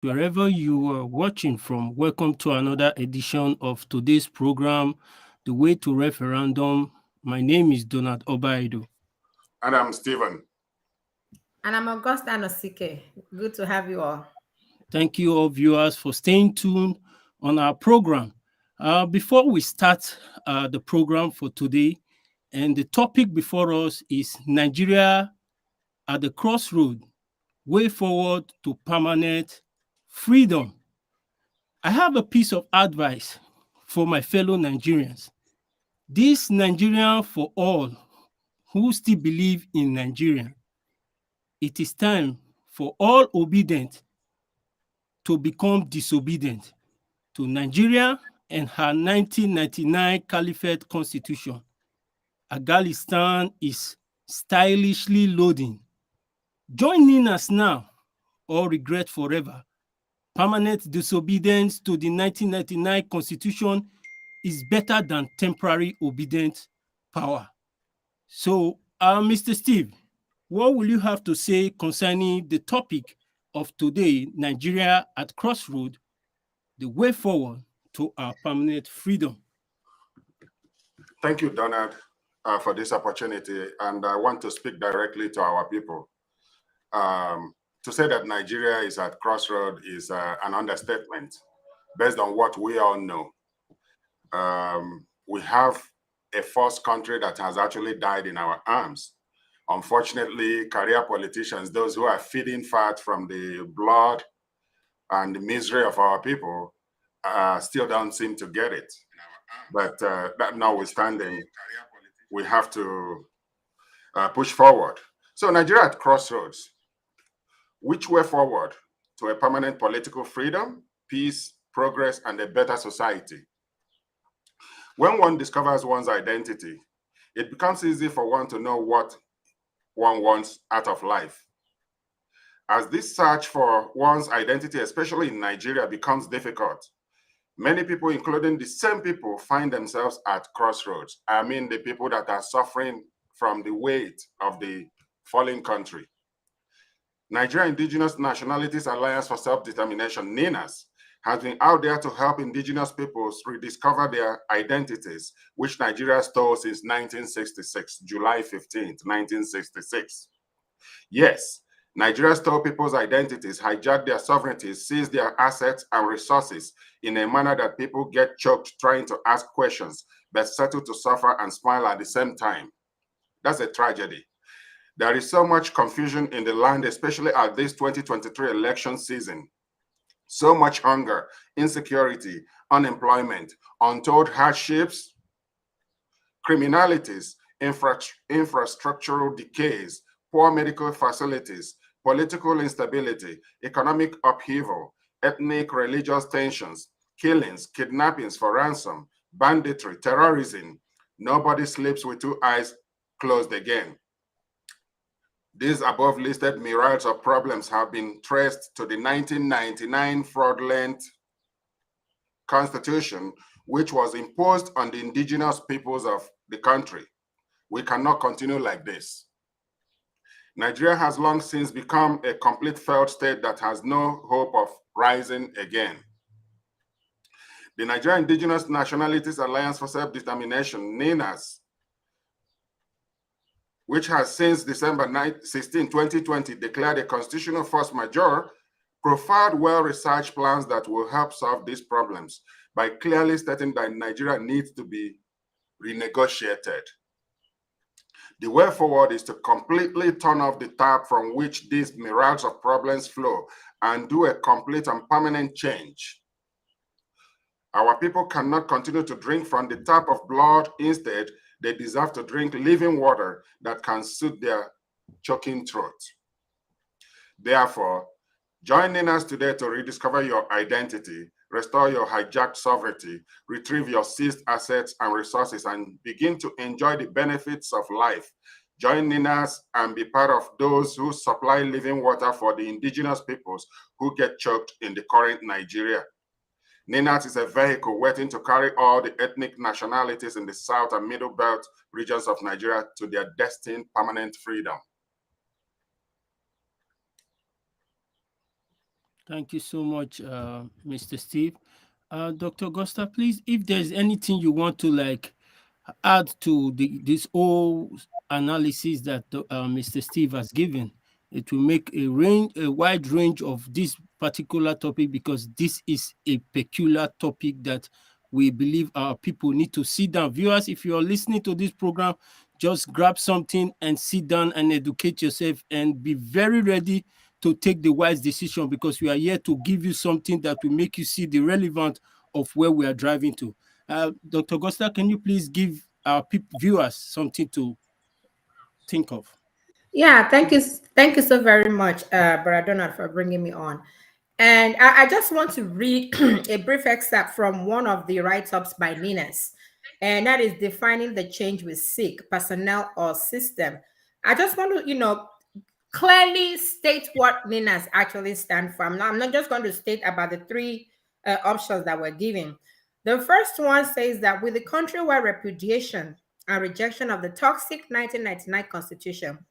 Wherever you are watching from, welcome to another edition of today's program, The Way to Referendum. My name is Donald Obaido. And I'm Stephen. And I'm Augusta Nosike. Good to have you all. Thank you, all viewers, for staying tuned on our program. Before we start the program for today, and the topic before us is Nigeria at the Crossroads, Way Forward to Permanent Freedom. I have a piece of advice for my fellow Nigerians. This Nigerian for all who still believe in Nigeria. It is time for all obedient to become disobedient to Nigeria and her 1999 Caliphate Constitution. Afghanistan is stylishly loading. Join us now or regret forever. Permanent disobedience to the 1999 Constitution is better than temporary obedient power. So, Mr. Steve, what will you have to say concerning the topic of today, Nigeria at Crossroads, the way forward to our permanent freedom? Thank you, Donald, for this opportunity. And I want to speak directly to our people. To say that Nigeria is at crossroads is an understatement based on what we all know. We have a first country that has actually died in our arms. Unfortunately, career politicians, those who are feeding fat from the blood and the misery of our people, still don't seem to get it. But that notwithstanding, we have to push forward. So Nigeria at crossroads. Which way forward to a permanent political freedom, peace, progress, and a better society? When one discovers one's identity, it becomes easy for one to know what one wants out of life. As this search for one's identity, especially in Nigeria, becomes difficult, many people, including the same people, find themselves at crossroads. I mean, the people that are suffering from the weight of the falling country. Nigeria Indigenous Nationalities Alliance for Self-Determination, NINAS, has been out there to help indigenous peoples rediscover their identities, which Nigeria stole since 1966, July 15th, 1966. Yes, Nigeria stole people's identities, hijacked their sovereignties, seized their assets and resources in a manner that people get choked trying to ask questions, but settle to suffer and smile at the same time. That's a tragedy. There is so much confusion in the land, especially at this 2023 election season. So much hunger, insecurity, unemployment, untold hardships, criminalities, infrastructural decays, poor medical facilities, political instability, economic upheaval, ethnic religious tensions, killings, kidnappings for ransom, banditry, terrorism. Nobody sleeps with two eyes closed again. These above listed myriads of problems have been traced to the 1999 fraudulent constitution, which was imposed on the indigenous peoples of the country. We cannot continue like this. Nigeria has long since become a complete failed state that has no hope of rising again. The Nigeria Indigenous Nationalities Alliance for Self-Determination, NINAS, which has since December 16, 2020, declared a constitutional force majeure, profiled well-researched plans that will help solve these problems by clearly stating that Nigeria needs to be renegotiated. The way forward is to completely turn off the tap from which these myriads of problems flow and do a complete and permanent change. Our people cannot continue to drink from the tap of blood. Instead, they deserve to drink living water that can soothe their choking throat. Therefore, join us today to rediscover your identity, restore your hijacked sovereignty, retrieve your seized assets and resources, and begin to enjoy the benefits of life. Join us and be part of those who supply living water for the indigenous peoples who get choked in the current Nigeria. NINAS is a vehicle waiting to carry all the ethnic nationalities in the South and Middle Belt regions of Nigeria to their destined permanent freedom. Thank you so much, Mr. Steve. Dr. Gusta, please, if there's anything you want to like add to this whole analysis that Mr. Steve has given, it will make a wide range of this particular topic, because this is a peculiar topic that we believe our people need to sit down. Viewers, if you're listening to this program, just grab something and sit down and educate yourself and be very ready to take the wise decision, because we are here to give you something that will make you see the relevance of where we are driving to. Dr. Gusta, can you please give our viewers something to think of? Yeah, thank you so very much, Brother Donald, for bringing me on. And I just want to read a brief excerpt from one of the write-ups by Ninas, and that is defining the change we seek, personnel or system. I just want to, clearly state what Ninas actually stand for. I'm not just going to state about the three options that we're giving. The first one says that with the countrywide repudiation and rejection of the toxic 1999 Constitution,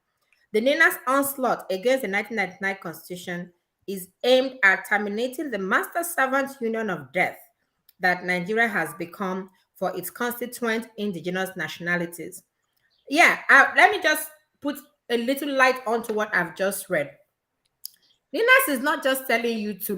the Ninas onslaught against the 1999 Constitution is aimed at terminating the master servant union of death that Nigeria has become for its constituent indigenous nationalities. Yeah, let me just put a little light onto what I've just read. Ninas is not just telling you to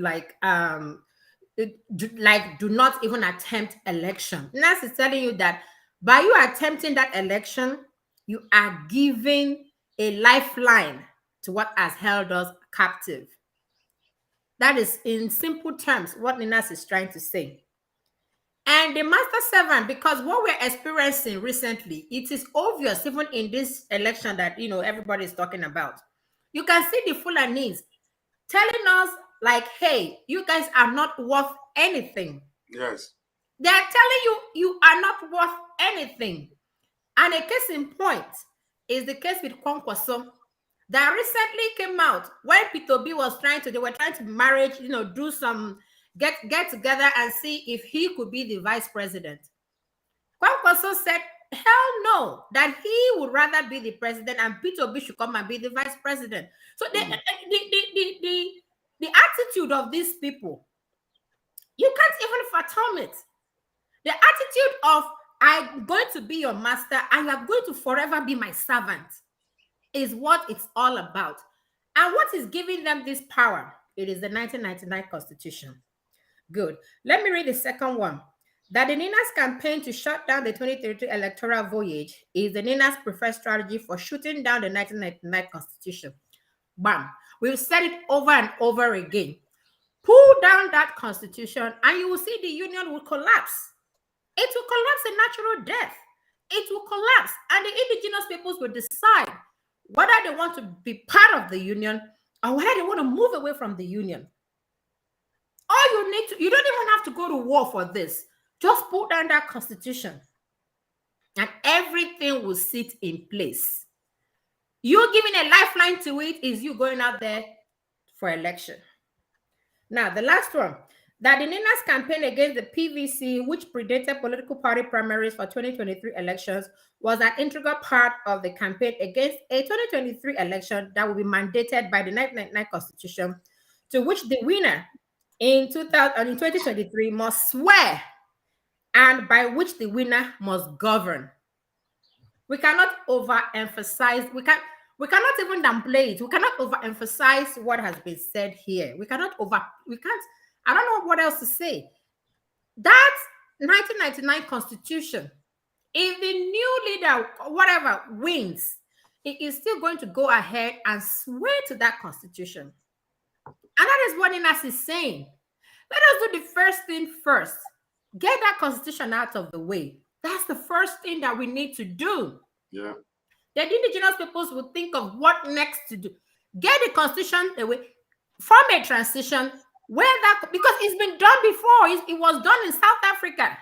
do not even attempt election. Ninas is telling you that by you attempting that election, you are giving a lifeline to what has held us captive. That is, in simple terms, what Ninas is trying to say. And the master servant, because what we're experiencing recently, it is obvious even in this election that everybody is talking about. You can see the Fulanese telling us like, hey, you guys are not worth anything. Yes. They are telling you you are not worth anything. And a case in point is the case with Kwankwaso that recently came out when P2B was they were trying to marriage, do some get together and see if he could be the vice president. Kwankwaso said, hell no, that he would rather be the president and P2B should come and be the vice president. So the attitude of these people, you can't even fathom it. The attitude of, I'm going to be your master and you're going to forever be my servant, is what it's all about. And what is giving them this power? It is the 1999 Constitution. Good. Let me read the second one. That the Ninas campaign to shut down the 2032 electoral voyage is the Ninas preferred strategy for shooting down the 1999 Constitution. Bam. We've said it over and over again. Pull down that Constitution and you will see the union will collapse. It will collapse a natural death. It will collapse and the indigenous peoples will decide whether they want to be part of the union or whether they want to move away from the union. All you don't even have to go to war for this. Just put down that Constitution and everything will sit in place. You giving a lifeline to it is you going out there for election. Now, the last one, that the Ninas campaign against the PVC, which predated political party primaries for 2023 elections, was an integral part of the campaign against a 2023 election that will be mandated by the 1999 Constitution, to which the winner in 2023 must swear and by which the winner must govern. We cannot overemphasize, we cannot even downplay it. We cannot overemphasize what has been said here. I don't know what else to say. That 1999 Constitution, if the new leader, whatever, wins, it is still going to go ahead and swear to that Constitution. And that is what Ninas is saying. Let us do the first thing first. Get that Constitution out of the way. That's the first thing that we need to do. Yeah. The indigenous peoples will think of what next to do. Get the Constitution away, form a transition because it's been done before. It was done in South Africa.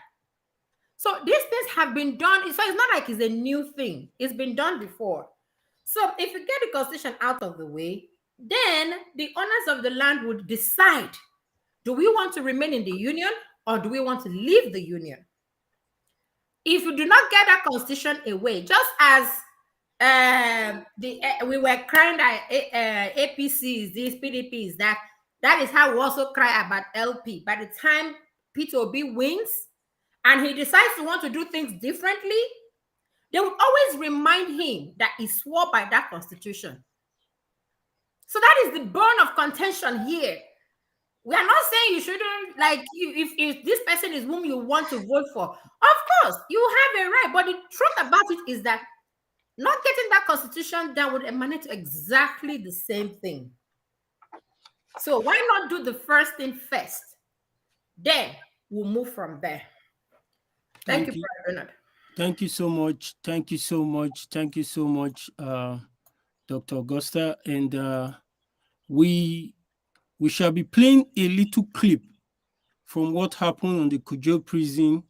So these things have been done. So it's not like it's a new thing. It's been done before. So if you get the Constitution out of the way, then the owners of the land would decide, do we want to remain in the union or do we want to leave the union? If you do not get that Constitution away, just as we were crying that APCs, these PDPs, that That is how we also cry about LP. By the time Peter Obi wins and he decides to want to do things differently, they would always remind him that he swore by that constitution. So that is the bone of contention here. We are not saying you shouldn't, like, if this person is whom you want to vote for, of course, you have a right. But the truth about it is that not getting that constitution down would emanate to exactly the same thing. So why not do the first thing first? Then we'll move from there. Thank you, Brother Bernard. Thank you so much. Thank you so much. Thank you so much, Dr. Augusta. And we shall be playing a little clip from what happened on the Kujao prison,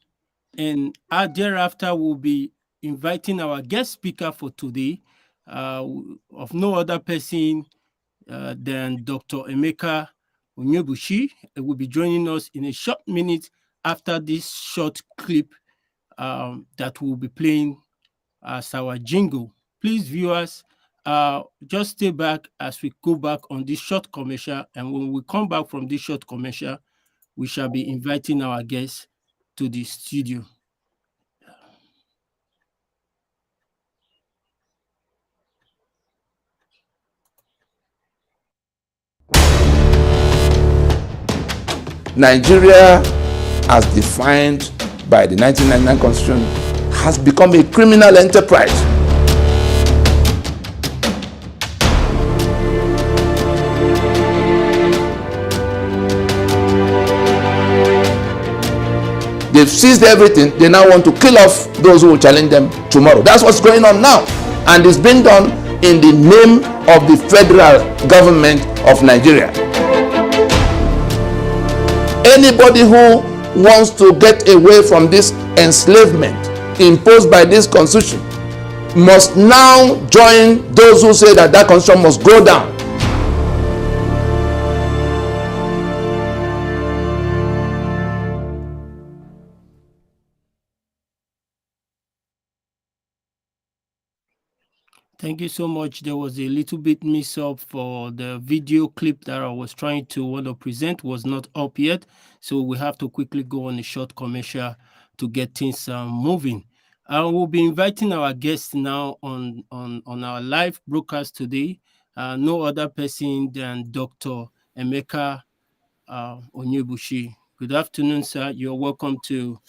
and thereafter we'll be inviting our guest speaker for today, of no other person than Dr. Emeka Onyebuchi. Will be joining us in a short minute after this short clip that we'll be playing as our jingle. Please, viewers, just stay back as we go back on this short commercial, and when we come back from this short commercial, we shall be inviting our guests to the studio. Nigeria, as defined by the 1999 Constitution, has become a criminal enterprise. They've seized everything. They now want to kill off those who will challenge them tomorrow. That's what's going on now. And it's being done in the name of the federal government of Nigeria. Anybody who wants to get away from this enslavement imposed by this constitution must now join those who say that that constitution must go down. Thank you so much. There was a little bit mix up for the video clip that I was trying to want to present was not up yet. So we have to quickly go on a short commercial to get things moving. We'll be inviting our guests now on our live broadcast today. No other person than Dr. Emeka Onyebuchi. Good afternoon, sir. You're welcome to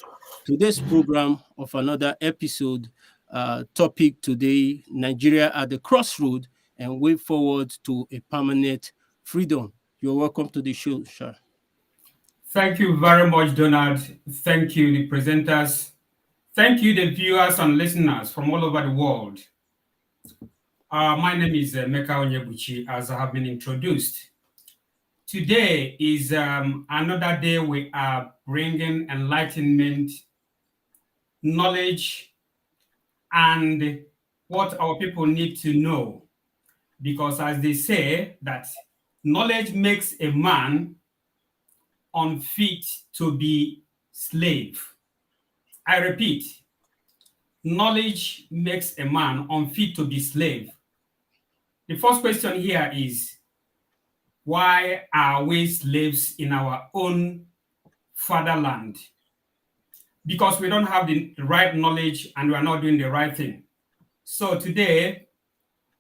today's program of another episode. Topic today: Nigeria at the crossroad and way forward to a permanent freedom. You're welcome to the show, sir. Thank you very much, Donald. Thank you, the presenters. Thank you, the viewers and listeners from all over the world. My name is Emeka Onyebuchi, as I have been introduced. Today is another day we are bringing enlightenment, knowledge, and what our people need to know. Because as they say, that knowledge makes a man unfit to be slave. I repeat, knowledge makes a man unfit to be slave. The first question here is, why are we slaves in our own fatherland? Because we don't have the right knowledge and we are not doing the right thing. So today,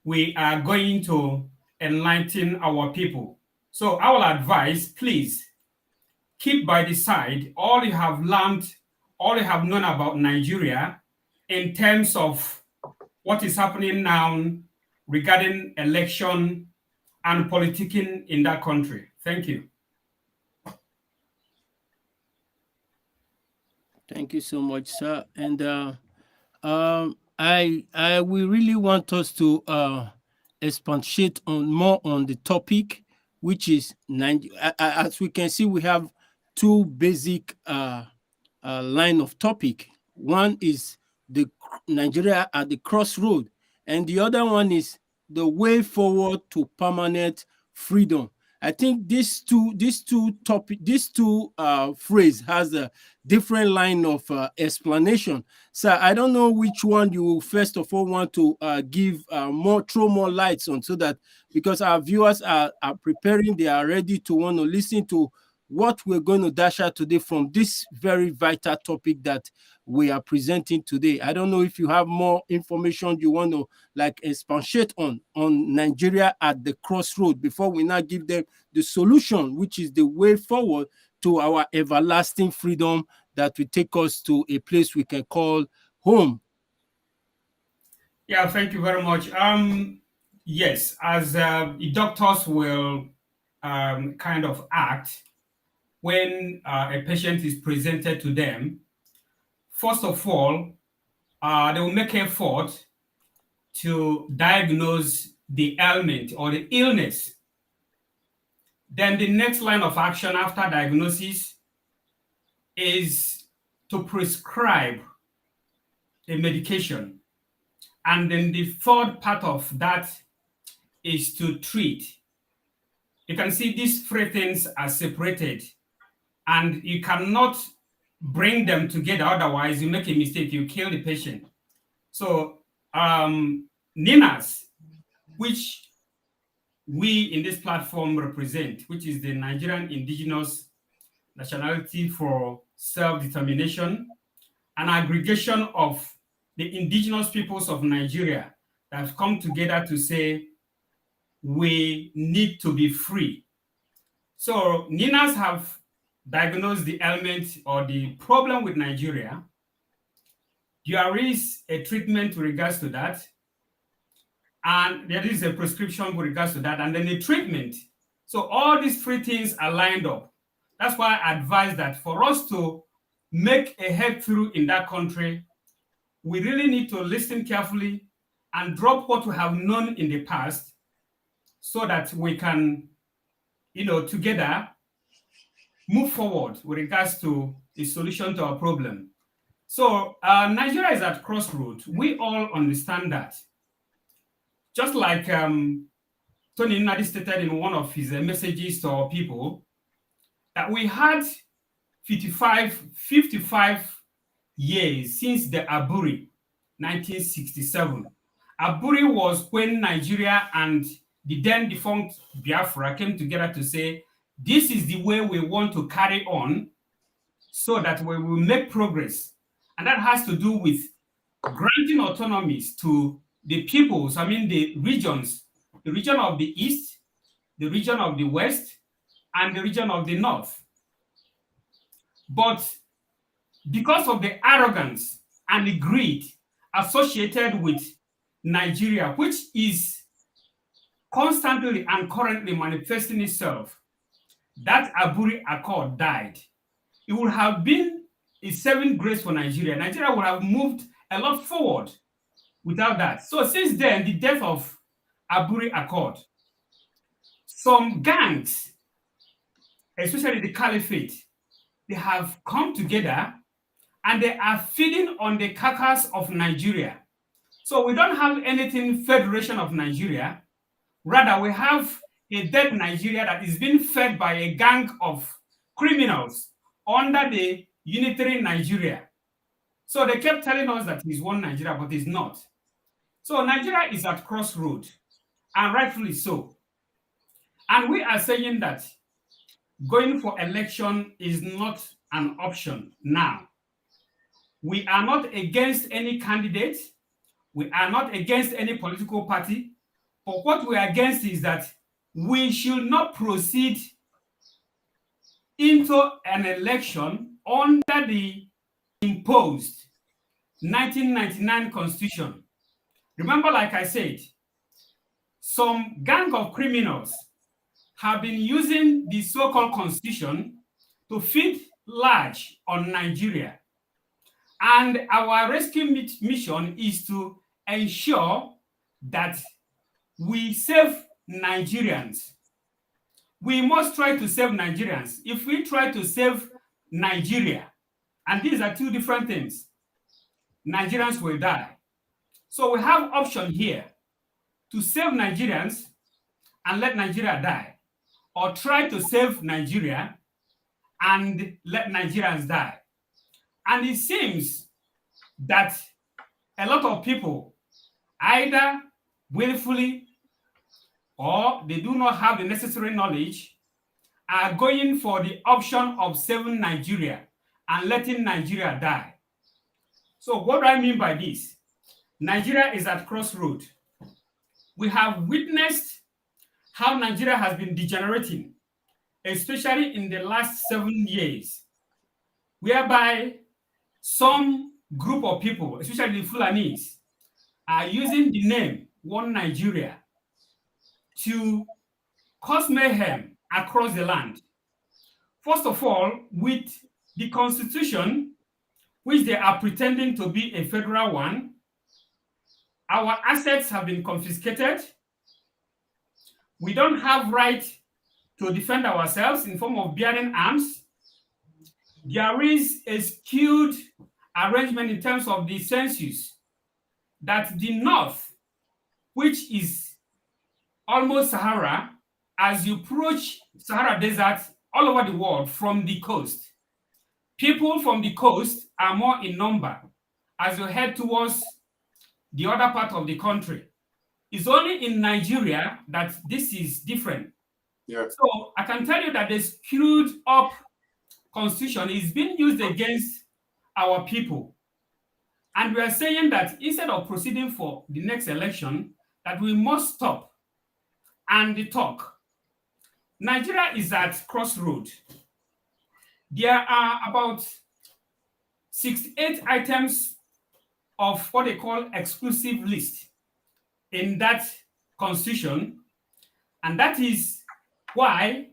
we are going to enlighten our people. So I will advise, please, keep by the side all you have learned, all you have known about Nigeria in terms of what is happening now regarding election and politicking in that country. Thank you. Thank you so much, sir. And I we really want us to expatiate on more on the topic, which is as we can see, we have two basic line of topic. One is the Nigeria at the crossroad, and the other one is the way forward to permanent freedom. I think these two phrase has a different line of explanation. So I don't know which one you first of all want to throw more lights on, so that because our viewers are preparing, they are ready to want to listen to what we're going to dash out today from this very vital topic that we are presenting today. I don't know if you have more information you want to expatiate on Nigeria at the crossroad before we now give them the solution, which is the way forward to our everlasting freedom that will take us to a place we can call home. Yeah, thank you very much. Yes, as the doctors will kind of act when a patient is presented to them. First of all, they will make effort to diagnose the ailment or the illness. Then the next line of action after diagnosis is to prescribe a medication. And then the third part of that is to treat. You can see these three things are separated, and you cannot bring them together, otherwise you make a mistake, you kill the patient. So NINAS, which we in this platform represent, which is the Nigerian Indigenous Nationality for Self-Determination, an aggregation of the indigenous peoples of Nigeria that have come together to say we need to be free. So NINAS have diagnosed the ailment or the problem with Nigeria. There is a treatment with regards to that, and there is a prescription with regards to that, and then a treatment. So all these three things are lined up. That's why I advise that for us to make a head through in that country, we really need to listen carefully and drop what we have known in the past so that we can, together move forward with regards to the solution to our problem. So Nigeria is at crossroads. We all understand that. Just like Tony Nnadi stated in one of his messages to our people, that we had 55 years since the Aburi, 1967. Aburi was when Nigeria and the then defunct Biafra came together to say, this is the way we want to carry on so that we will make progress. And that has to do with granting autonomies to the peoples, the regions, the region of the East, the region of the West, and the region of the North. But because of the arrogance and the greed associated with Nigeria, which is constantly and currently manifesting itself, that Aburi Accord died. It would have been a saving grace for Nigeria. Nigeria would have moved a lot forward without that. So since then, the death of Aburi Accord, some gangs, especially the Caliphate, they have come together and they are feeding on the carcass of Nigeria. So we don't have anything Federation of Nigeria. Rather, we have a dead Nigeria that is being fed by a gang of criminals under the unitary Nigeria. So they kept telling us that it's one Nigeria, but it's not. So Nigeria is at crossroads, and rightfully so. And we are saying that going for election is not an option now. We are not against any candidate. We are not against any political party. But what we are against is that we should not proceed into an election under the imposed 1999 Constitution. Remember, like I said, some gang of criminals have been using the so-called Constitution to feed large on Nigeria. And our rescue mission is to ensure that we save Nigerians. We must try to save Nigerians. If we try to save Nigeria, and these are two different things, Nigerians will die. So we have option here to save Nigerians and let Nigeria die, or try to save Nigeria and let Nigerians die. And it seems that a lot of people, either willfully or they do not have the necessary knowledge, are going for the option of saving Nigeria and letting Nigeria die. So what do I mean by this? Nigeria is at crossroads. We have witnessed how Nigeria has been degenerating, especially in the last 7 years, whereby some group of people, especially the Fulanese, are using the name One Nigeria to cause mayhem across the land. First of all, with the constitution, which they are pretending to be a federal one, our assets have been confiscated. We don't have right to defend ourselves in form of bearing arms. There is a skewed arrangement in terms of the census that the north, which is almost Sahara, as you approach Sahara Desert all over the world from the coast, people from the coast are more in number as you head towards the other part of the country. It's only in Nigeria that this is different. Yeah. So I can tell you that the skewed up constitution is being used against our people. And we are saying that instead of proceeding for the next election, that we must stop and talk. Nigeria is at crossroads. There are about 68 items of what they call exclusive list in that constitution. And that is why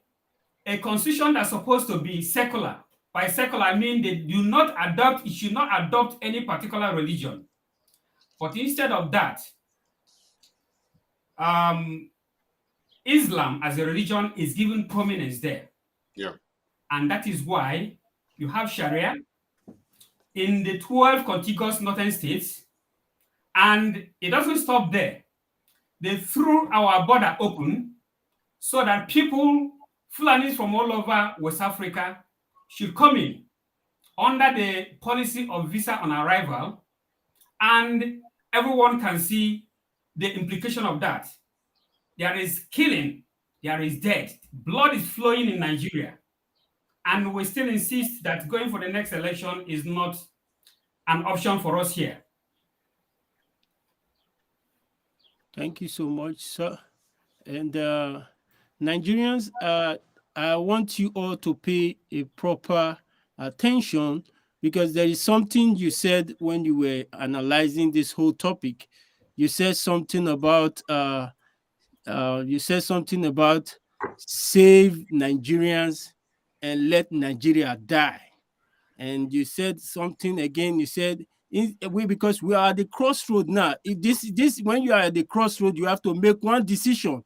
a constitution that's supposed to be secular, by secular I mean they do not adopt, it should not adopt any particular religion. But instead of that, Islam as a religion is given prominence there. Yeah. And that is why you have Sharia in the 12 contiguous northern states. And it doesn't stop there. They threw our border open so that people, Fulanis from all over West Africa, should come in under the policy of visa on arrival, and everyone can see the implication of that. There is killing, there is death, blood is flowing in Nigeria, and we still insist that going for the next election is not an option for us here. Thank you so much, sir. And Nigerians, I want you all to pay a proper attention, because there is something you said when you were analyzing this whole topic. You said something about save Nigerians and let Nigeria die. And you said something again. You said because we are at the crossroad now. This when you are at the crossroad, you have to make one decision,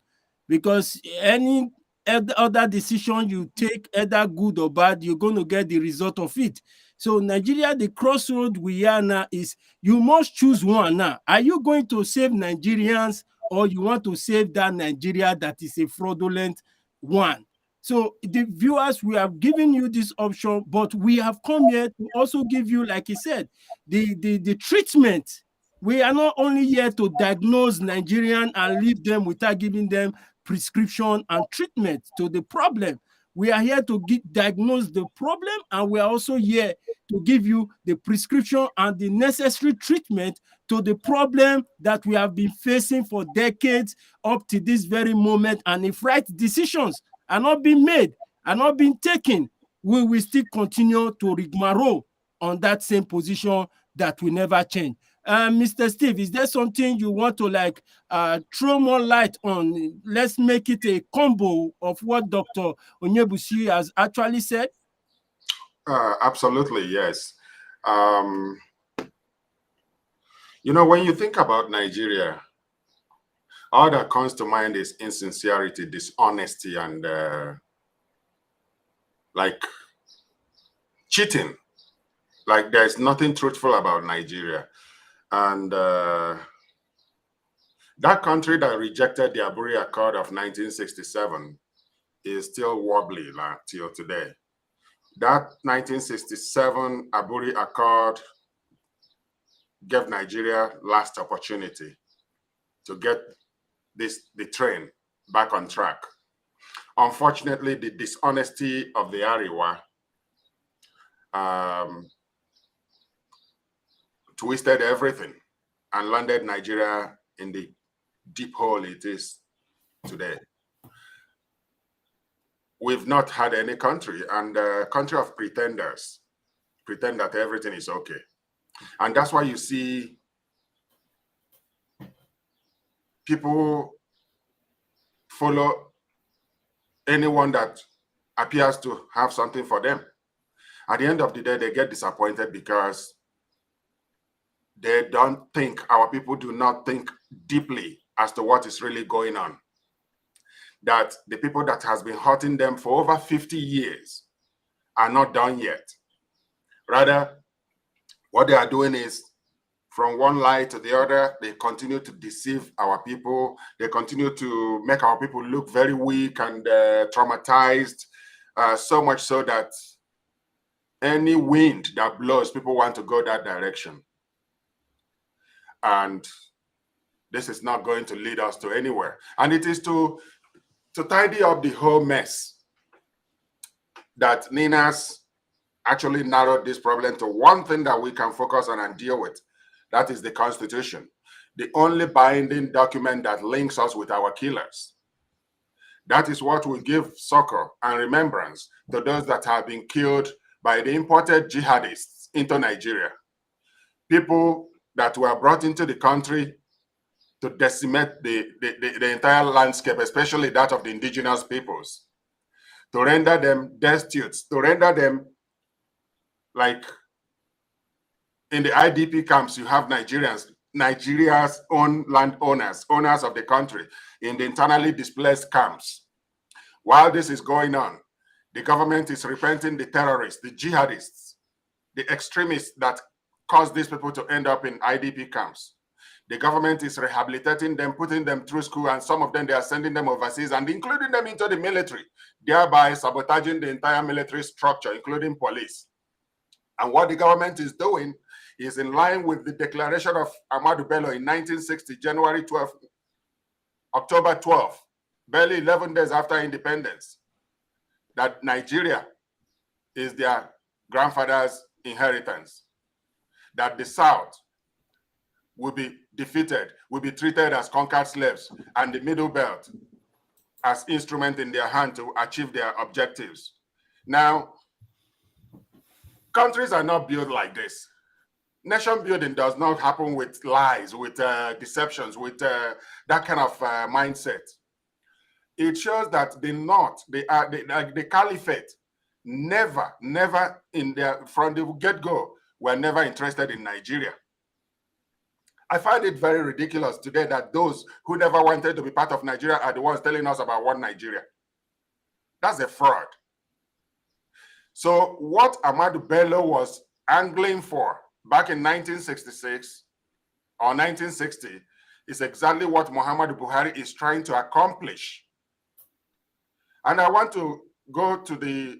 because any other decision you take, either good or bad, you're going to get the result of it. So Nigeria, the crossroad we are now is you must choose one now. Are you going to save Nigerians, or you want to save that Nigeria that is a fraudulent one? So the viewers, we have given you this option, but we have come here to also give you, like he said, the treatment. We are not only here to diagnose Nigerian and leave them without giving them prescription and treatment to the problem. We are here to diagnose the problem, and we are also here to give you the prescription and the necessary treatment to the problem that we have been facing for decades up to this very moment. And if right decisions are not being made, are not being taken, we will still continue to rigmarole on that same position that will never change. Mr. Steve, is there something you want to throw more light on? Let's make it a combo of what Dr. Onyebuchi has actually said. Absolutely, yes. When you think about Nigeria, all that comes to mind is insincerity, dishonesty, and cheating. Like there's nothing truthful about Nigeria. And that country that rejected the Aburi Accord of 1967 is still wobbly till today. That 1967 Aburi Accord gave Nigeria last opportunity to get the train back on track. Unfortunately, the dishonesty of the Ariwa twisted everything and landed Nigeria in the deep hole it is today. We've not had any country, and a country of pretenders pretend that everything is okay. And that's why you see people follow anyone that appears to have something for them. At the end of the day, they get disappointed because they don't think, our people do not think deeply as to what is really going on. That the people that has been hurting them for over 50 years are not done yet. Rather, what they are doing is, from one lie to the other, they continue to deceive our people. They continue to make our people look very weak and traumatized, so much so that any wind that blows, people want to go that direction. And this is not going to lead us to anywhere. And it is to tidy up the whole mess that Nina's actually narrowed this problem to one thing that we can focus on and deal with. That is the Constitution, the only binding document that links us with our killers. That is what will give succor and remembrance to those that have been killed by the imported jihadists into Nigeria. People that were brought into the country to decimate the entire landscape, especially that of the indigenous peoples, to render them destitute, to render them like in the IDP camps. You have Nigeria's own landowners, owners of the country, in the internally displaced camps. While this is going on, the government is repenting the terrorists, the jihadists, the extremists that caused these people to end up in IDP camps. The government is rehabilitating them, putting them through school, and some of them, they are sending them overseas and including them into the military, thereby sabotaging the entire military structure, including police. And what the government is doing is in line with the declaration of Ahmadu Bello in 1960, January 12, October 12, barely 11 days after independence, that Nigeria is their grandfather's inheritance, that the South will be defeated, will be treated as conquered slaves, and the Middle Belt as instrument in their hand to achieve their objectives. Now, countries are not built like this. Nation building does not happen with lies, with deceptions, with that kind of mindset. It shows that the North, the Caliphate, never from the get-go, were never interested in Nigeria. I find it very ridiculous today that those who never wanted to be part of Nigeria are the ones telling us about one Nigeria. That's a fraud. So what Ahmadu Bello was angling for back in 1966 or 1960 is exactly what Muhammadu Buhari is trying to accomplish. And I want to go to the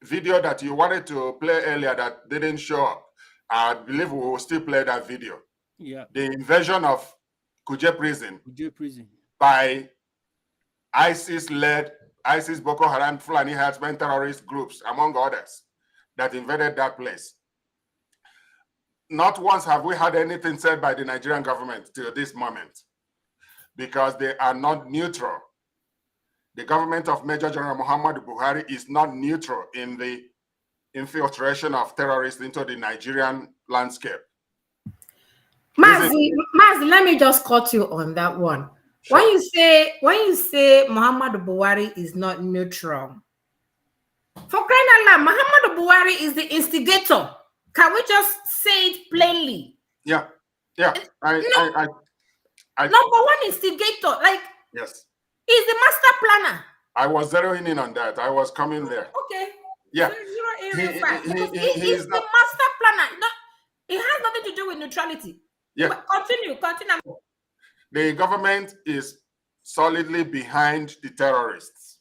video that you wanted to play earlier that didn't show up. I believe we will still play that video. Yeah. The invasion of Kuje prison by ISIS-led, ISIS, Boko Haram, Fulani herdsmen, terrorist groups, among others, that invaded that place. Not once have we had anything said by the Nigerian government till this moment, because they are not neutral. The government of Major General Muhammadu Buhari is not neutral in the infiltration of terrorists into the Nigerian landscape. Mazi, let me just cut you on that one. Sure. When you say Muhammadu Buhari is not neutral, for crying out loud, Muhammadu Buhari is the instigator. Can we just say it plainly? Yeah. Number one instigator, like, yes, he's the master planner. I was zeroing in on that. I was coming there. Okay. Yeah. He's the master planner. No, it has nothing to do with neutrality. Yeah. But continue. The government is solidly behind the terrorists.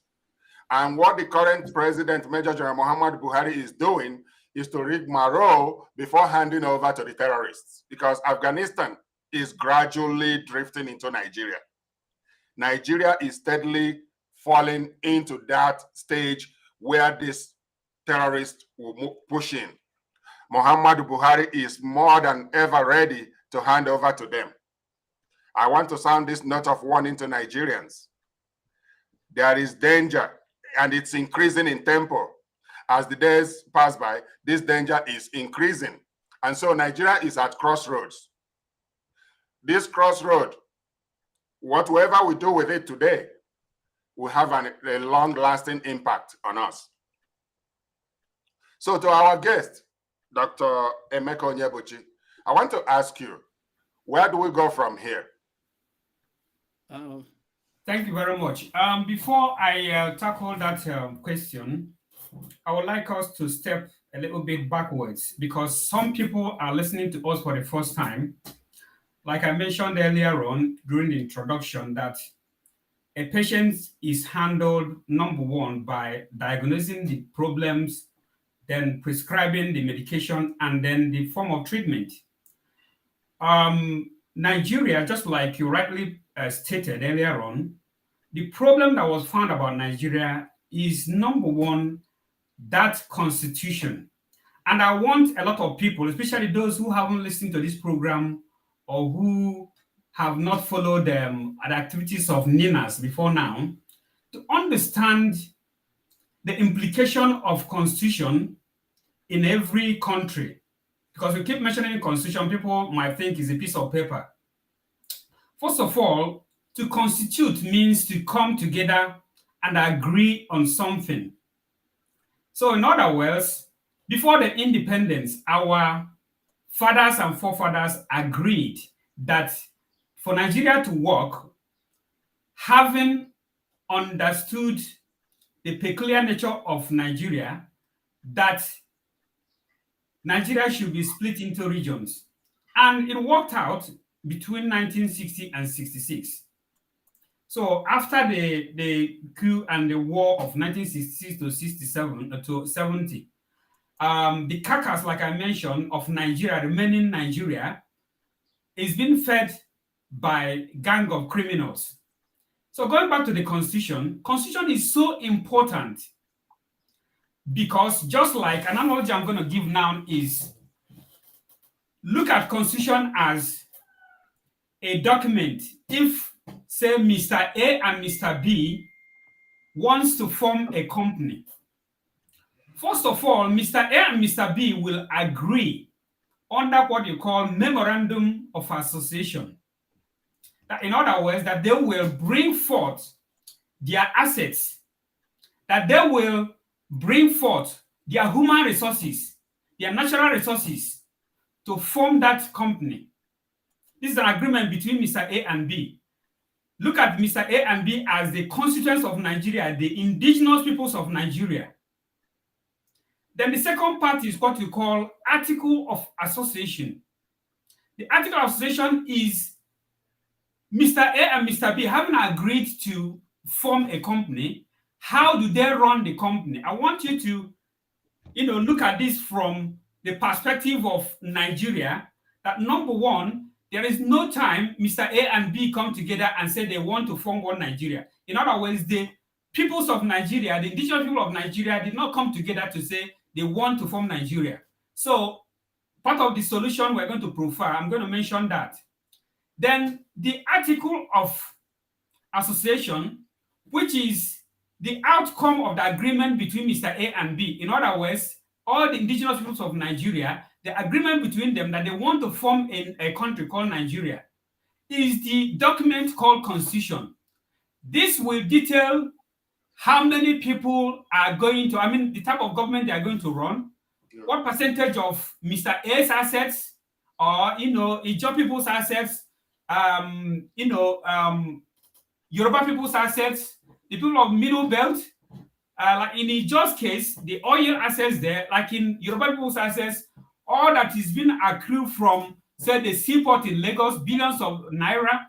And what the current president, Major General Muhammad Buhari, is doing is to rigmarole before handing over to the terrorists, because Afghanistan is gradually drifting into Nigeria. Nigeria is steadily falling into that stage where this terrorist will push in. Muhammad Buhari is more than ever ready to hand over to them. I want to sound this note of warning to Nigerians. There is danger, and it's increasing in tempo. As the days pass by, this danger is increasing. And so Nigeria is at crossroads. This crossroad, whatever we do with it today, will have a long-lasting impact on us. So to our guest, Dr. Emeka Onyebuchi, I want to ask you, where do we go from here? Thank you very much. Before I tackle that question, I would like us to step a little bit backwards, because some people are listening to us for the first time. Like I mentioned earlier on during the introduction, that a patient is handled, number one, by diagnosing the problems, then prescribing the medication, and then the form of treatment. Nigeria, just like you rightly stated earlier on, the problem that was found about Nigeria is, number one, that constitution. And I want a lot of people, especially those who haven't listened to this program or who have not followed the activities of NINAS before now, to understand the implication of constitution in every country. Because we keep mentioning constitution, people might think it's a piece of paper. First of all, to constitute means to come together and agree on something. So in other words, before the independence, our fathers and forefathers agreed that for Nigeria to work, having understood the peculiar nature of Nigeria, that Nigeria should be split into regions. And it worked out between 1960 and 66. So after the coup and the war of 1966 to 67 to 70, the carcass, like I mentioned, of Nigeria, remaining Nigeria, is being fed by gang of criminals. So going back to the constitution is so important because, just like an analogy I'm going to give now is, look at constitution as a document. If, say, Mr. A and Mr. B wants to form a company, first of all, Mr. A and Mr. B will agree under what you call memorandum of association. That, in other words, that they will bring forth their assets, that they will bring forth their human resources, their natural resources to form that company. This is an agreement between Mr. A and B. Look at Mr. A and B as the constituents of Nigeria, the indigenous peoples of Nigeria. Then the second part is what we call Article of Association. The Article of Association is Mr. A and Mr. B having agreed to form a company. How do they run the company? I want you to, look at this from the perspective of Nigeria, that number one, there is no time Mr. A and B come together and say they want to form one Nigeria. In other words, the peoples of Nigeria, the indigenous people of Nigeria did not come together to say they want to form Nigeria. So part of the solution we're going to profile, I'm going to mention that. Then the Article of Association, which is the outcome of the agreement between Mr. A and B. In other words, all the indigenous peoples of Nigeria, the agreement between them that they want to form a country called Nigeria, is the document called Constitution. This will detail how many people are going to, the type of government they are going to run, what percentage of Mr. A's assets, or, Ijaw people's assets, Yoruba people's assets, the people of Middle Belt, like in Ijaw's case, the oil assets there, like in Yoruba people's assets, all that is being accrued from, say, the seaport in Lagos, billions of naira.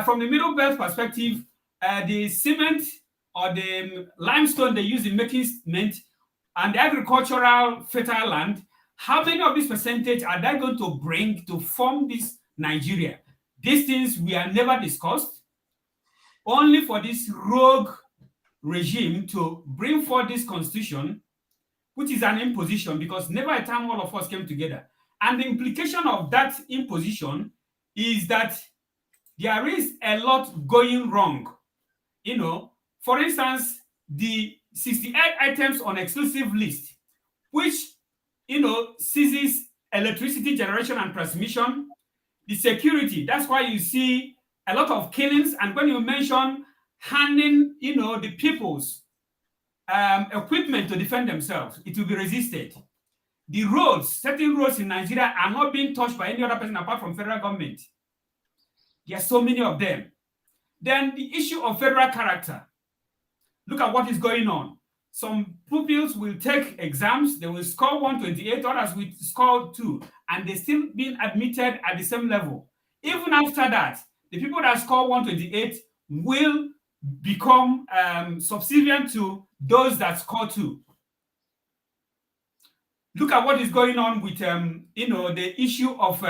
From the Middle Belt perspective, the cement or the limestone they use in making cement, and the agricultural fertile land, how many of this percentage are they going to bring to form this Nigeria? These things we are never discussed, only for this rogue regime to bring forth this constitution, which is an imposition, because never a time all of us came together. And the implication of that imposition is that there is a lot going wrong. You know, for instance, the 68 items on exclusive list, which, you know, seizes electricity generation and transmission, the security. That's why you see a lot of killings. And when you mention handing, you know, the people's equipment to defend themselves, it will be resisted. The roads, certain roads in Nigeria are not being touched by any other person apart from federal government. There are so many of them. Then the issue of federal character. Look at what is going on. Some pupils will take exams, they will score 128, others will score 2, and they're still being admitted at the same level. Even after that, the people that score 128 will become subservient to those that score 2. Look at what is going on with you know, the issue of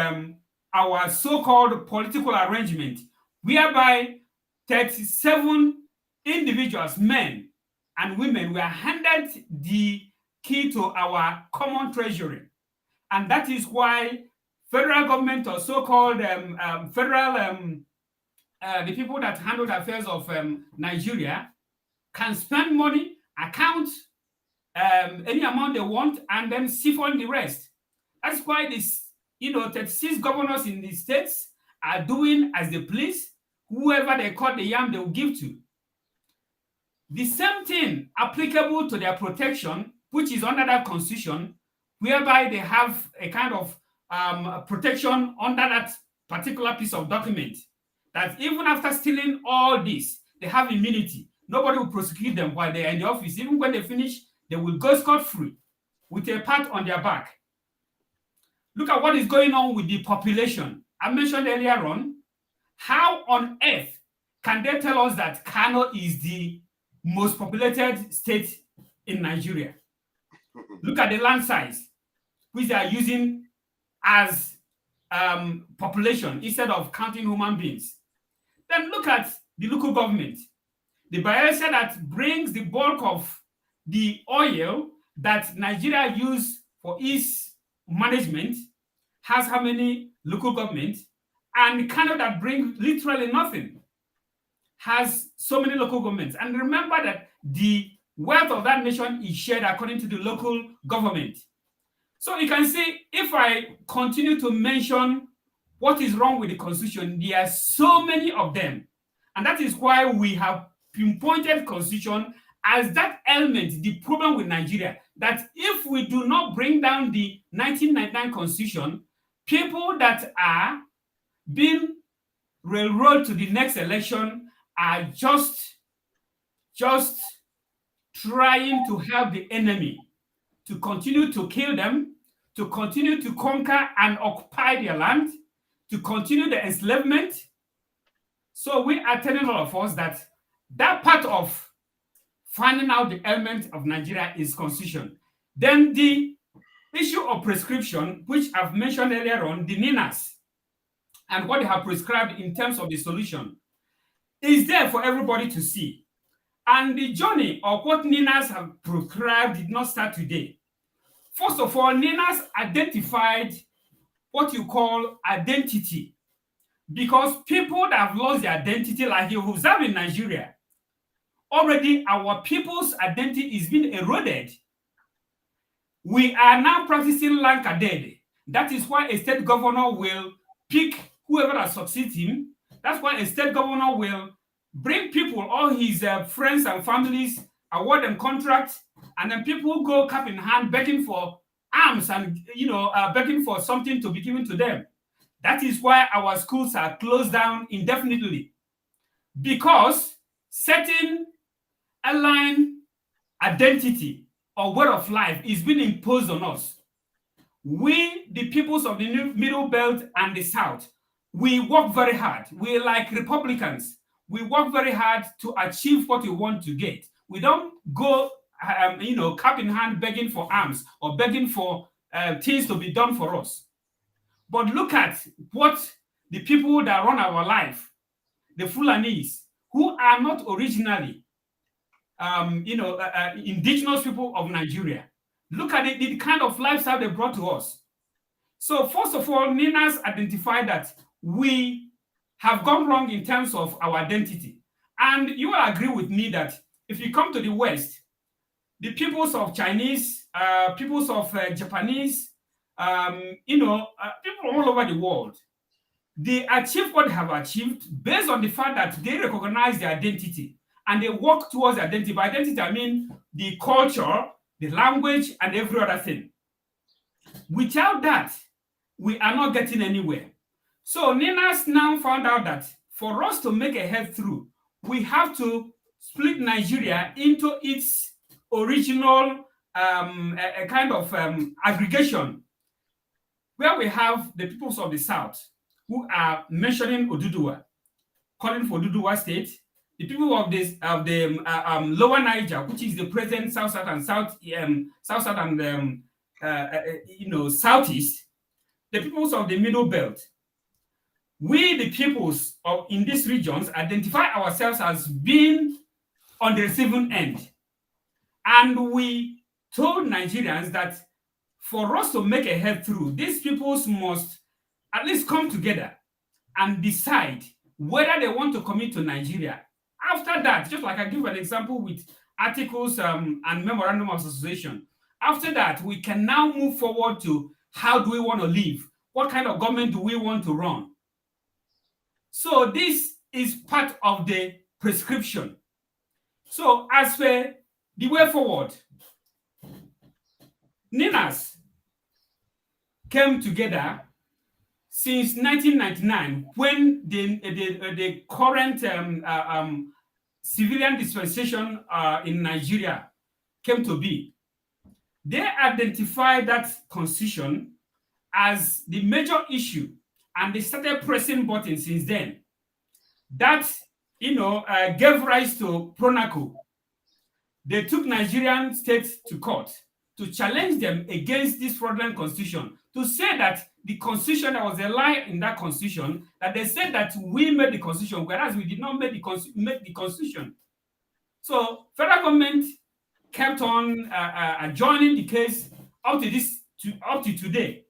our so-called political arrangement, whereby 37 individuals, men and women, were handed the key to our common treasury. And that is why federal government, or so-called the people that handle the affairs of Nigeria, can spend money, account any amount they want, and then siphon the rest. That's why this, you know, 36 governors in the states are doing as they please. Whoever they cut the yam, they will give to. The same thing applicable to their protection, which is under that constitution, whereby they have a kind of protection under that particular piece of document, that even after stealing all this, they have immunity. Nobody will prosecute them while they are in the office. Even when they finish, they will go scot-free with a pat on their back. Look at what is going on with the population. I mentioned earlier on, how on earth can they tell us that Kano is the most populated state in Nigeria? Look at the land size, which they are using as population instead of counting human beings. Then look at the local government. The Bayelsa that brings the bulk of the oil that Nigeria uses for its management has how many local governments? And Kano that brings literally nothing has so many local governments. And remember that the wealth of that nation is shared according to the local government. So you can see, if I continue to mention what is wrong with the constitution, there are so many of them. And that is why we have pinpointed constitution as that element, the problem with Nigeria, that if we do not bring down the 1999 constitution, people that are being railroaded to the next election are just trying to help the enemy to continue to kill them, to continue to conquer and occupy their land, to continue the enslavement. So we are telling all of us that that part of finding out the element of Nigeria is constitution. Then the issue of prescription, which I've mentioned earlier on, the NINAS, and what they have prescribed in terms of the solution, is there for everybody to see. And the journey of what NINAS have prescribed did not start today. First of all, NINAS identified what you call identity, because people that have lost their identity, like you observe in Nigeria, already our people's identity is being eroded. We are now practicing Lankadede. That is why a state governor will pick whoever that succeeds him. That's why a state governor will bring people, all his friends and families, award them contracts, and then people go cap in hand begging for arms and begging for something to be given to them. That is why our schools are closed down indefinitely, because certain airline identity or way of life is being imposed on us. We, the peoples of the Middle Belt and the South, we work very hard. We're like Republicans. we work very hard to achieve what we want to get. We don't go, cap in hand begging for arms or begging for things to be done for us. But look at what the people that run our life, the Fulanis, who are not originally, indigenous people of Nigeria. Look at the kind of lifestyle they brought to us. So first of all, Ninas identified that we have gone wrong in terms of our identity. And you will agree with me that if you come to the West, the peoples of Chinese, peoples of Japanese, people all over the world, they achieve what they have achieved based on the fact that they recognize their identity and they work towards identity. By identity, I mean the culture, the language, and every other thing. Without that, we are not getting anywhere. So Ninas now found out that for us to make a head through, we have to split Nigeria into its original a kind of aggregation, where we have the peoples of the South who are mentioning Oduduwa, calling for Oduduwa state, the people of the Lower Niger, which is the present South and Southeast, the peoples of the Middle Belt. We, the peoples in these regions, identify ourselves as being on the receiving end. And we told Nigerians that for us to make a head through, these peoples must at least come together and decide whether they want to commit to Nigeria. After that, just like I give an example with articles and memorandum of association, after that, we can now move forward to how do we want to live? What kind of government do we want to run? So this is part of the prescription. So as for the way forward, Ninas came together since 1999 when the current civilian dispensation in Nigeria came to be. They identified that constitution as the major issue, and they started pressing buttons since then. That gave rise to Pronaco. They took Nigerian states to court to challenge them against this fraudulent constitution, to say that the constitution, there was a lie in that constitution, that they said that we made the constitution, whereas we did not make the constitution. So federal government kept on adjourning the case up to today.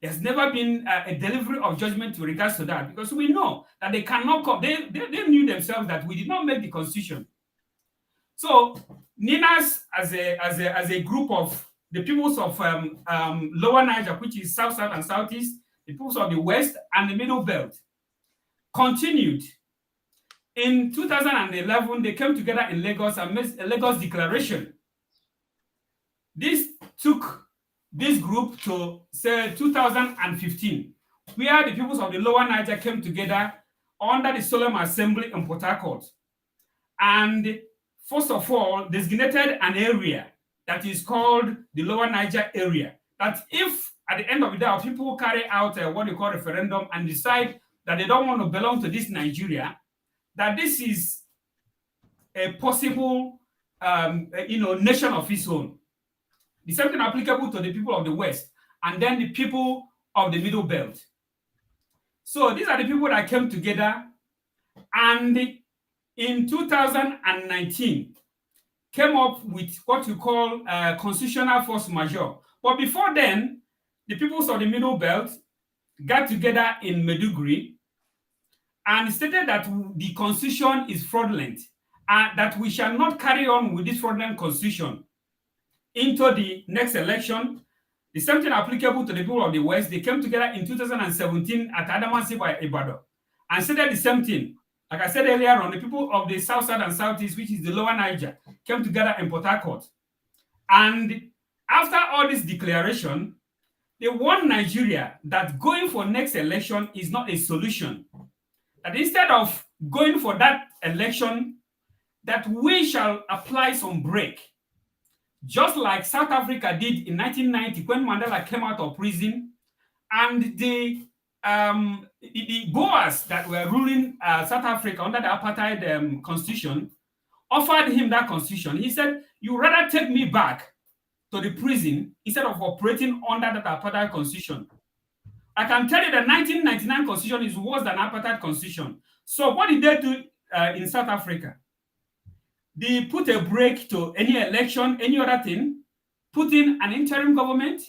There's never been a delivery of judgment with regards to that, because we know that they cannot come. They knew themselves that we did not make the constitution. So Ninas, as a group of the peoples of Lower Niger, which is South and Southeast, the peoples of the West and the Middle Belt, continued. In 2011, they came together in Lagos and made a Lagos Declaration. This took this group to, say, 2015, where the peoples of the Lower Niger came together under the Solemn Assembly in Port Harcourt. And first of all, designated an area that is called the Lower Niger area. That if at the end of the day, our people carry out what they call referendum and decide that they don't want to belong to this Nigeria, that this is a possible nation of its own. The same thing applicable to the people of the West and then the people of the Middle Belt. So these are the people that came together, and in 2019 came up with what you call constitutional force majeure. But before then, the peoples of the Middle Belt got together in Maiduguri and stated that the constitution is fraudulent and that we shall not carry on with this fraudulent constitution into the next election. The same thing applicable to the people of the West. They came together in 2017 at Adamasia by Ibadan and stated the same thing. Like I said earlier on, the people of the South and Southeast, which is the Lower Niger, came together in Port Harcourt. And after all this declaration, they warned Nigeria that going for next election is not a solution. That instead of going for that election, that we shall apply some break. Just like South Africa did in 1990 when Mandela came out of prison, and the the Boers that were ruling South Africa under the apartheid constitution offered him that constitution. He said, "You rather take me back to the prison instead of operating under that apartheid constitution." I can tell you the 1999 constitution is worse than apartheid constitution. So what did they do in South Africa? They put a break to any election, any other thing, put in an interim government,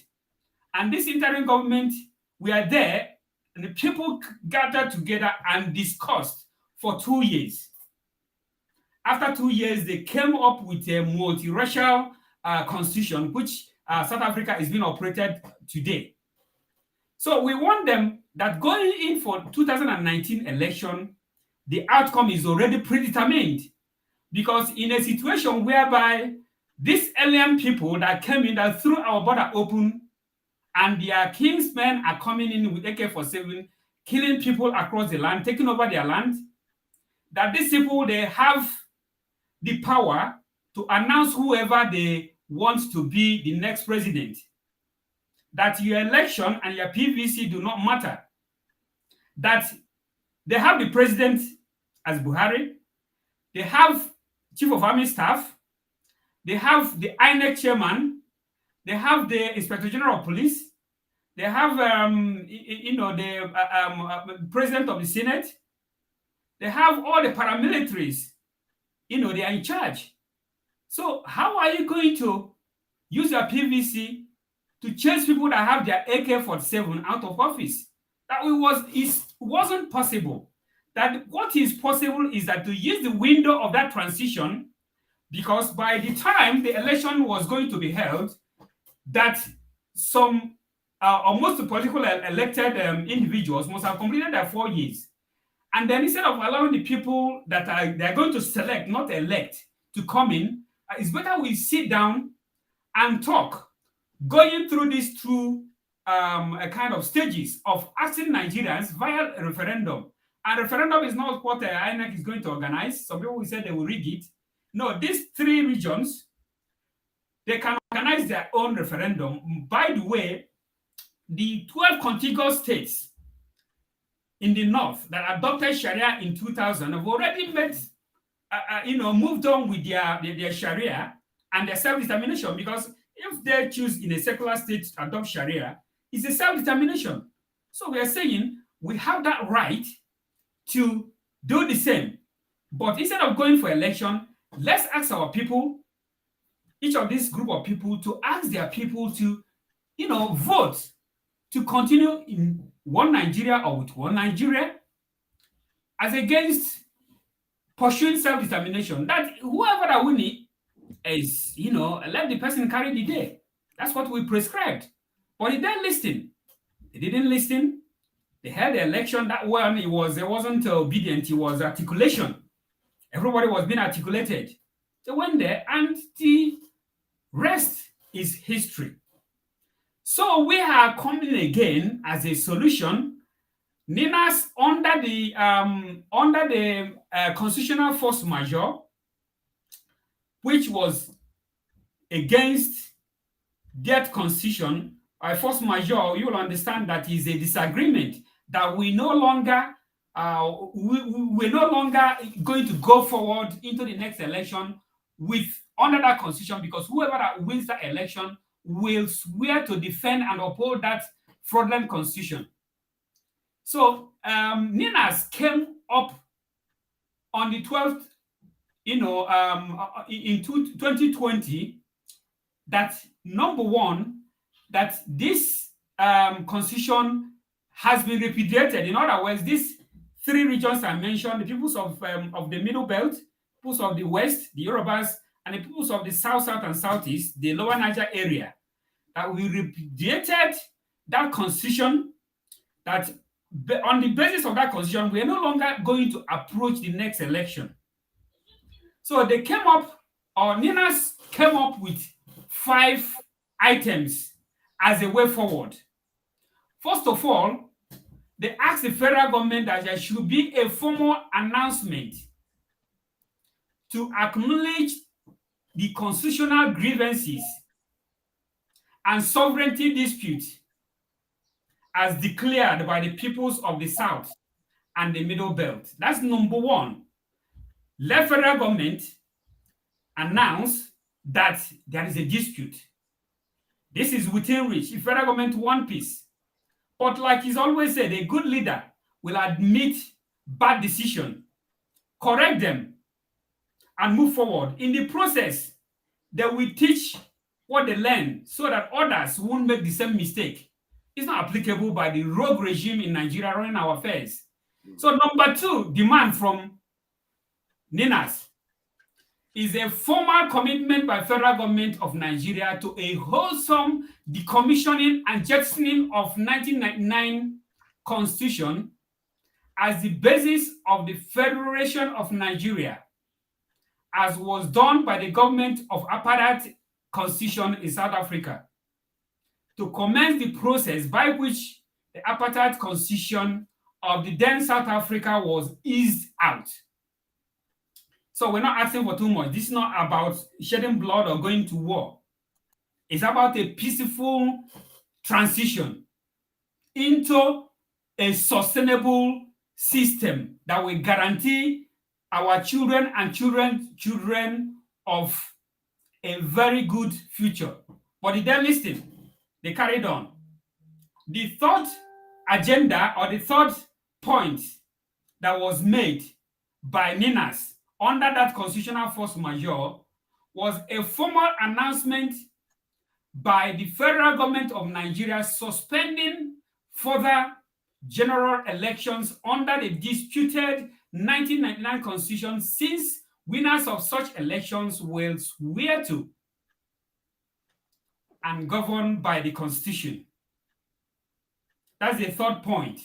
and this interim government, we are there, and the people gathered together and discussed for 2 years. After 2 years, they came up with a multiracial constitution, which South Africa is being operated today. So we want them that going in for 2019 election, the outcome is already predetermined. Because in a situation whereby these alien people that came in, that threw our border open, and their kingsmen are coming in with AK-47, killing people across the land, taking over their land, that these people, they have the power to announce whoever they want to be the next president. That your election and your PVC do not matter. That they have the president as Buhari, they have Chief of Army Staff, they have the INEC chairman, they have the Inspector General of Police, they have the President of the Senate, they have all the paramilitaries, they are in charge. So how are you going to use your PVC to chase people that have their AK-47 out of office? That wasn't possible. That what is possible is that to use the window of that transition, because by the time the election was going to be held, that some almost the political elected individuals must have completed their 4 years. And then instead of allowing the people that they're going to select, not elect, to come in, it's better we sit down and talk, going through these two kind of stages of asking Nigerians via a referendum. And referendum is not what INEC is going to organize. Some people will say they will rig it. No, these 3 regions, they can organize their own referendum. By the way, the 12 contiguous states in the north that adopted Sharia in 2000 have already moved on with their Sharia and their self-determination, because if they choose in a secular state to adopt Sharia, it's a self-determination. So we are saying we have that right to do the same. But instead of going for election, let's ask our people, each of this group of people, to ask their people to, vote to continue in one Nigeria or with one Nigeria, as against pursuing self-determination. That whoever that win is, let the person carry the day. That's what we prescribed. But they didn't listen. They didn't listen. They held the election. That one, it wasn't obedient. It was articulation. Everybody was being articulated. They went there, and the rest is history. So we are coming again as a solution. NINAS under the constitutional force majeure, which was against that constitution. By force majeure, you will understand that is a disagreement that we no longer we're no longer going to go forward into the next election with under that constitution, because whoever that wins that election will swear to defend and uphold that fraudulent constitution. So NINAS came up on the 12th, in 2020, that number one, that this constitution has been repudiated. In other words, these 3 regions I mentioned, the peoples of the Middle Belt, peoples of the West, the Yorubas, and the peoples of the South, and Southeast, the Lower Niger area, that we repudiated that constitution, that on the basis of that constitution, we are no longer going to approach the next election. So they came up, or NINAS came up with 5 items as a way forward. First of all, they asked the federal government that there should be a formal announcement to acknowledge the constitutional grievances and sovereignty dispute as declared by the peoples of the South and the Middle Belt. That's number one. Let federal government announce that there is a dispute. This is within reach if federal government want peace. But like he's always said, a good leader will admit bad decision, correct them, and move forward. In the process, they will teach what they learn so that others won't make the same mistake. It's not applicable by the rogue regime in Nigeria running our affairs. So number two, demand from NINAS is a formal commitment by federal government of Nigeria to a wholesome decommissioning and jettisoning of 1999 Constitution as the basis of the Federation of Nigeria, as was done by the government of Apartheid Constitution in South Africa, to commence the process by which the Apartheid Constitution of the then South Africa was eased out. So we're not asking for too much. This is not about shedding blood or going to war. It's about a peaceful transition into a sustainable system that will guarantee our children and children of a very good future. But they didn't listen. They carried on. The third agenda or the third point that was made by NINAS under that constitutional force majeure was a formal announcement by the federal government of Nigeria suspending further general elections under the disputed 1999 Constitution, since winners of such elections will swear to and govern by the Constitution. That's the third point.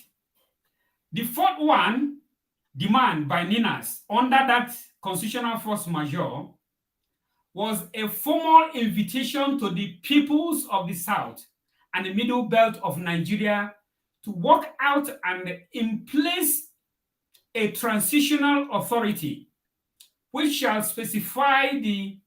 The fourth one, demand by NINAS under that constitutional force majeure, was a formal invitation to the peoples of the South and the Middle Belt of Nigeria to work out and in place a transitional authority which shall specify the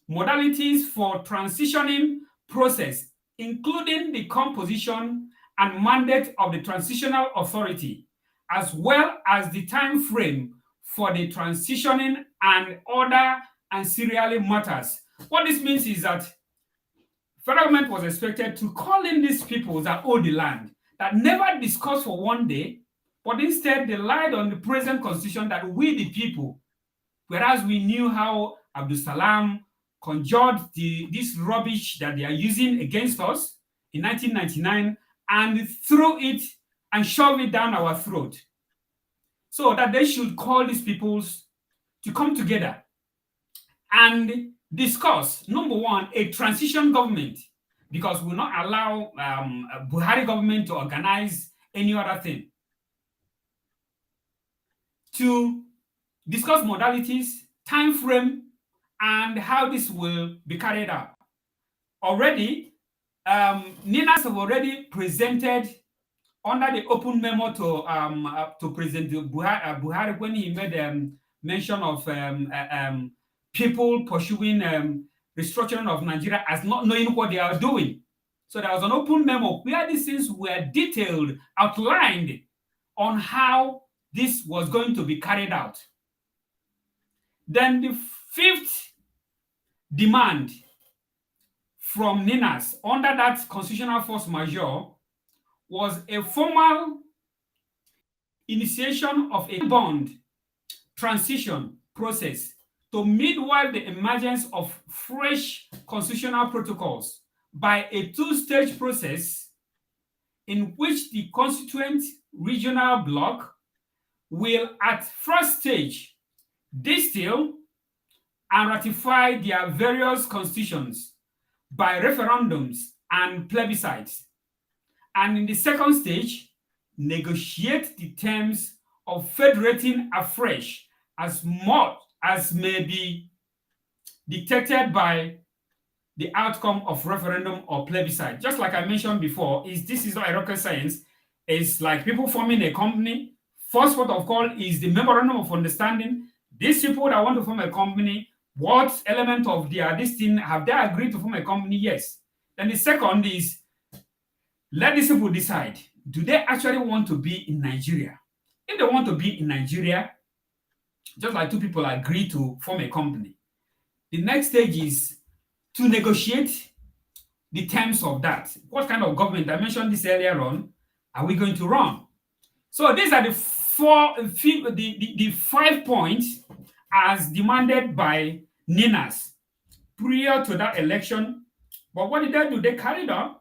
modalities for transitioning process, including the composition and mandate of the transitional authority, as well as the time frame for the transitioning and other ancillary matters. What this means is that federal government was expected to call in these people that own the land, that never discussed for one day, but instead they relied on the present constitution that we the people, whereas we knew how Abdul Salam conjured this rubbish that they are using against us in 1999 and threw it and shoved it down our throat. So that they should call these peoples to come together and discuss, number one, a transition government, because we will not allow Buhari government to organize any other thing. To discuss modalities, time frame, and how this will be carried out. Already, NINAS have already presented under the open memo to President Buhari when he made mention of people pursuing restructuring of Nigeria as not knowing what they are doing. So there was an open memo where these things were detailed, outlined on how this was going to be carried out. Then the fifth demand from NINAS under that constitutional force majeure was a formal initiation of a bond transition process to midwife the emergence of fresh constitutional protocols by a two-stage process in which the constituent regional bloc will at first stage distill and ratify their various constitutions by referendums and plebiscites, and in the second stage negotiate the terms of federating afresh as much as may be dictated by the outcome of referendum or plebiscite. Just like I mentioned before, this is not a rocket science. It's like people forming a company. First port of call is the memorandum of understanding. These people that want to form a company, what element of this thing have they agreed to form a company? Yes. Then the second is let these people decide, do they actually want to be in Nigeria? If they want to be in Nigeria, just like two people agree to form a company, the next stage is to negotiate the terms of that. What kind of government, I mentioned this earlier on, are we going to run? So these are the 5 points as demanded by NINAS prior to that election. But what did they do? They carried on,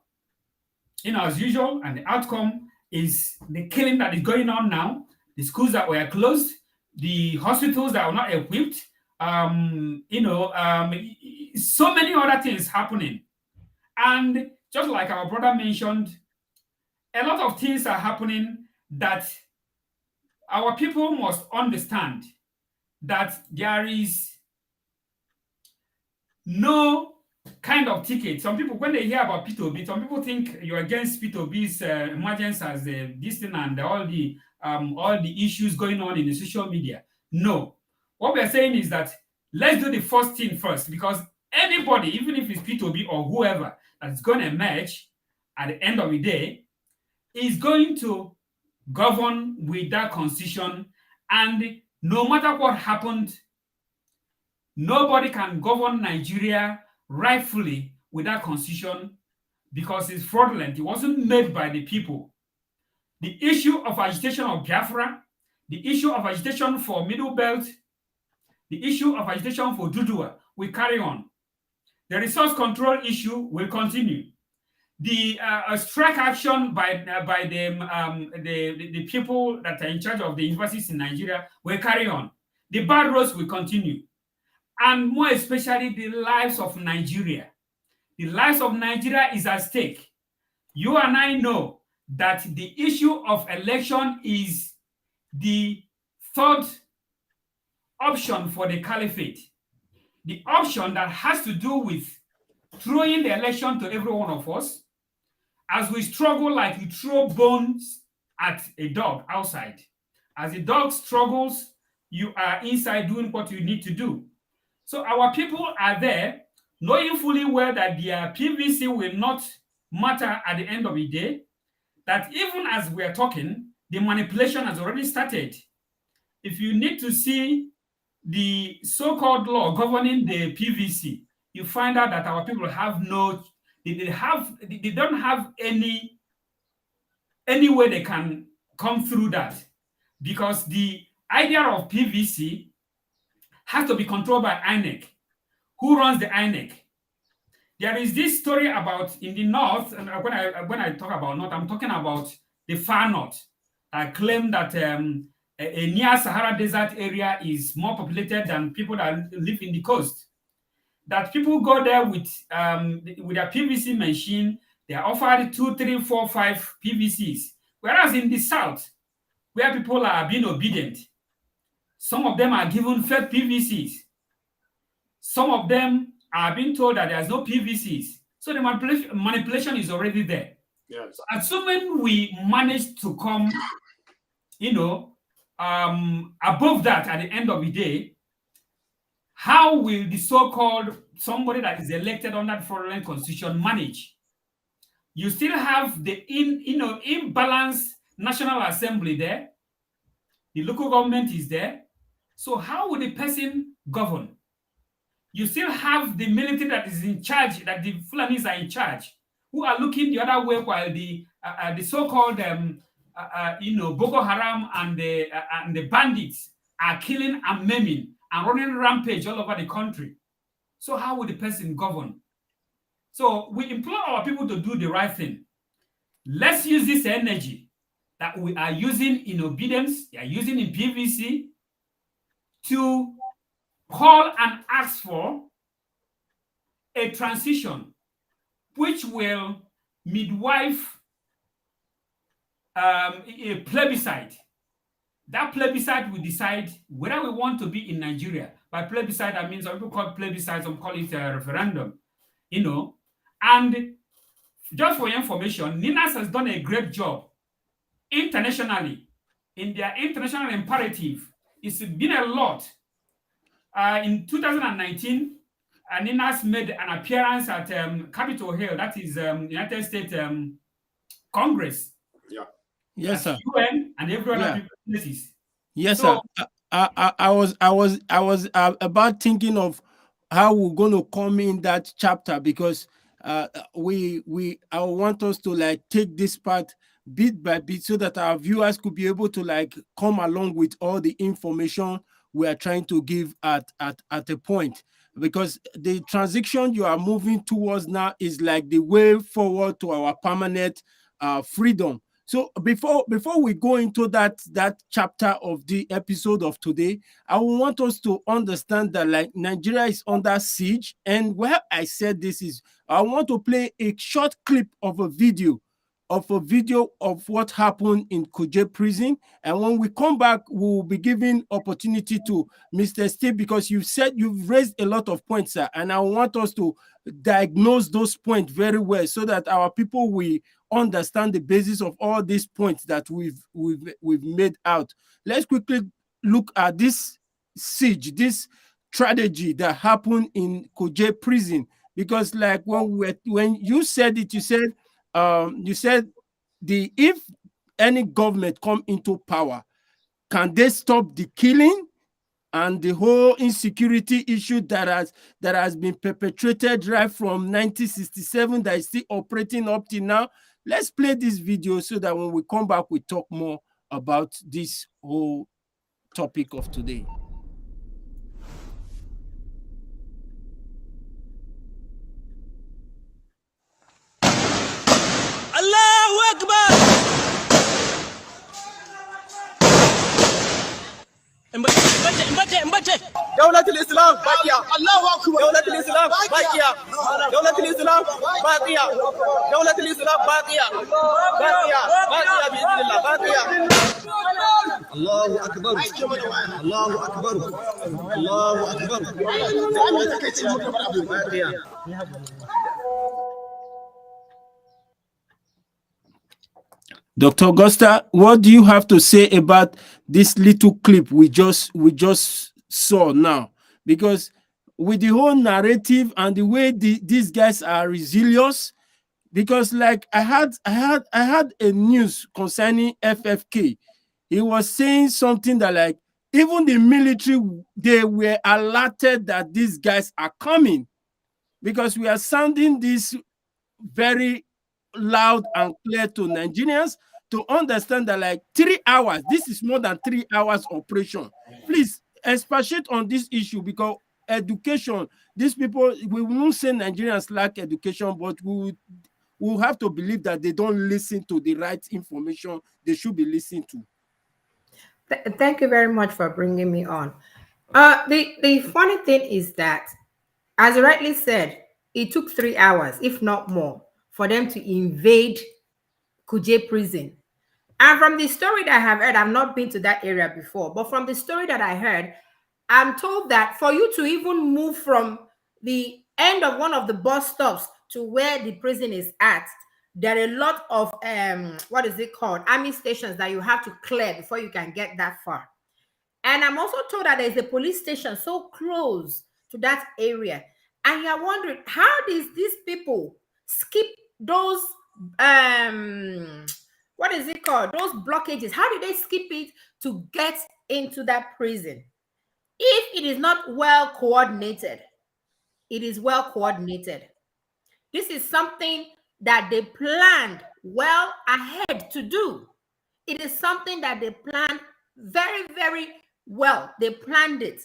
as usual, and the outcome is the killing that is going on now, the schools that were closed, the hospitals that were not equipped, so many other things happening. And just like our brother mentioned, a lot of things are happening that our people must understand that there is no kind of ticket. Some people, when they hear about P2B, some people think you're against P2B's emergence as this thing and all the issues going on in the social media. No. What we're saying is that let's do the first thing first, because anybody, even if it's P2B or whoever, that's going to emerge at the end of the day is going to govern with that constitution. And no matter what happened, nobody can govern Nigeria rightfully with that constitution because it's fraudulent. It wasn't made by the people. The issue of agitation of Biafra, the issue of agitation for Middle Belt, the issue of agitation for Dudua will carry on. The resource control issue will continue. The strike action by the people that are in charge of the universities in Nigeria will carry on. The bad roads will continue. And more especially the lives of Nigeria. The lives of Nigeria is at stake. You and I know that the issue of election is the third option for the caliphate. The option that has to do with throwing the election to every one of us as we struggle like you throw bones at a dog outside. As the dog struggles, you are inside doing what you need to do. So our people are there knowing fully well that their PVC will not matter at the end of the day, that even as we are talking, the manipulation has already started. If you need to see the so-called law governing the PVC, you find out that our people have they don't have any way they can come through that, because the idea of PVC has to be controlled by INEC. Who runs the INEC? There is this story about in the north, and when I talk about north, I'm talking about the far north. I claim that a near Sahara desert area is more populated than people that live in the coast. That people go there with their PVC machine, they are offered 2, 3, 4, 5 PVCs. Whereas in the south, where people are being obedient, some of them are given fake PVCs. Some of them are being told that there's no PVCs. So the manipulation is already there. Yes. So assuming we manage to come, above that at the end of the day, how will the so-called somebody that is elected under the fraudulent constitution manage? You still have the imbalanced National Assembly there. The local government is there. So how will the person govern? You still have the military that is in charge, that the Fulanis are in charge, who are looking the other way while the so-called Boko Haram and the bandits are killing and maiming and running rampage all over the country. So how will the person govern? So we implore our people to do the right thing. Let's use this energy that we are using in obedience, they are using in PVC, to call and ask for a transition which will midwife a plebiscite. That plebiscite will decide whether we want to be in Nigeria. By plebiscite, I mean some people call it plebiscite, some call it a referendum, And just for your information, NINAS has done a great job internationally in their international imperative. It's been a lot. In 2019, NINAS made an appearance at Capitol Hill, that is United States Congress. Yeah. Yes, sir. UN and every other Yeah. places. Yes, So- sir. I was about thinking of how we're going to come in that chapter, because I want us to like take this part bit by bit so that our viewers could be able to like come along with all the information we are trying to give at a point, because the transition you are moving towards now is like the way forward to our permanent freedom. So before we go into that chapter of the episode of today, I want us to understand that like Nigeria is under siege. And where I said this is, I want to play a short clip of a video of what happened in Kuje prison. And when we come back, we'll be giving opportunity to Mr. Steve, because you've raised a lot of points, sir, and I want us to diagnose those points very well so that our people will understand the basis of all these points that we've made out. Let's quickly look at this siege, this tragedy that happened in Kuje prison, because like when you said it, you said if any government come into power, can they stop the killing and the whole insecurity issue that has been perpetrated right from 1967 that is still operating up till now? Let's play this video so that when we come back, we talk more about this whole topic of today. Allahu Akbar! دولة الإسلام باقية. الله أكبر. دولة الإسلام باقية. دولة الإسلام باقية. دولة الإسلام باقية. باقية بإذن الله باقية. الله أكبر. الله أكبر. الله أكبر. باقية. Dr. Augusta, what do you have to say about this little clip we just saw now? Because with the whole narrative and the way these guys are resilient, because like I had a news concerning FFK. He was saying something that like even the military, they were alerted that these guys are coming, because we are sounding this very loud and clear to Nigerians to understand that like 3 hours, this is more than 3 hours operation. Please expatiate on this issue, because education, these people, we won't say Nigerians lack education, but we'll have to believe that they don't listen to the right information they should be listening to. Thank you very much for bringing me on. The funny thing is that, as you rightly said, it took 3 hours, if not more, for them to invade Kuje prison. And from the story that I have heard, I've not been to that area before, but from the story that I heard, I'm told that for you to even move from the end of one of the bus stops to where the prison is at, there are a lot of what is it called, army stations that you have to clear before you can get that far. And I'm also told that there's a police station so close to that area, and you're wondering, how does these people skip those what is it called, those blockages? How did they skip it to get into that prison? If it is not well coordinated, it is well coordinated. This is something that they planned well ahead to do. It is something that they planned very, very well. They planned it.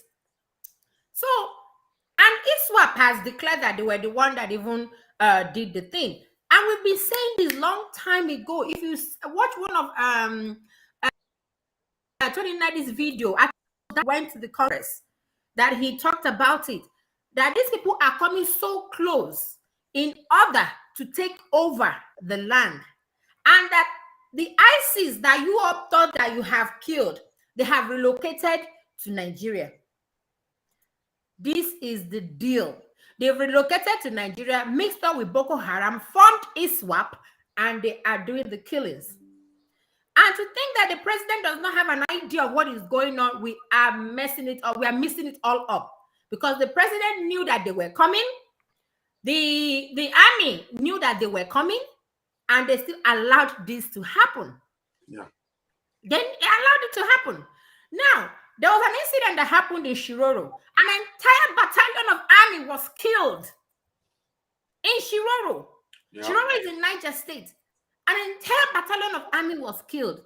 So, and ISWAP has declared that they were the one that even did the thing. And we've been saying this long time ago. If you watch one of 2090's video that went to the Congress, that he talked about it, that these people are coming so close in order to take over the land, and that the ISIS that you all thought that you have killed, they have relocated to Nigeria. This is the deal. They've relocated to Nigeria, mixed up with Boko Haram, formed ISWAP, and they are doing the killings. And to think that the president does not have an idea of what is going on, we are messing it up. We are missing it all up, because the president knew that they were coming. The army knew that they were coming, and they still allowed this to happen. Yeah. Then they allowed it to happen. Now, there was an incident that happened in Shiroro. An entire battalion of army was killed in Shiroro. Yeah. Shiroro is in Niger State. An entire battalion of army was killed.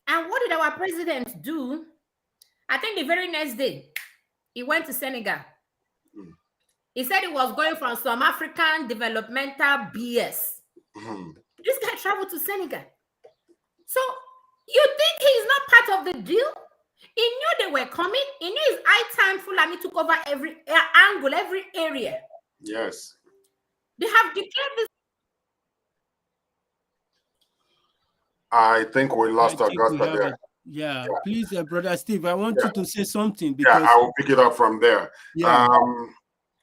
And what did our president do? I think the very next day, he went to Senegal. He said he was going from some African developmental BS. This guy traveled to Senegal. So you think he's not part of the deal? He knew they were coming. He knew his high time Fulani took over every angle, every area. Yes. They have declared this. I think we lost Augusta there. Yeah, please, Brother Steve, I want you to say something. Because I will pick it up from there. Yeah.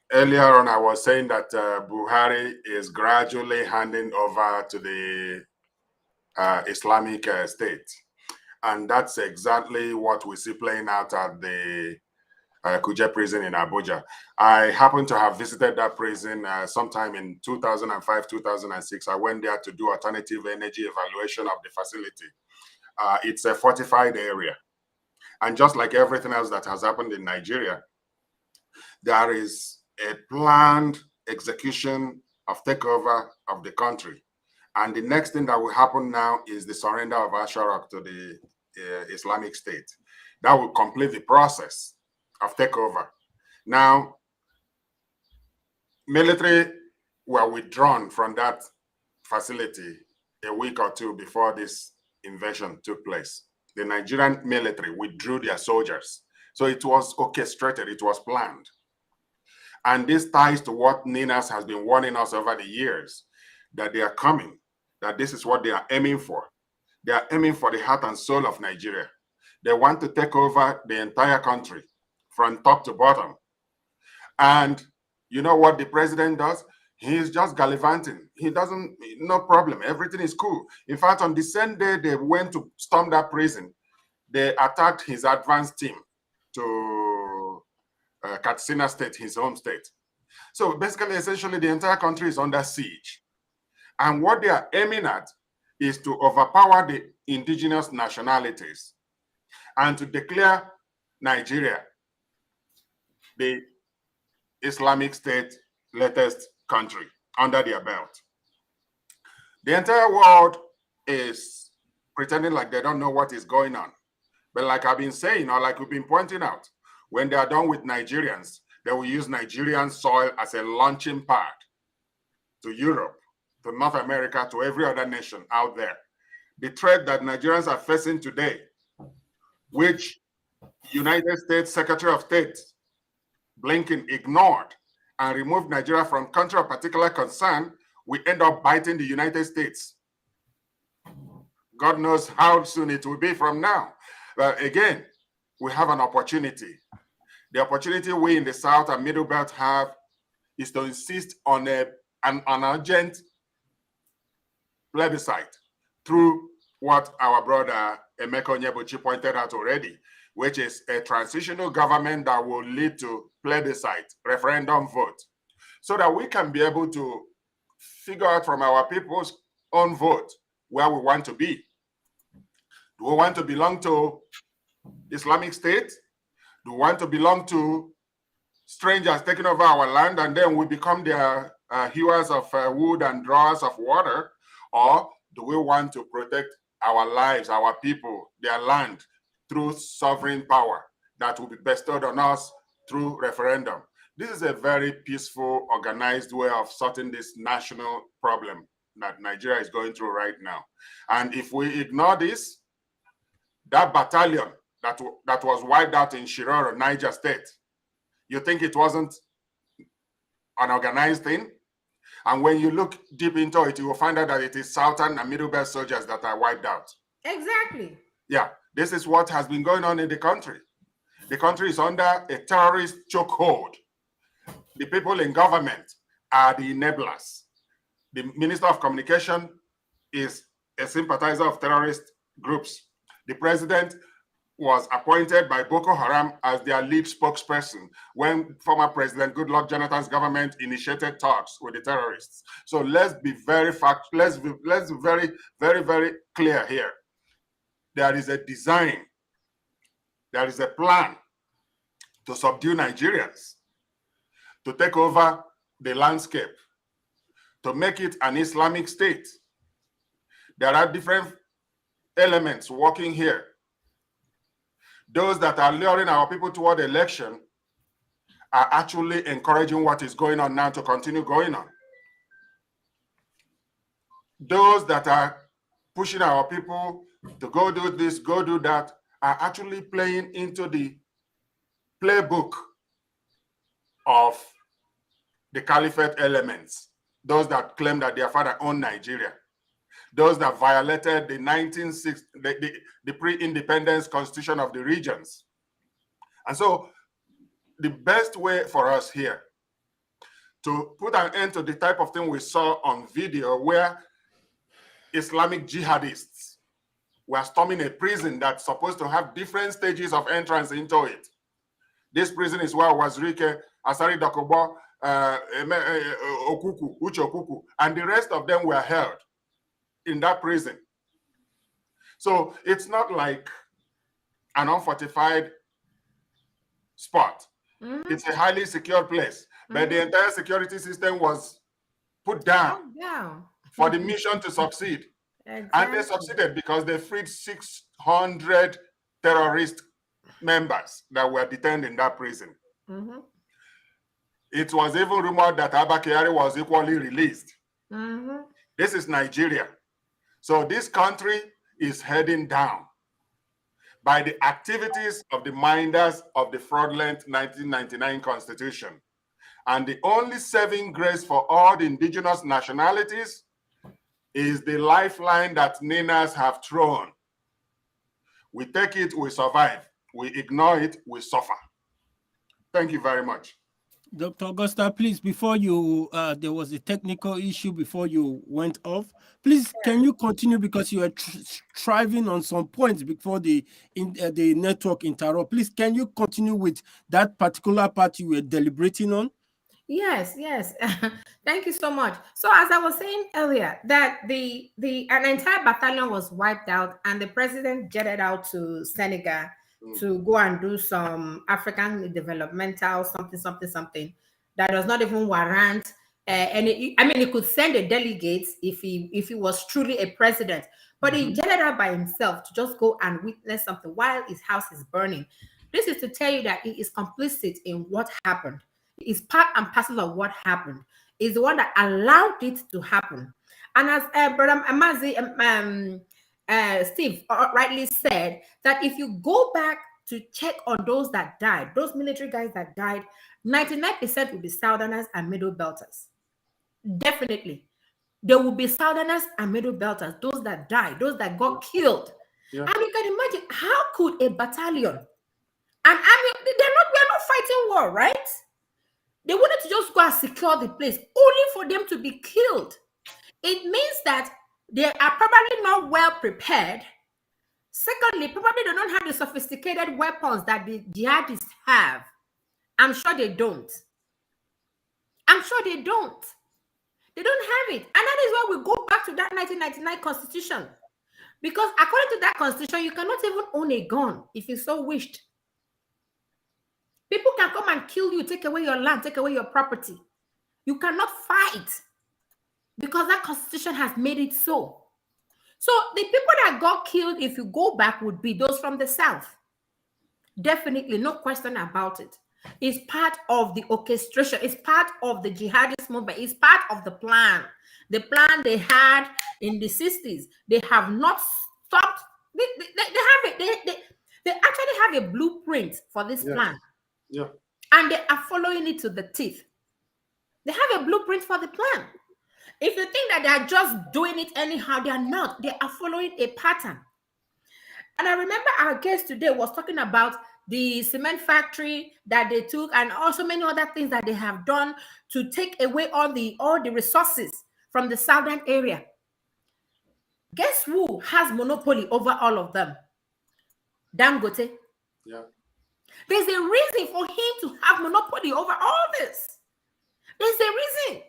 Earlier on, I was saying that Buhari is gradually handing over to the Islamic State. And that's exactly what we see playing out at the Kuje prison in Abuja. I happened to have visited that prison sometime in 2005, 2006. I went there to do alternative energy evaluation of the facility. It's a fortified area. And just like everything else that has happened in Nigeria, there is a planned execution of takeover of the country. And the next thing that will happen now is the surrender of Asharok to the Islamic State. That will complete the process of takeover. Now, military were withdrawn from that facility a week or two before this invasion took place. The Nigerian military withdrew their soldiers. So it was orchestrated, it was planned. And this ties to what Ninas has been warning us over the years, that they are coming, that this is what they are aiming for. They are aiming for the heart and soul of Nigeria. They want to take over the entire country from top to bottom. And you know what the president does? He's just gallivanting. He doesn't, no problem. Everything is cool. In fact, on the same day they went to storm that prison, they attacked his advance team to Katsina State, his home state. So basically, essentially, the entire country is under siege. And what they are aiming at is to overpower the indigenous nationalities and to declare Nigeria the Islamic State latest country under their belt. The entire world is pretending like they don't know what is going on. But like I've been saying, or like we've been pointing out, when they are done with Nigerians, they will use Nigerian soil as a launching pad to Europe, to North America, to every other nation out there. The threat that Nigerians are facing today, which United States Secretary of State Blinken ignored and removed Nigeria from country of particular concern, we end up biting the United States. God knows how soon it will be from now. But again, we have an opportunity. The opportunity we in the South and Middle Belt have is to insist on an urgent plebiscite through what our brother Emeka Onyebuchi pointed out already, which is a transitional government that will lead to plebiscite, referendum vote, so that we can be able to figure out from our people's own vote where we want to be. Do we want to belong to Islamic State? Do we want to belong to strangers taking over our land and then we become their hewers of wood and drawers of water? Or do we want to protect our lives, our people, their land through sovereign power that will be bestowed on us through referendum? This is a very peaceful, organized way of sorting this national problem that Nigeria is going through right now. And if we ignore this, that battalion that was wiped out in Shiroro, Niger State, you think it wasn't an organized thing? And when you look deep into it, you will find out that it is Southern and Middle Belt soldiers that are wiped out. Exactly. Yeah, this is what has been going on in the country. The country is under a terrorist chokehold. The people in government are the enablers. The Minister of Communication is a sympathizer of terrorist groups. The president was appointed by Boko Haram as their lead spokesperson when former President Goodluck Jonathan's government initiated talks with the terrorists. So let's be very very clear here. There is a design, there is a plan to subdue Nigerians, to take over the landscape, to make it an Islamic state. There are different elements working here. Those that are luring our people toward election are actually encouraging what is going on now to continue going on. Those that are pushing our people to go do this, go do that, are actually playing into the playbook of the caliphate elements, those that claim that their father owned Nigeria, those that violated the 1960, the pre-independence constitution of the regions. And so the best way for us here to put an end to the type of thing we saw on video where Islamic jihadists were storming a prison that's supposed to have different stages of entrance into it. This prison is where Wazirike, Asari Dakobo, Okuku, Uche Okuku, and the rest of them were held in that prison. So it's not like an unfortified spot. Mm-hmm. It's a highly secure place, but the entire security system was put down for the mission to succeed. Exactly. And they succeeded because they freed 600 terrorist members that were detained in that prison. Mm-hmm. It was even rumored that Abba Kyari was equally released. Mm-hmm. This is Nigeria. So this country is heading down by the activities of the minders of the fraudulent 1999 Constitution. And the only saving grace for all the indigenous nationalities is the lifeline that Ninas have thrown. We take it, we survive. We ignore it, we suffer. Thank you very much. Dr. Augusta, please, before you, there was a technical issue before you went off. Please, can you continue because you are striving on some points before the network interrupt. Please, can you continue with that particular part you were deliberating on? Yes. Thank you so much. So as I was saying earlier, that an entire battalion was wiped out and the president jetted out to Senegal to go and do some African developmental something that does not even warrant he could send a delegate if he was truly a president, but he jetted out by himself to just go and witness something while his house is burning. This is to tell you that he is complicit in what happened. He is part and parcel of what happened. He's the one that allowed it to happen. And as Brother Amazi, Steve rightly said, that if you go back to check on those that died, those military guys that died, 99% will be Southerners and Middle Belters. Definitely. There will be Southerners and Middle Belters, those that died, those that got killed. Yeah. And you can imagine, how could a battalion, and we're not fighting war, right? They wanted to just go and secure the place, only for them to be killed. It means that they are probably not well prepared. Secondly, probably they don't have the sophisticated weapons that the jihadists have. I'm sure they don't. They don't have it. And that is why we go back to that 1999 Constitution. Because according to that Constitution, you cannot even own a gun if you so wished. People can come and kill you, take away your land, take away your property. You cannot fight because that Constitution has made it so. So the people that got killed, if you go back, would be those from the South. Definitely, no question about it. It's part of the orchestration. It's part of the jihadist movement. It's part of the plan. The plan they had in the 60s. They have not stopped. They have it. They actually have a blueprint for this plan. Yeah. And they are following it to the teeth. They have a blueprint for the plan. If you think that they are just doing it anyhow, they are not. They are following a pattern. And I remember our guest today was talking about the cement factory that they took and also many other things that they have done to take away all the resources from the southern area. Guess who has monopoly over all of them? Dangote. Yeah. There's a reason for him to have monopoly over all this. There's a reason.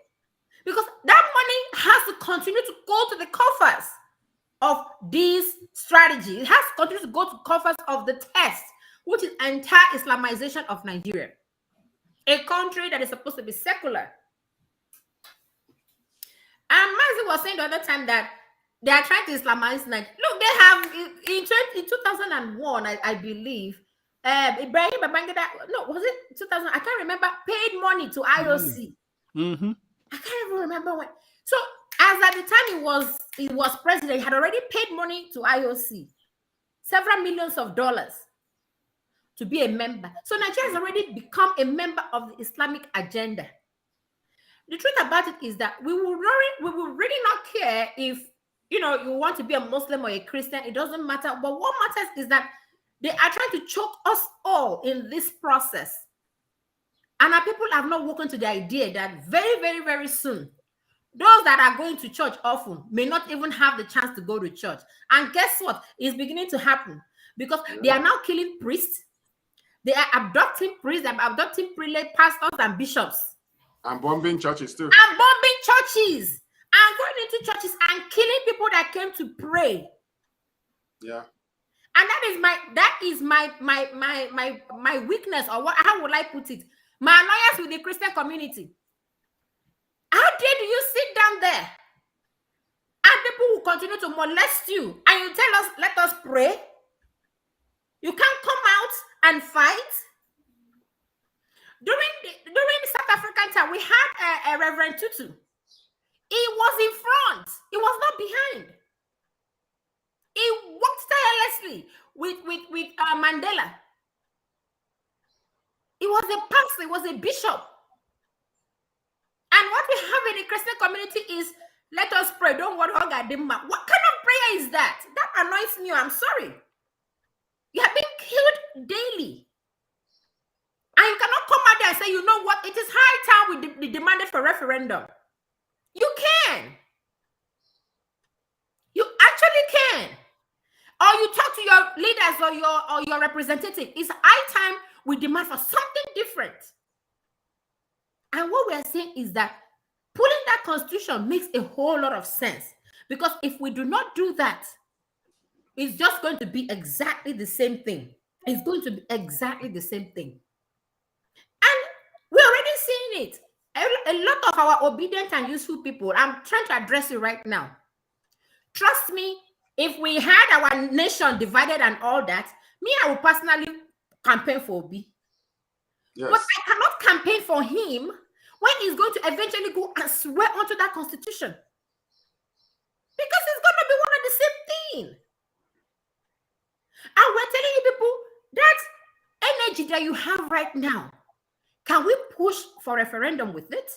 Because that money has to continue to go to the coffers of these strategies. It has to continue to go to coffers of the test, which is entire Islamization of Nigeria, a country that is supposed to be secular. And Mazi was saying the other time that they are trying to Islamize Nigeria. Look, they have in 2001, I believe, Ibrahim Babangida, no, was it 2000? I can't remember, paid money to IOC. Mm-hmm. I can't even remember when. So, as at the time he was president, he had already paid money to IOC, several millions of dollars, to be a member. So Nigeria has already become a member of the Islamic agenda. The truth about it is that we will really not care if you want to be a Muslim or a Christian. It doesn't matter. But what matters is that they are trying to choke us all in this process. And our people have not woken to the idea that very, very, very soon, those that are going to church often may not even have the chance to go to church. And guess what? It's beginning to happen because they are now killing priests. They are abducting priests, they are abducting prelates, pastors, and bishops. And bombing churches too. And bombing churches. And going into churches and killing people that came to pray. Yeah. And that is my weakness, or how would I put it? My annoyance with the Christian community. How dare you sit down there and people will continue to molest you and you tell us, let us pray? You can't come out and fight? During the South African time, we had a Reverend Tutu. He was in front. He was not behind. He worked tirelessly with Mandela. He was a pastor. He was a bishop. And what we have in the Christian community is, let us pray. Don't worry. What kind of prayer is that? That annoys me. I'm sorry. You have been killed daily. And you cannot come out there and say, you know what? It is high time we demanded for referendum. You can. You actually can. Or you talk to your leaders or your representative. It's high time we demand for something different. And what we are saying is that pulling that constitution makes a whole lot of sense. Because if we do not do that, it's just going to be exactly the same thing. It's going to be exactly the same thing. And we're already seeing it. A lot of our obedient and useful people, I'm trying to address it right now. Trust me, if we had our nation divided and all that, I would personally campaign for Obi. Yes. But I cannot campaign for him when he's going to eventually go and swear onto that constitution. Because it's going to be one of the same thing. And we're telling you people, that energy that you have right now, can we push for referendum with it?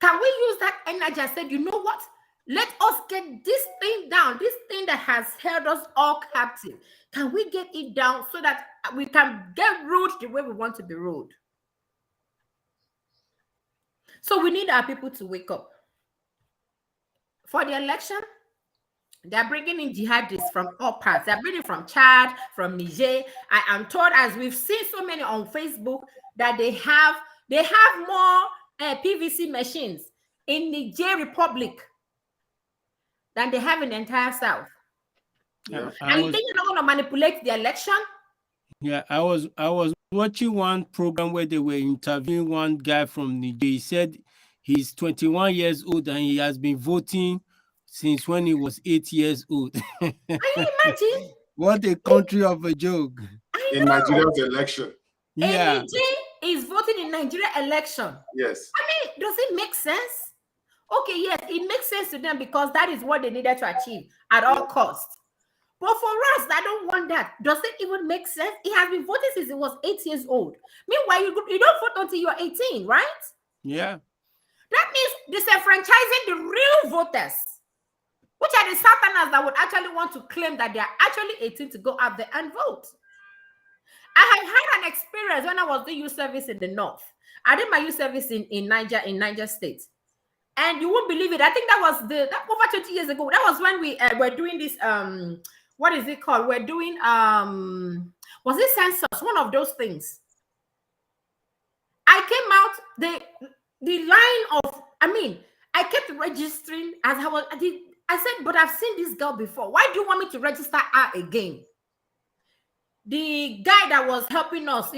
Can we use that energy and say, you know what? Let us get this thing down, this thing that has held us all captive. Can we get it down so that we can get ruled the way we want to be ruled? So we need our people to wake up. For the election, they're bringing in jihadists from all parts. They're bringing from Chad, from Niger. I am told, as we've seen so many on Facebook, that they have more PVC machines in Niger Republic than they have in the entire South. Yeah, and you think you're not going to manipulate the election? Yeah, I was watching one program where they were interviewing one guy from Niger. He said he's 21 years old and he has been voting since when he was 8 years old. Can you imagine? What a country of a joke. In Nigeria's election. Yeah. Niger is voting in Nigeria election. Yes. I mean, does it make sense? Okay, yes, it makes sense to them because that is what they needed to achieve at all costs. But for us, I don't want that. Does it even make sense? He has been voting since he was 8 years old. Meanwhile, you don't vote until you're 18, right? Yeah. That means disenfranchising the real voters, which are the Southerners that would actually want to claim that they are actually 18 to go out there and vote. I have had an experience when I was doing youth service in the North. I did my youth service in Niger State. And you won't believe it. I think that was over 20 years ago. That was when we were doing this what is it called? We're doing was it census? One of those things. I came out the line of, I kept registering as I was. I said, but I've seen this girl before. Why do you want me to register her again? The guy that was helping us,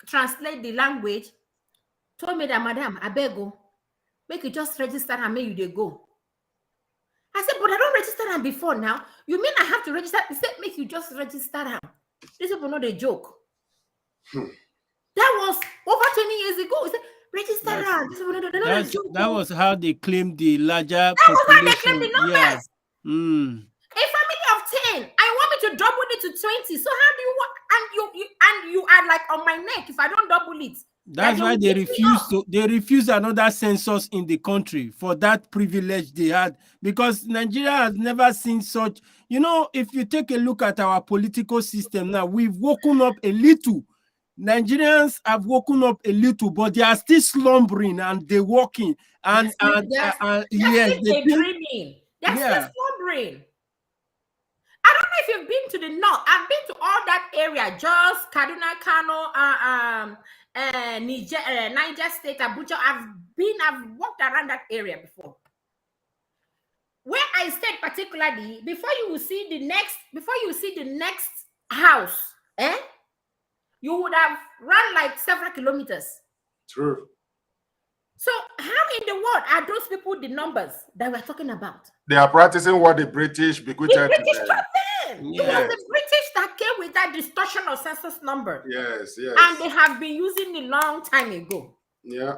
translate the language, told me that, madam, I beg you, make you just register and make you they go. I said, but I don't register them before now. You mean I have to register? He said, make you just register them. These people know the joke. That was over 20 years ago. He said, register them. That was how they claimed the larger that population. Was how they claimed the numbers. Yeah. A family of 10. I want me to double it to 20. So how do you want? And you are like on my neck if I don't double it. That's why they refused another census in the country for that privilege they had, because Nigeria has never seen such. If you take a look at our political system now, we've woken up a little. Nigerians have woken up a little, but they are still slumbering and they're walking. And they're dreaming. They're still slumbering. I don't know if you've been to the north. I've been to all that area, Jos, Kaduna, Kano, Niger State, Abuja. I've walked around that area before. Where I stayed particularly, before you see the next house, you would have run like several kilometers. True. So how in the world are those people the numbers that we're talking about? They are practicing what the British bequeathed to them. It was the British that came with that distortion of census number. Yes. And they have been using it a long time ago. Yeah.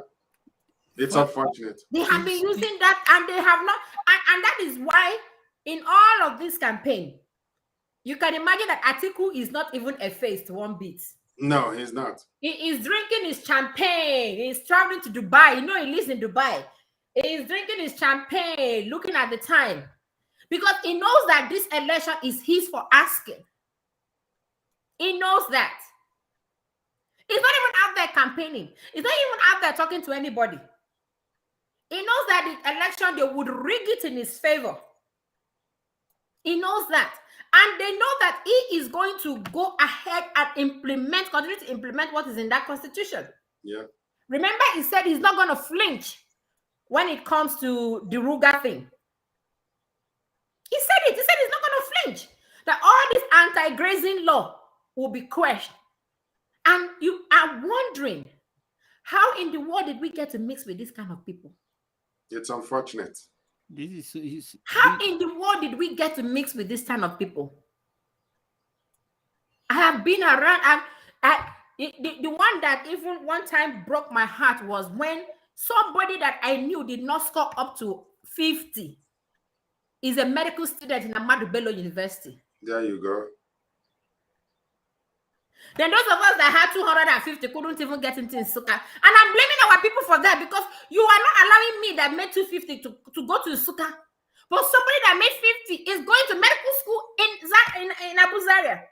It's unfortunate. They have been using that, and they have not, and that is why in all of this campaign, you can imagine that Atiku is not even effaced one bit. No, he's not. He is drinking his champagne. He's traveling to Dubai. He lives in Dubai. He's drinking his champagne, looking at the time. Because he knows that this election is his for asking. He knows that. He's not even out there campaigning. He's not even out there talking to anybody. He knows that the election, they would rig it in his favor. He knows that. And they know that he is going to go ahead and continue to implement what is in that constitution. Yeah. Remember, he said he's not going to flinch when it comes to the Ruga thing. He said it. He said he's not going to flinch. That all this anti-grazing law will be quashed. And you are wondering, how in the world did we get to mix with this kind of people? It's unfortunate. How in the world did we get to mix with this kind of people? I have been around. The one that even one time broke my heart was when somebody that I knew did not score up to 50 is a medical student in Ahmadu Bello University. There you go. Then those of us that had 250 couldn't even get into Nsukka. And I'm blaming our people for that, because you are not allowing me that made 250 to go to Nsukka. But somebody that made 50 is going to medical school in Abu Zaria.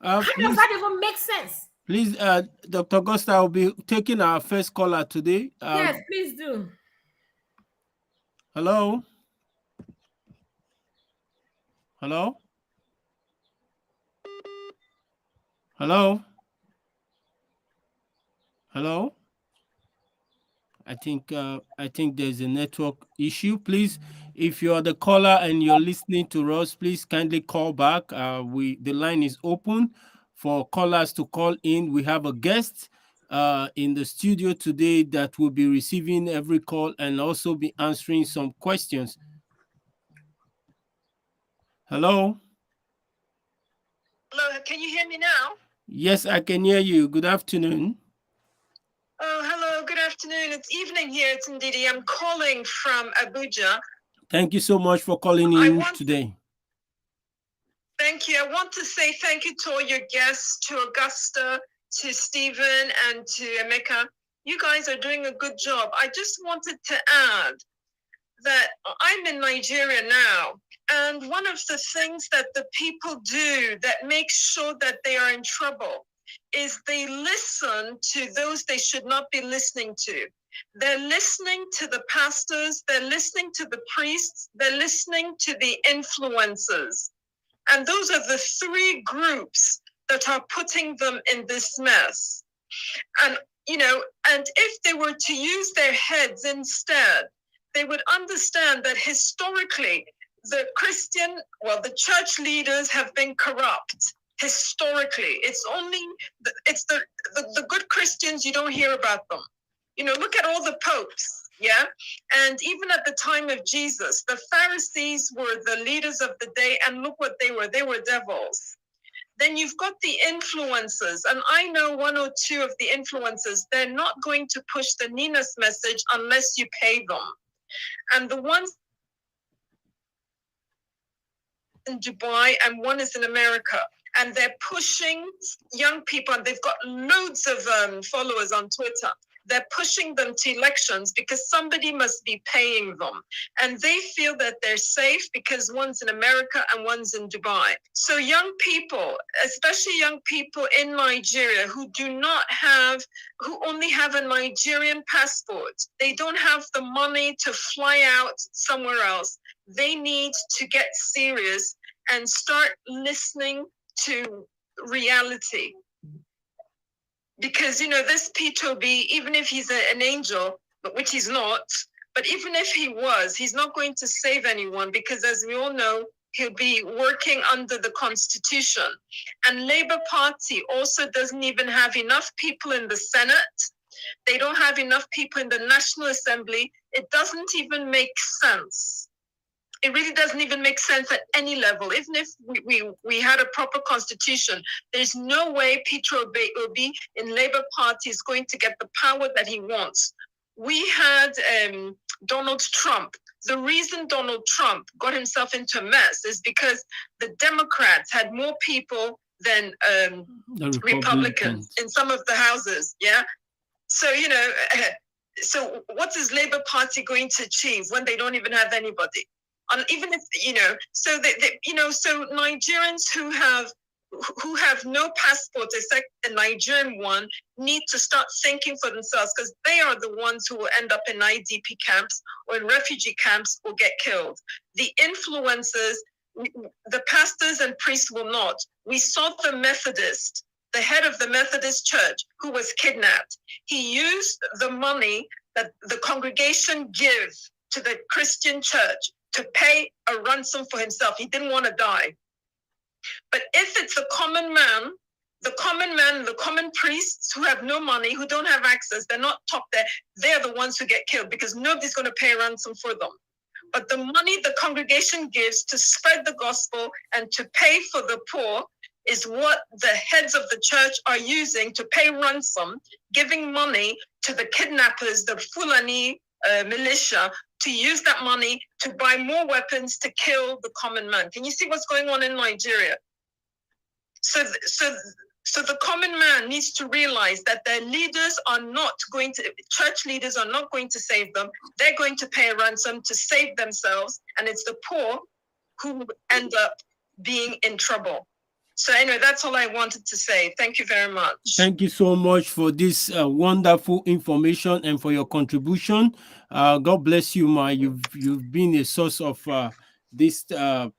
How does that even make sense? Please, Dr. Augusta will be taking our first caller today. Yes, please do. Hello? Hello? Hello? Hello? I think there's a network issue. Please, if you're the caller and you're listening to us, please kindly call back. The line is open for callers to call in. We have a guest in the studio today that will be receiving every call and also be answering some questions. Hello? Hello, can you hear me now? Yes, I can hear you. Good afternoon. Oh, hello, good afternoon. It's evening here. It's Ndidi. I'm calling from Abuja. Thank you so much for calling in today. Thank you. I want to say thank you to all your guests, to Augusta, to Stephen, and to Emeka. You guys are doing a good job. I just wanted to add that I'm in Nigeria now, and one of the things that the people do that makes sure that they are in trouble is they listen to those they should not be listening to. They're listening to the pastors, they're listening to the priests, they're listening to the influencers. And those are the three groups that are putting them in this mess. And, and if they were to use their heads instead, they would understand that historically, the church leaders have been corrupt. Historically, it's the good Christians, you don't hear about them. Look at all the popes. Yeah. And even at the time of Jesus, the Pharisees were the leaders of the day, and look what they were. They were devils. Then you've got the influencers, and I know one or two of the influencers. They're not going to push the Ninas message unless you pay them. And the ones in Dubai and one is in America, and they're pushing young people, and they've got loads of followers on Twitter. They're pushing them to elections because somebody must be paying them. And they feel that they're safe because one's in America and one's in Dubai. So young people, especially young people in Nigeria who only have a Nigerian passport, they don't have the money to fly out somewhere else. They need to get serious and start listening to reality. Because, this P2B, even if he's an angel, but which he's not, but even if he was, he's not going to save anyone because, as we all know, he'll be working under the Constitution. And Labour Party also doesn't even have enough people in the Senate. They don't have enough people in the National Assembly. It doesn't even make sense. It really doesn't even make sense at any level. Even if we had a proper constitution, there's no way Peter Obi in Labour Party is going to get the power that he wants. We had Donald Trump. The reason Donald Trump got himself into a mess is because the Democrats had more people than Republicans in some of the houses. Yeah. So, so what is Labour Party going to achieve when they don't even have anybody? And even if, so so Nigerians who have no passport except a Nigerian one need to start thinking for themselves, because they are the ones who will end up in IDP camps or in refugee camps or get killed. The influencers, the pastors and priests will not. We saw the Methodist, the head of the Methodist church, who was kidnapped. He used the money that the congregation gives to the Christian church to pay a ransom for himself. He didn't want to die. But if it's the common man, the common priests who have no money, who don't have access, they're not top there, they're the ones who get killed because nobody's going to pay a ransom for them. But the money the congregation gives to spread the gospel and to pay for the poor is what the heads of the church are using to pay ransom, giving money to the kidnappers, the Fulani militia, to use that money to buy more weapons to kill the common man. Can you see what's going on in Nigeria? So the common man needs to realize that their leaders are not going to, church leaders are not going to save them. They're going to pay a ransom to save themselves, and it's the poor who end up being in trouble. So anyway, that's all I wanted to say. Thank you very much. Thank you so much for this wonderful information and for your contribution. God bless you, Ma. You've been a source of this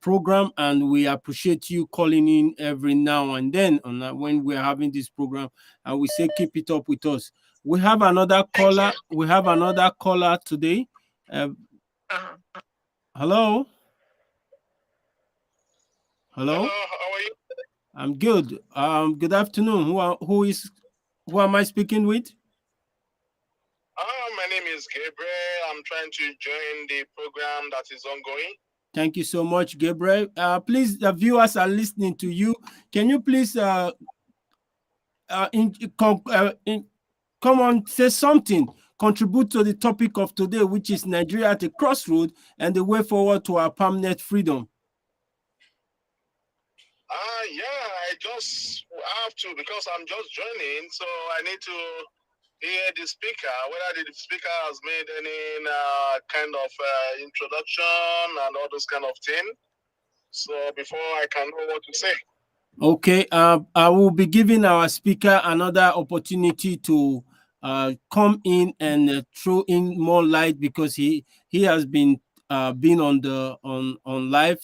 program, and we appreciate you calling in every now and then when we're having this program. And we say keep it up with us. We have another caller. We have another caller today. Hello. Hello, Hello. how are you? I'm good. Good afternoon. Who am I speaking with? My name is Gabriel. I'm trying to join the program that is ongoing. Thank you so much, Gabriel. Please, the viewers are listening to you. Can you please come on, say something, contribute to the topic of today, which is Nigeria at a crossroad and the way forward to our permanent freedom? Yeah, I just have to, because I'm just joining, so I need to hear the speaker, whether the speaker has made any kind of introduction and all those kind of thing. So before I can know what to say. Okay, I will be giving our speaker another opportunity to come in and throw in more light, because he has been on live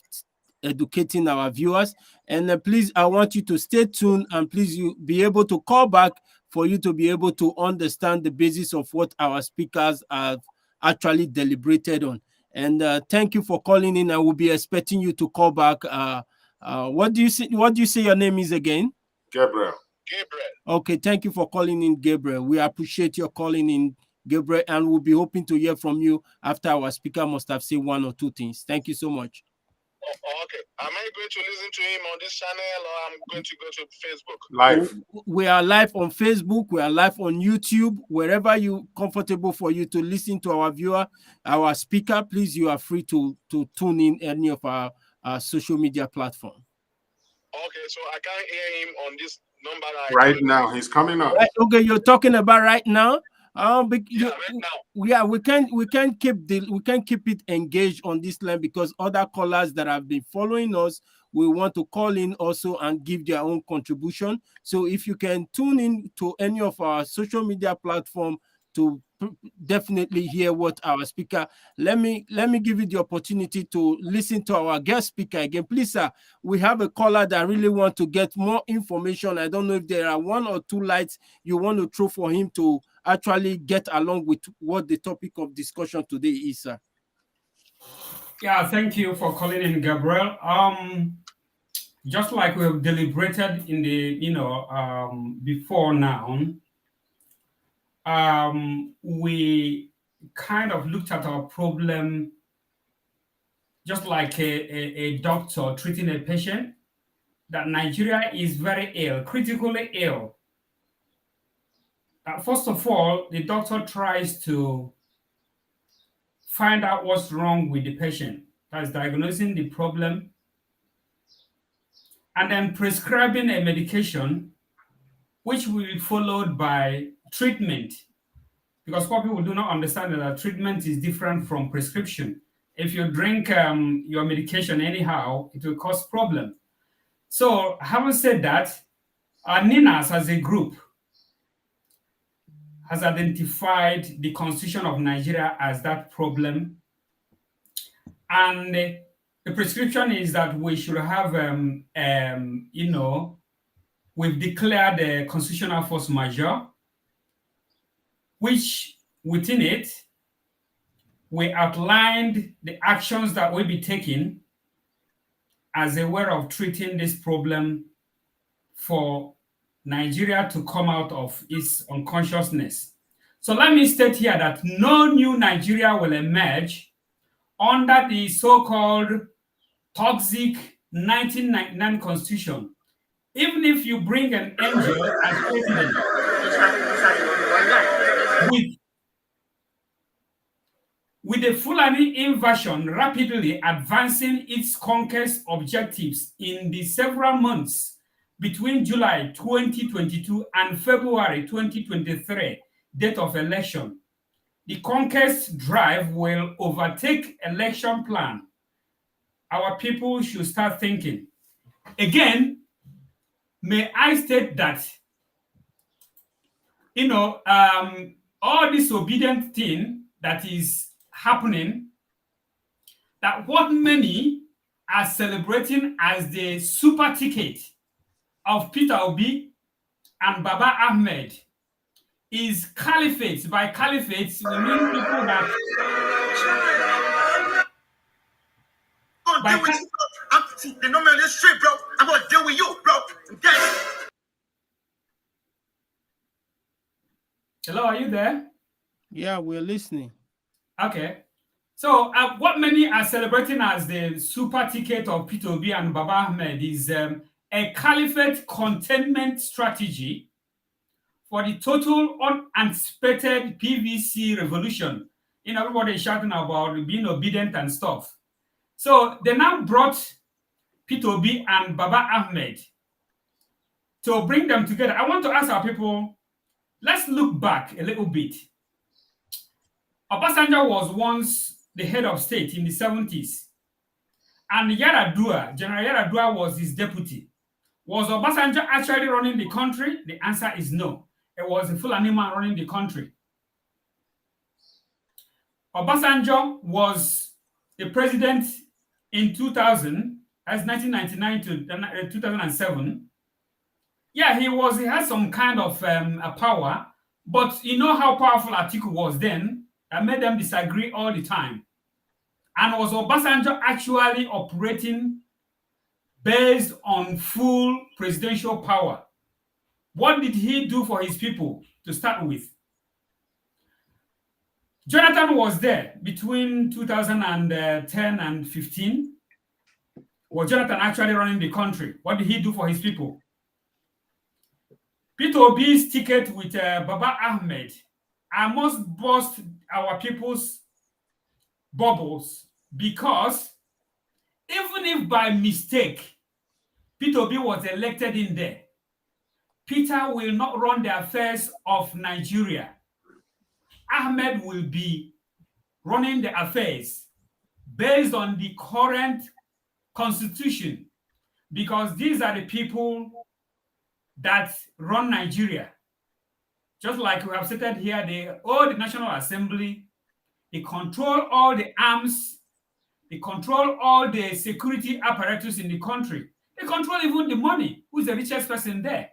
educating our viewers. And please, I want you to stay tuned, and please you be able to call back for you to be able to understand the basis of what our speakers have actually deliberated on. And thank you for calling in. I will be expecting you to call back. What do you say your name is again? Gabriel. Okay, thank you for calling in, Gabriel. We appreciate your calling in, Gabriel, and we'll be hoping to hear from you after our speaker must have said one or two things. Thank you so much. Okay. Am I going to listen to him on this channel, or I'm going to go to Facebook? Live. We are live on Facebook. We are live on YouTube. Wherever you comfortable for you to listen to our viewer, our speaker, please, you are free to tune in any of our social media platform. Okay, so I can't hear him on this number right now. He's coming up. Right, okay, you're talking about right now. Right now. Yeah, we can keep it engaged on this line, because other callers that have been following us will want to call in also and give their own contribution. So if you can tune in to any of our social media platform to definitely hear what our speaker. Let me give you the opportunity to listen to our guest speaker again, please, sir. We have a caller that really want to get more information. I don't know if there are one or two lights you want to throw for him to actually get along with what the topic of discussion today is, sir. Yeah, thank you for calling in, Gabriel. Just like we've deliberated in the before now, we kind of looked at our problem just like a doctor treating a patient, that Nigeria is very ill, critically ill. First of all, the doctor tries to find out what's wrong with the patient. That's diagnosing the problem, and then prescribing a medication, which will be followed by treatment. Because what people do not understand is that treatment is different from prescription. If you drink your medication anyhow, it will cause problem. So having said that, NINAS as a group has identified the Constitution of Nigeria as that problem. And the prescription is that we should have, we've declared a constitutional force majeure, which within it, we outlined the actions that will be taken as a way of treating this problem for Nigeria to come out of its unconsciousness. So let me state here that no new Nigeria will emerge under the so-called toxic 1999 Constitution. Even if you bring an angel as president, with the Fulani invasion rapidly advancing its conquest objectives in the several months between July 2022 and February 2023, date of election, the conquest drive will overtake election plan. Our people should start thinking. Again, may I state that, all this obedient thing that is happening, that what many are celebrating as the super ticket of Peter Obi and Baba Ahmed is caliphate. By caliphate, we mean people that deal with you, bro. They know me on this street, bro. I'm gonna deal with you, bro. Hello, are you there? Yeah, we're listening. Okay. So what many are celebrating as the super ticket of Peter Obi and Baba Ahmed is a caliphate containment strategy for the total unanticipated PVC revolution. Everybody is shouting about being obedient and stuff. So they now brought Peter Obi and Baba Ahmed to bring them together. I want to ask our people, let's look back a little bit. Obasanjo was once the head of state in the 70s. And Yar'Adua, General Yar'Adua was his deputy. Was Obasanjo actually running the country? The answer is no. It was a Fulani man running the country. Obasanjo was the president in 2000 That's 1999 to 2007. Yeah, he had some kind of a power, but you know how powerful Atiku was then. That made them disagree all the time. And was Obasanjo actually operating based on full presidential power? What did he do for his people to start with? Jonathan was there between 2010 and 15. Was Jonathan actually running the country? What did he do for his people? Peter Obi's ticket with Baba Ahmed, I must burst our people's bubbles, because even if by mistake Peter Obi was elected in there, Peter will not run the affairs of Nigeria. Ahmed will be running the affairs based on the current constitution, because these are the people that run Nigeria. Just like we have stated here, they own the National Assembly, they control all the arms, they control all the security apparatus in the country. They control even the money. Who's the richest person there?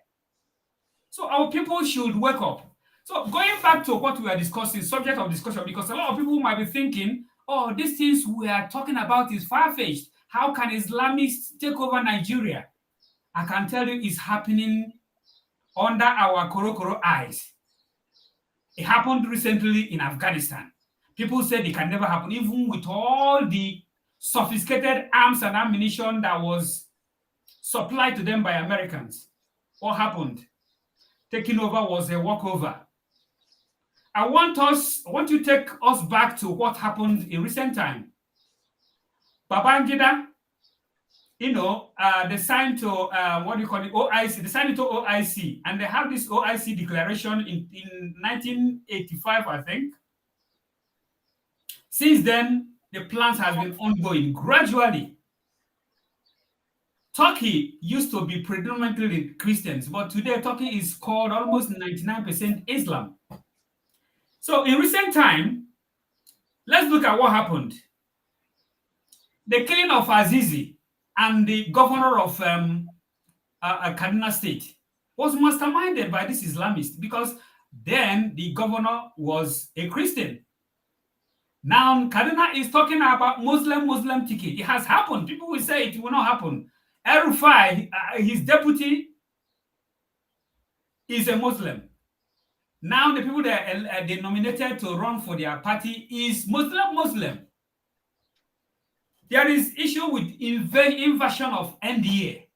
So our people should wake up. So going back to what we are discussing, subject of discussion, because a lot of people might be thinking, oh, these things we are talking about is far-fetched. How can Islamists take over Nigeria? I can tell you it's happening under our korokoro eyes. It happened recently in Afghanistan. People said it can never happen, even with all the sophisticated arms and ammunition that was supplied to them by Americans. What happened? Taking over was a walkover. I want to take us back to what happened in recent time. Babangida, they signed to OIC. They signed to OIC, and they have this OIC declaration in 1985, I think. Since then, the plans has been ongoing gradually. Turkey used to be predominantly Christians, but today Turkey is called almost 99% Islam. So in recent time, let's look at what happened. The killing of Azizi and the governor of Kaduna State was masterminded by this Islamist, because then the governor was a Christian. Now Kaduna is talking about Muslim ticket. It has happened. People will say it will not happen. El-Rufai, his deputy, is a Muslim. Now the people that they nominated to run for their party is Muslim. There is issue with inversion of NDA.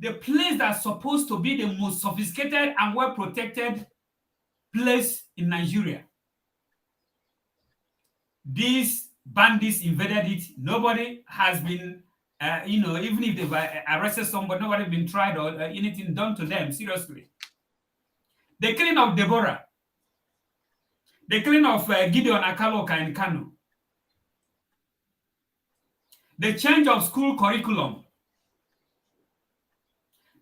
The place that's supposed to be the most sophisticated and well-protected place in Nigeria. These bandits invaded it. Nobody has been, even if they've arrested somebody, nobody has been tried or anything done to them, seriously. The killing of Deborah. The killing of Gideon Akaloka in Kano. The change of school curriculum.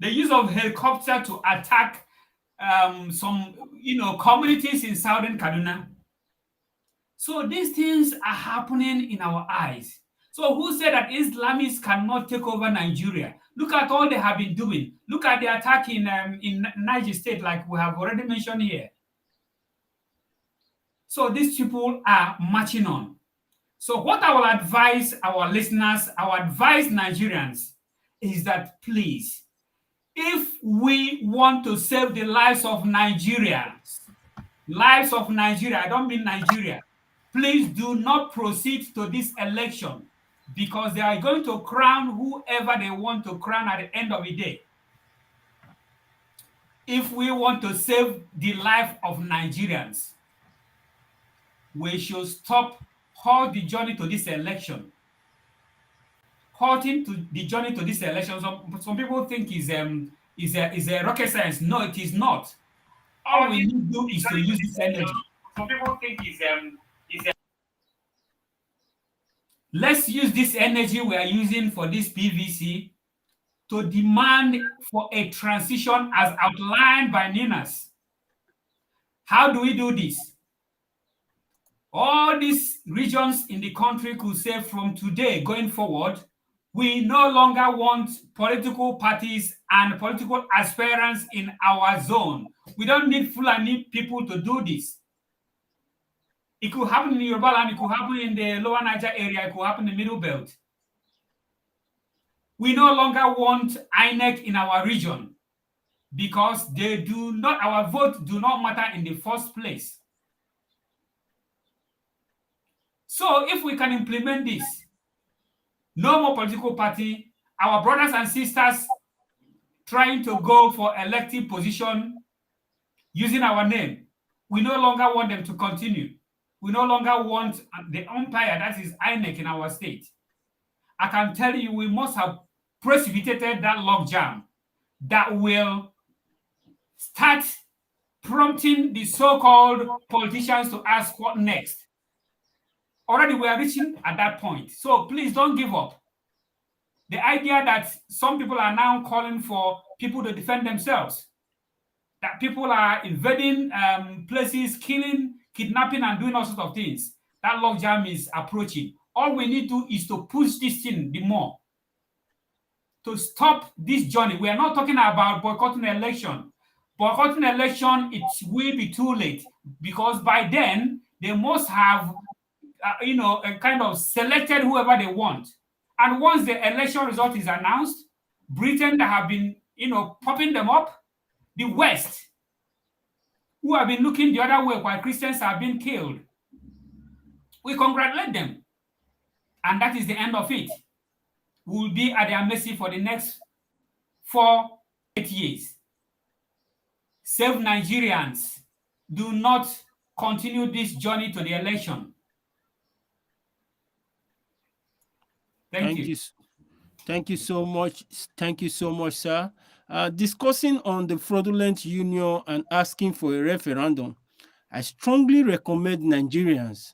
The use of helicopter to attack some, communities in southern Kaduna. So these things are happening in our eyes. So who said that Islamists cannot take over Nigeria? Look at all they have been doing. Look at the attack in Niger State, like we have already mentioned here. So these people are marching on. So what I will advise our listeners, I will advise Nigerians, is that please, if we want to save the lives of Nigerians, I don't mean Nigeria, please do not proceed to this election, because they are going to crown whoever they want to crown at the end of the day. If we want to save the life of Nigerians, we should halt the journey to this election. Halting to the journey to this election. Some people think is a rocket science. No, it is not. All we need to do is to use this energy. Some people think let's use this energy we are using for this PVC to demand for a transition as outlined by Ninas. How do we do this? All these regions in the country could say from today going forward, We no longer want political parties and political aspirants in our zone. We don't need Fulani people to do this. It could happen in Yoruba land, it could happen in the Lower Niger area, it could happen in the Middle Belt. We no longer want INEC in our region because our vote do not matter in the first place. So if we can implement this, no more political party, our brothers and sisters trying to go for elective position using our name, we no longer want them to continue. We no longer want the umpire, that is INEC, in our state. I can tell you, we must have precipitated that logjam that will start prompting the so-called politicians to ask what next. Already we are reaching at that point. So please don't give up. The idea that some people are now calling for people to defend themselves, that people are invading places, killing, kidnapping, and doing all sorts of things, that logjam is approaching. All we need to do is to push this thing the more to stop this journey. We are not talking about boycotting the election. Boycotting the election, it will be too late because by then they must have, kind of selected whoever they want. And once the election result is announced, Britain that have been, popping them up, the West, who have been looking the other way while Christians have been killed, we congratulate them. And that is the end of it. We will be at their mercy for the next 4-8 years. Save Nigerians. Do not continue this journey to the election. Thank you. Thank you so much. Thank you so much, sir. Discussing on the fraudulent union and asking for a referendum, I strongly recommend Nigerians,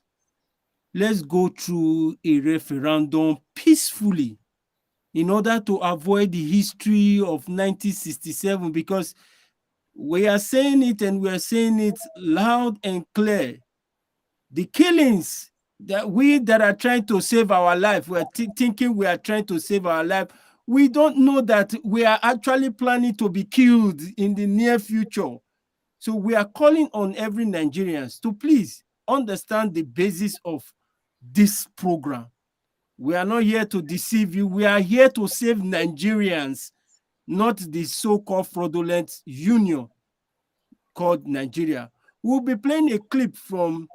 let's go through a referendum peacefully in order to avoid the history of 1967, because we are saying it and we are saying it loud and clear. The killings that we that are trying to save our life, we are thinking we are trying to save our life. We don't know that we are actually planning to be killed in the near future. So we are calling on every Nigerian to please understand the basis of this program. We are not here to deceive you. We are here to save Nigerians, not the so-called fraudulent union called Nigeria. We'll be playing a clip from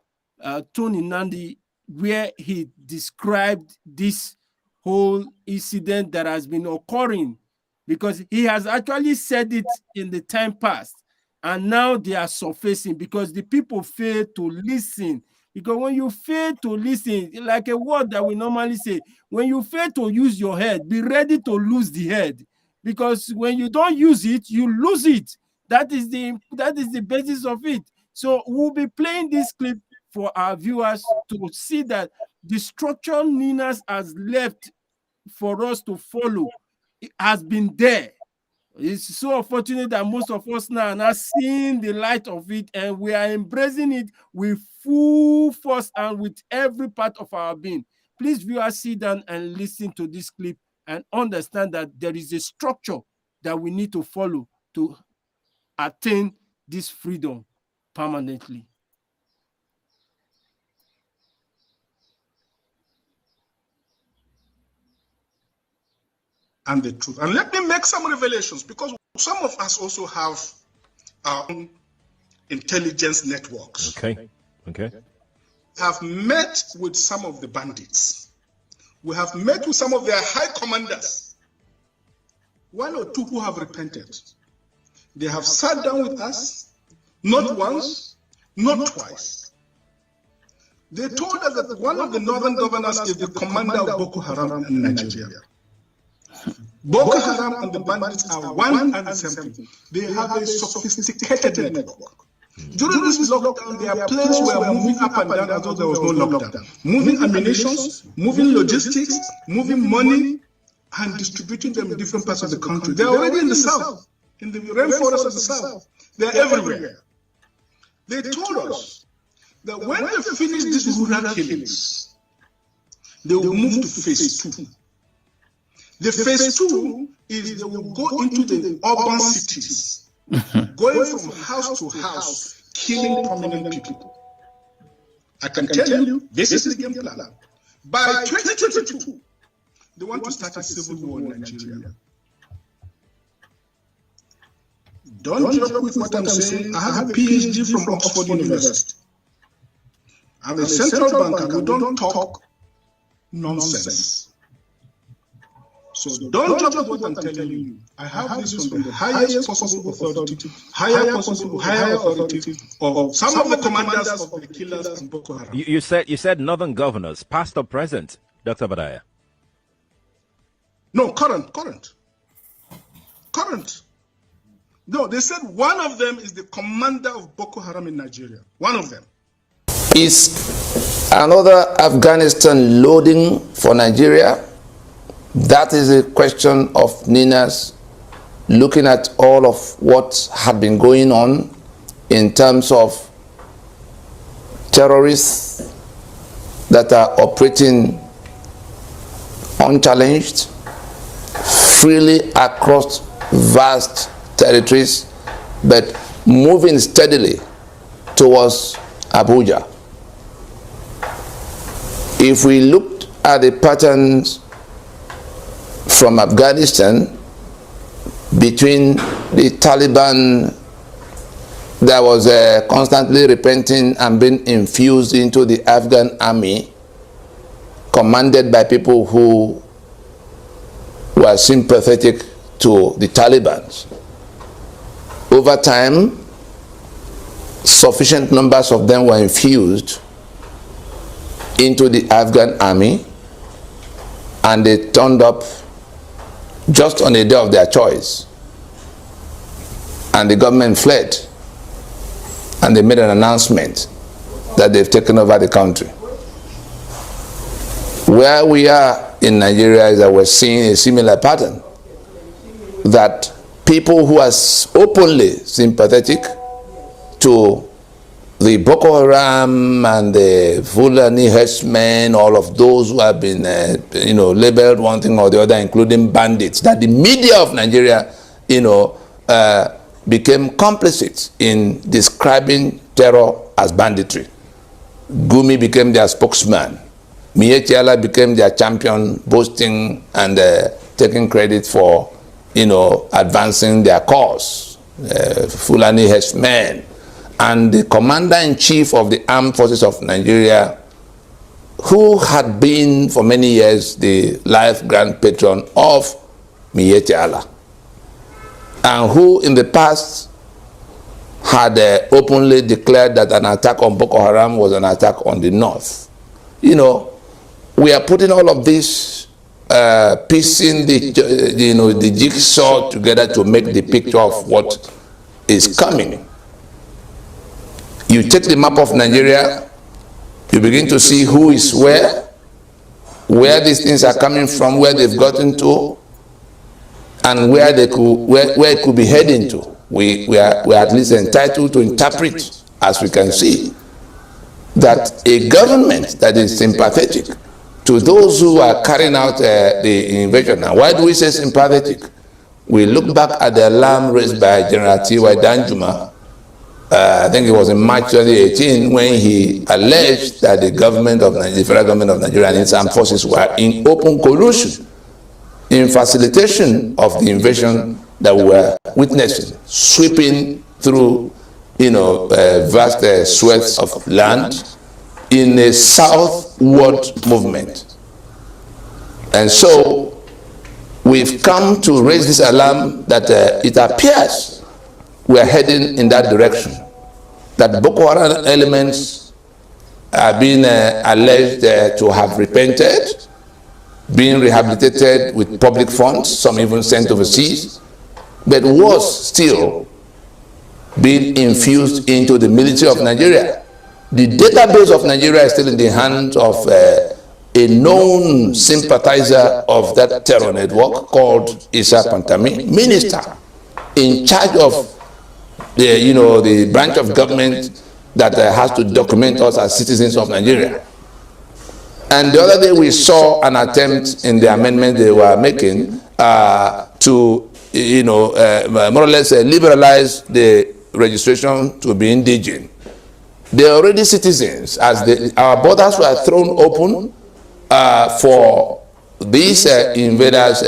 Tony Nandi where he described this whole incident that has been occurring, because he has actually said it in the time past, and now they are surfacing because the people fail to listen. Because when you fail to listen, like a word that we normally say, when you fail to use your head, be ready to lose the head. Because when you don't use it, you lose it. That is the basis of it. So we'll be playing this clip for our viewers to see that the structure Ninas has left for us to follow, it has been there. It's so unfortunate that most of us now are not seeing the light of it, and we are embracing it with full force and with every part of our being. Please, viewers, sit down and listen to this clip and understand that there is a structure that we need to follow to attain this freedom permanently. And the truth. And let me make some revelations, because some of us also have our own intelligence networks. Okay. Have met with some of the bandits. We have met with some of their high commanders. 1 or 2 who have repented. They have sat down with us, not once, not twice. They told us that one of the northern governors is the commander of Boko Haram in Nigeria. Boko Haram and the bandits are one and the same thing. They have a sophisticated network. During this lockdown, their planes were moving up and down as though there was no lockdown. Moving ammunitions, moving logistics, moving money, and distributing them in different parts of the country. They're already in the south, in the rainforest of the south. They're everywhere. They told us that when they finish these rural killings, they will move to phase 2. The phase 2 is they will go into the urban cities, going from house to house, killing prominent people. I can tell you, this is the game plan. By 2022, they want to start a civil war in Nigeria. Don't joke with what I'm saying. I have a PhD from Oxford University. I'm a central banker. We don't talk nonsense. So don't joke with what I'm telling you. I have this from the highest possible authority, higher authority of some of the commanders of the killers in Boko Haram. You said northern governors, past or present, Dr. Badaya? No, current. No, they said one of them is the commander of Boko Haram in Nigeria. One of them. Is another Afghanistan loading for Nigeria? That is a question of Nina's looking at all of what had been going on in terms of terrorists that are operating unchallenged freely across vast territories, but moving steadily towards Abuja. If we looked at the patterns from Afghanistan between the Taliban that was constantly repenting and being infused into the Afghan army, commanded by people who were sympathetic to the Taliban. Over time, sufficient numbers of them were infused into the Afghan army, and they turned up just on the day of their choice, and the government fled, and they made an announcement that they've taken over the country. Where we are in Nigeria is that we're seeing a similar pattern, that people who are openly sympathetic to the Boko Haram and the Fulani herdsmen, all of those who have been labeled one thing or the other, including bandits, that the media of Nigeria became complicit in describing terror as banditry. Gumi became their spokesman. Miyetti Allah became their champion, boasting and taking credit for advancing their cause. Fulani herdsmen. And the commander-in-chief of the armed forces of Nigeria, who had been for many years the life grand patron of Miyetti Allah, and who in the past had openly declared that an attack on Boko Haram was an attack on the north. We are putting all of this, piecing the jigsaw together to make the picture of what is coming. You take the map of Nigeria, you begin to see who is where these things are coming from, where they've gotten to, and where it could be heading to. We are at least entitled to interpret, as we can see, that a government that is sympathetic to those who are carrying out the invasion. Now, why do we say sympathetic? We look back at the alarm raised by General T.Y. Danjuma, I think it was in March 2018, when he alleged that the federal government of Nigeria and its armed forces were in open collusion in facilitation of the invasion that we were witnessing, sweeping through vast swathes of land in a southward movement. And so we've come to raise this alarm that it appears we are heading in that direction, that Boko Haram elements are being alleged to have repented, being rehabilitated with public funds, some even sent overseas, but was still being infused into the military of Nigeria. The database of Nigeria is still in the hands of a known sympathizer of that terror network called Isa Pantami, minister in charge of the branch of government that has to document us as citizens of Nigeria. And the other day we saw an attempt in the amendment they were making to, more or less liberalize the registration to be indigent. They are already citizens, as our borders were thrown open for these invaders,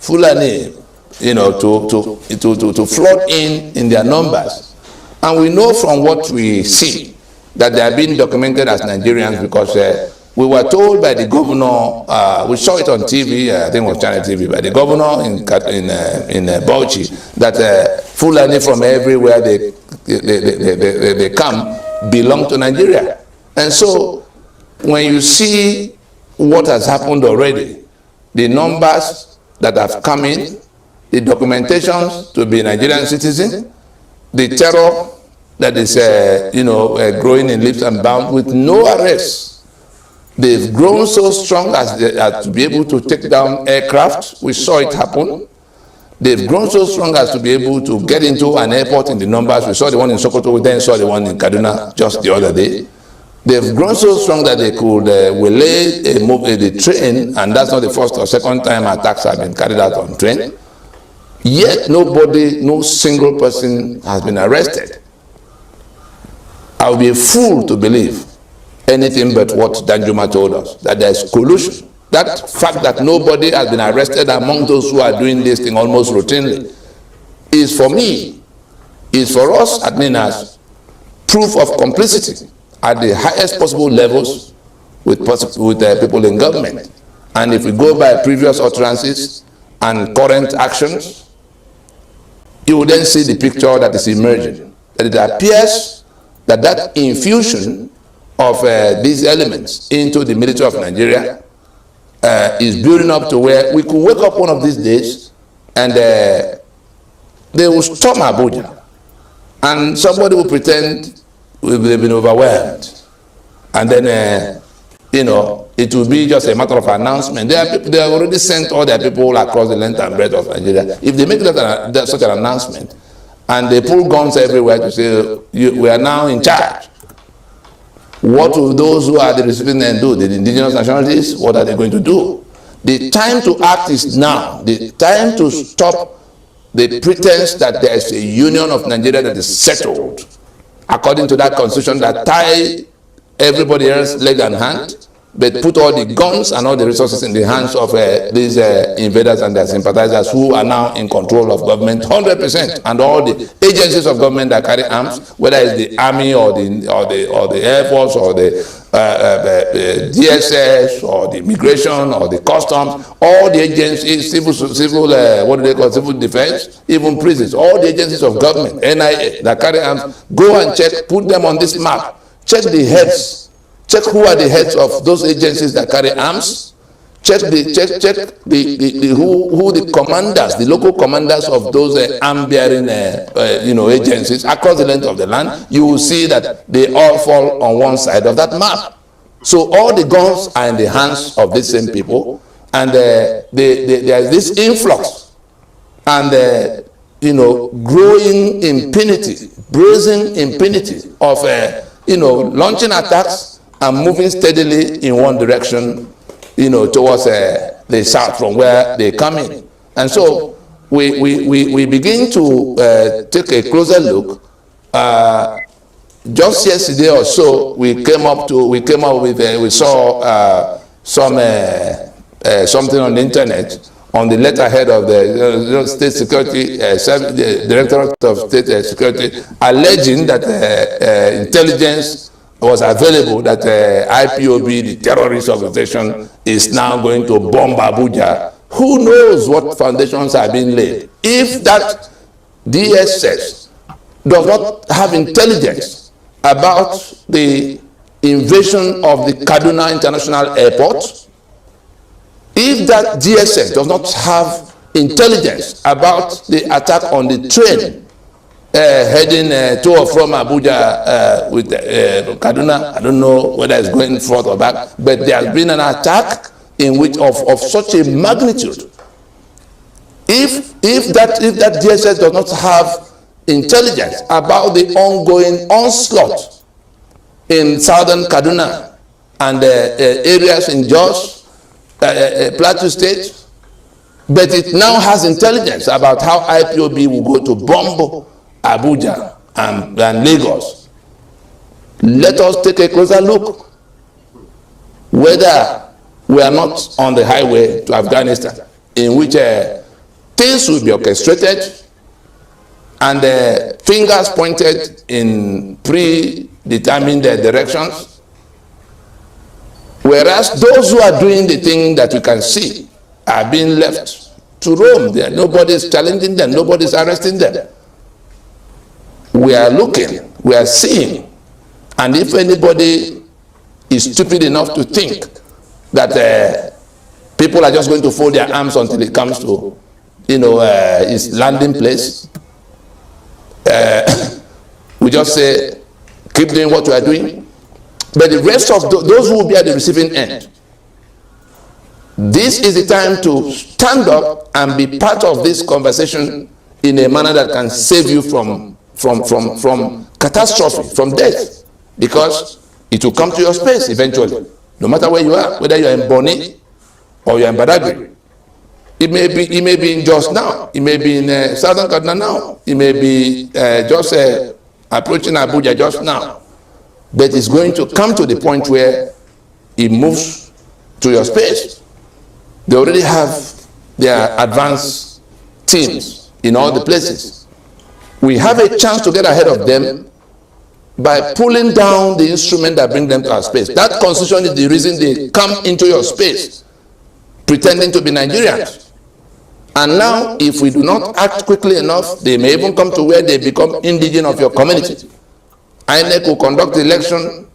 Fulani, to flood in their numbers. And we know from what we see that they are being documented as Nigerians, because we were told by the governor, we saw it on TV, I think it was Channel TV, by the governor in Bauchi, that Fulani from everywhere they come belong to Nigeria. And so when you see what has happened already, the numbers that have come in, the documentations to be Nigerian citizen, the terror that is growing in leaps and bounds with no arrests. They've grown so strong as to be able to take down aircraft. We saw it happen. They've grown so strong as to be able to get into an airport in the numbers. We saw the one in Sokoto, we then saw the one in Kaduna just the other day. They've grown so strong that they could waylay the train, and that's not the first or second time attacks have been carried out on train. Yet nobody, no single person has been arrested. I would be a fool to believe anything but what Danjuma told us, that there is collusion. That fact that nobody has been arrested among those who are doing this thing almost routinely is, for me, is for us adminers, proof of complicity at the highest possible levels with people in government. And if we go by previous utterances and current actions, you will then see the picture that is emerging. That it appears that that infusion of these elements into the military of Nigeria is building up to where we could wake up one of these days and they will storm Abuja, and somebody will pretend they've been overwhelmed, and then it will be just a matter of announcement. They have already sent all their people across the length and breadth of Nigeria. If they make such an announcement and they pull guns everywhere to say we are now in charge, what will those who are the recipients do? The indigenous nationalities, what are they going to do? The time to act is now. The time to stop the pretense that there is a union of Nigeria that is settled according to that constitution that tie everybody else leg and hand, but put all the guns and all the resources in the hands of these invaders and their sympathizers who are now in control of government 100%, and all the agencies of government that carry arms, whether it's the army or the air force or the DSS or the immigration or the customs, all the agencies, civil defense, even prisons, all the agencies of government, NIA that carry arms, go and check, put them on this map, check the heads. Check who are the heads of those agencies that carry arms. Check who the commanders, the local commanders of those arm-bearing agencies across the length of the land. You will see that they all fall on one side of that map. So all the guns are in the hands of these same people, and there is this influx and growing impunity, brazen impunity of launching attacks and moving steadily in one direction, towards the south from where they come in. And so we begin to take a closer look. Just yesterday or so, we saw something on the internet on the letterhead of the State Security the Directorate of State Security, alleging that intelligence was available that IPOB, the terrorist organization, is now going to bomb Abuja. Who knows what foundations are being laid? If that DSS does not have intelligence about the invasion of the Kaduna International Airport, if that DSS does not have intelligence about the attack on the train heading to or from Abuja with Kaduna, I don't know whether it's going forth or back, but there has been an attack in which of such a magnitude. If that DSS does not have intelligence about the ongoing onslaught in southern Kaduna, and areas in Jos, Plateau State, but it now has intelligence about how IPOB will go to Bombo, Abuja, and Lagos. Let us take a closer look whether we are not on the highway to Afghanistan, in which things will be orchestrated and fingers pointed in predetermined directions, whereas those who are doing the thing that we can see are being left to roam there. Nobody is challenging them, nobody is arresting them. We are looking, we are seeing, and if anybody is stupid enough to think that people are just going to fold their arms until it comes to, its landing place, we just say, keep doing what we are doing. But the rest of those who will be at the receiving end, this is the time to stand up and be part of this conversation in a manner that can save you from catastrophe, from death, because it will come to your space eventually, no matter where you are, whether you are in Boni or you are in Badagry. It may be in Jos now, it may be in Southern Kaduna now, it may be just approaching Abuja just now, but it's going to come to the point where it moves to your space. They already have their advanced teams in all the places. We have a chance to get ahead of them by pulling down the instrument that brings them to our space. That constitution is the reason they come into your space, pretending to be Nigerians. And now, if we do not act quickly enough, they may even come to where they become indigenous of your community. INEC will conduct the election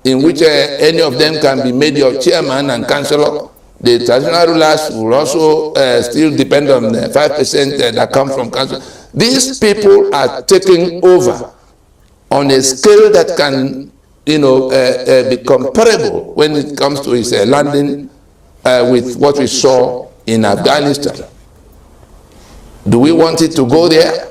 in which any of them can be made your chairman and councillor. The traditional rulers will also still depend on the 5% that come from council. These people are taking over on a scale that can, be comparable when it comes to its landing with what we saw in Afghanistan. Do we want it to go there?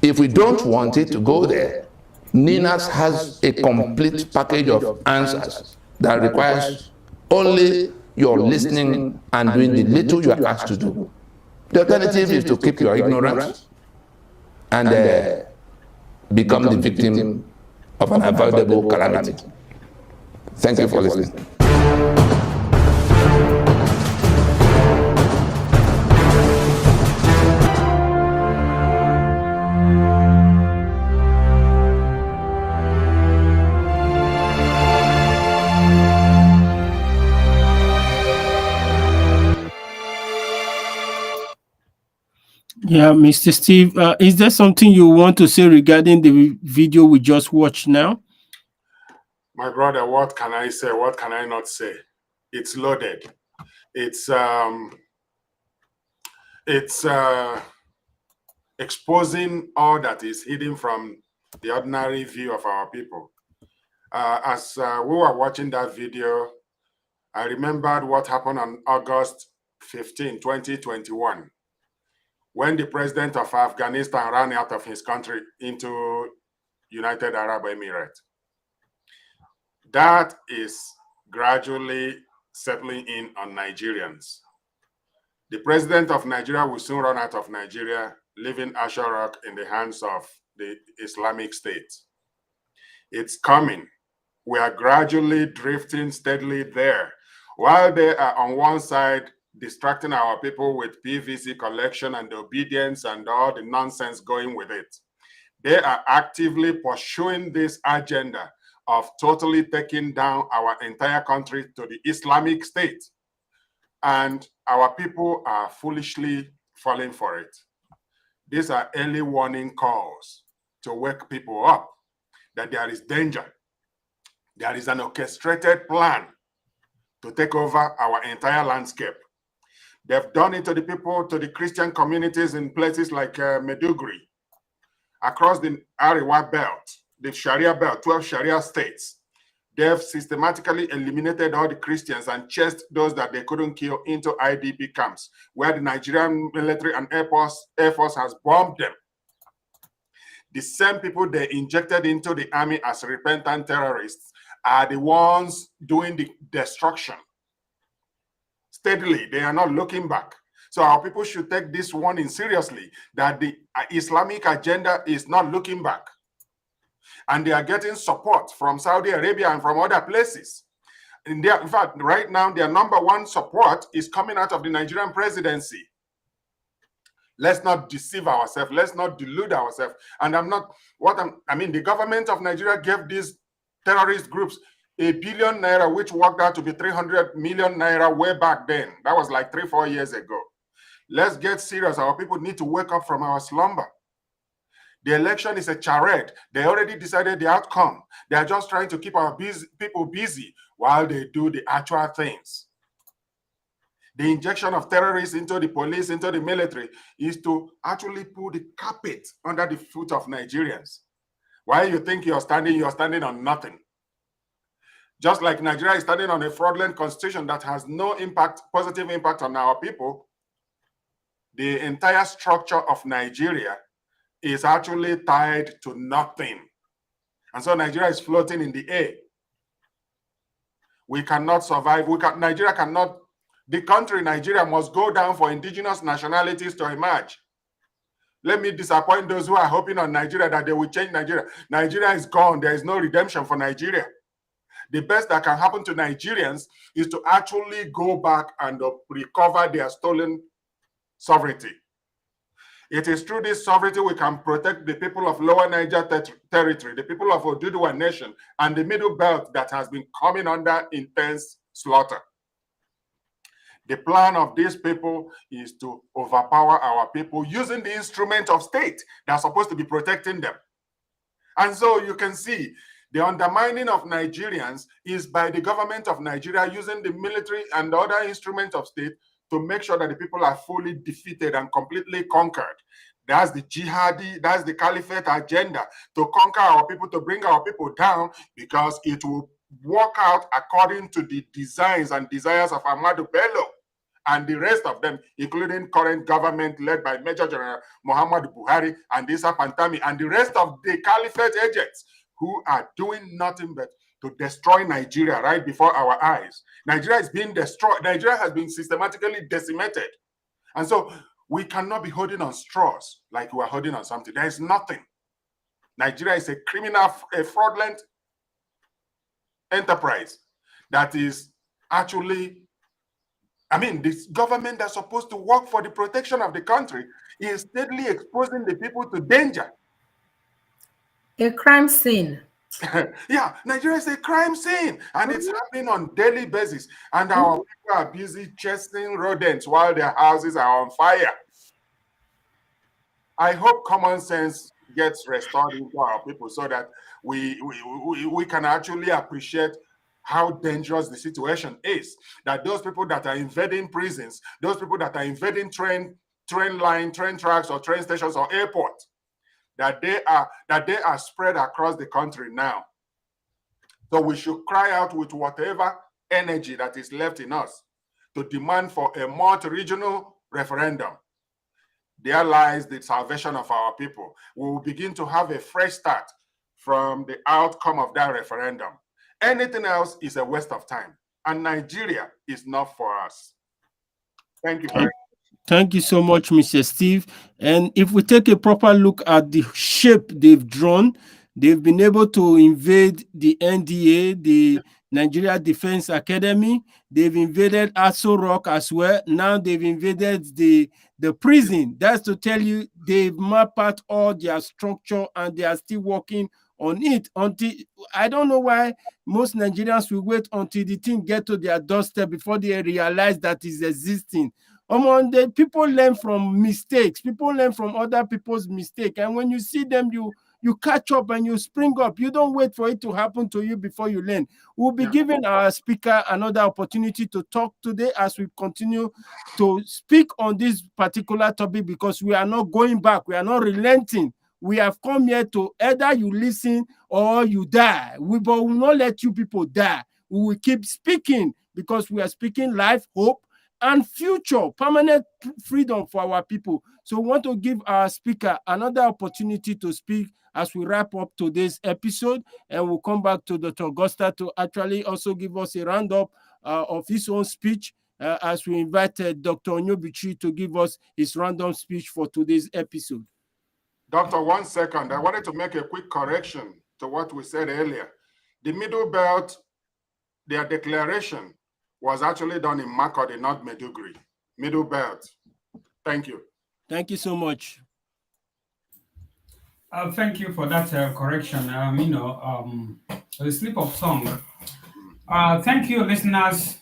If we don't want it to go there, NINAS has a complete package of answers that requires only your listening and doing the little you are asked to do. The alternative is to keep your ignorance and become the victim of an avoidable calamity. Thank you for listening. Yeah, Mr. Steve, is there something you want to say regarding the video we just watched now? My brother, what can I say? What can I not say? It's loaded. It's exposing all that is hidden from the ordinary view of our people. As we were watching that video, I remembered what happened on August 15, 2021. When the president of Afghanistan ran out of his country into United Arab Emirates. That is gradually settling in on Nigerians. The president of Nigeria will soon run out of Nigeria, leaving Asharok in the hands of the Islamic State. It's coming. We are gradually drifting steadily there. While they are on one side distracting our people with PVC collection and the obedience and all the nonsense going with it, they are actively pursuing this agenda of totally taking down our entire country to the Islamic State. And our people are foolishly falling for it. These are early warning calls to wake people up that there is danger. There is an orchestrated plan to take over our entire landscape. They've done it to the people, to the Christian communities in places like Maiduguri, across the Ariwa belt, the Sharia belt, 12 Sharia states. They've systematically eliminated all the Christians and chased those that they couldn't kill into IDP camps, where the Nigerian military and Air Force has bombed them. The same people they injected into the army as repentant terrorists are the ones doing the destruction. Steadily, they are not looking back. So our people should take this warning seriously, that the Islamic agenda is not looking back. And they are getting support from Saudi Arabia and from other places. In fact, right now, their number one support is coming out of the Nigerian presidency. Let's not deceive ourselves. Let's not delude ourselves. And the government of Nigeria gave these terrorist groups $1 billion naira, which worked out to be 300 million naira way back then. That was like 3-4 years ago. Let's get serious. Our people need to wake up from our slumber. The election is a charade. They already decided the outcome. They are just trying to keep our people busy while they do the actual things. The injection of terrorists into the police, into the military, is to actually put the carpet under the foot of Nigerians. While you think you're standing on nothing. Just like Nigeria is standing on a fraudulent constitution that has no positive impact on our people, the entire structure of Nigeria is actually tied to nothing. And so Nigeria is floating in the air. We cannot survive. The country, Nigeria, must go down for indigenous nationalities to emerge. Let me disappoint those who are hoping on Nigeria that they will change Nigeria. Nigeria is gone. There is no redemption for Nigeria. The best that can happen to Nigerians is to actually go back and recover their stolen sovereignty. It is through this sovereignty we can protect the people of Lower Niger territory, the people of Oduduwa Nation, and the Middle Belt that has been coming under intense slaughter. The plan of these people is to overpower our people using the instrument of state that's supposed to be protecting them. And so you can see the undermining of Nigerians is by the government of Nigeria using the military and the other instruments of state to make sure that the people are fully defeated and completely conquered. That's the jihadi, that's the caliphate agenda, to conquer our people, to bring our people down, because it will work out according to the designs and desires of Ahmadu Bello and the rest of them, including current government led by Major General Muhammadu Buhari and Issa Pantami and the rest of the caliphate agents who are doing nothing but to destroy Nigeria right before our eyes. Nigeria is being destroyed. Nigeria has been systematically decimated. And so we cannot be holding on straws like we are holding on something. There is nothing. Nigeria is a criminal, a fraudulent enterprise that is actually, this government that's supposed to work for the protection of the country is steadily exposing the people to danger. A crime scene. Yeah, Nigeria is a crime scene, and it's happening on daily basis. And our people are busy chasing rodents while their houses are on fire. I hope common sense gets restored into our people so that we can actually appreciate how dangerous the situation is. That those people that are invading prisons, those people that are invading train line, train tracks, or train stations or airports, that they are spread across the country now. So we should cry out with whatever energy that is left in us to demand for a multi-regional referendum. There lies the salvation of our people. We will begin to have a fresh start from the outcome of that referendum. Anything else is a waste of time, and Nigeria is not for us. Thank you very much. Thank you so much, Mr. Steve. And if we take a proper look at the shape they've drawn, they've been able to invade the NDA, the Nigeria Defense Academy. They've invaded Aso Rock as well. Now they've invaded the prison. That's to tell you they've mapped out all their structure and they are still working on it until, I don't know why most Nigerians will wait until the thing get to their doorstep before they realize that it's existing. The people learn from mistakes. People learn from other people's mistakes. And when you see them, you catch up and you spring up. You don't wait for it to happen to you before you learn. We'll be giving our speaker another opportunity to talk today as we continue to speak on this particular topic, because we are not going back. We are not relenting. We have come here to either you listen or you die. But we will not let you people die. We will keep speaking because we are speaking life, hope, and future permanent freedom for our people. So we want to give our speaker another opportunity to speak as we wrap up today's episode, and we'll come back to Dr. Augusta to actually also give us a roundup of his own speech as we invited Dr. Onyobuchi to give us his random speech for today's episode. Doctor, 1 second. I wanted to make a quick correction to what we said earlier. The Middle Belt, their declaration was actually done in Makurdi, not Maiduguri. Middle Belt. Thank you. Thank you so much. Thank you for that correction. A slip of tongue. Thank you, listeners.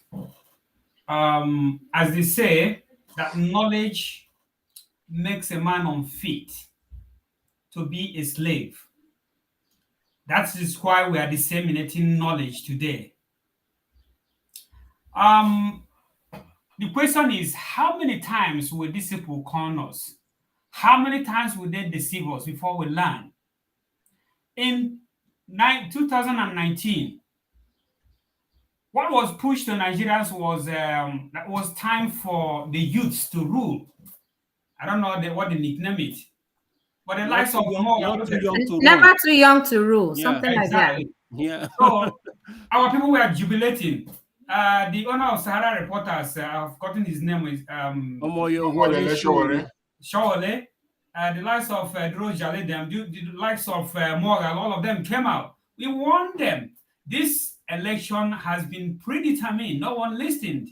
As they say, that knowledge makes a man unfit to be a slave. That is why we are disseminating knowledge today. The question is, how many times will these people con us? How many times will they deceive us before we learn? In 2019, what was pushed to Nigerians was that was time for the youths to rule. I don't know what they nickname it, but the likes of never too young to rule, Yeah, something like that. Yeah. So our people were jubilating. The owner of Sahara Reporters, I've forgotten his name, is Shawole. The likes of Dro Jale, the likes of Morgan, all of them came out. We won them. This election has been predetermined. No one listened.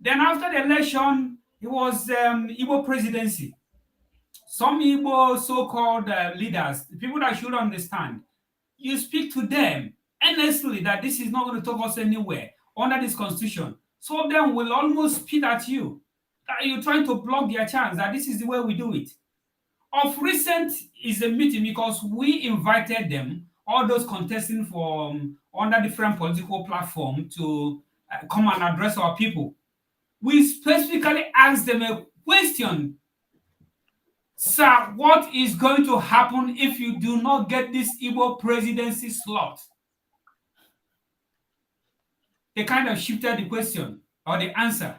Then after the election, it was Igbo presidency. Some Igbo so-called leaders, people that should understand, you speak to them honestly that this is not going to take us anywhere under this constitution. Some of them will almost spit at you. That you're trying to block their chance, that this is the way we do it. Of recent is a meeting because we invited them, all those contesting for under different political platform to come and address our people. We specifically asked them a question. Sir, what is going to happen if you do not get this Igbo presidency slot? They kind of shifted the question or the answer.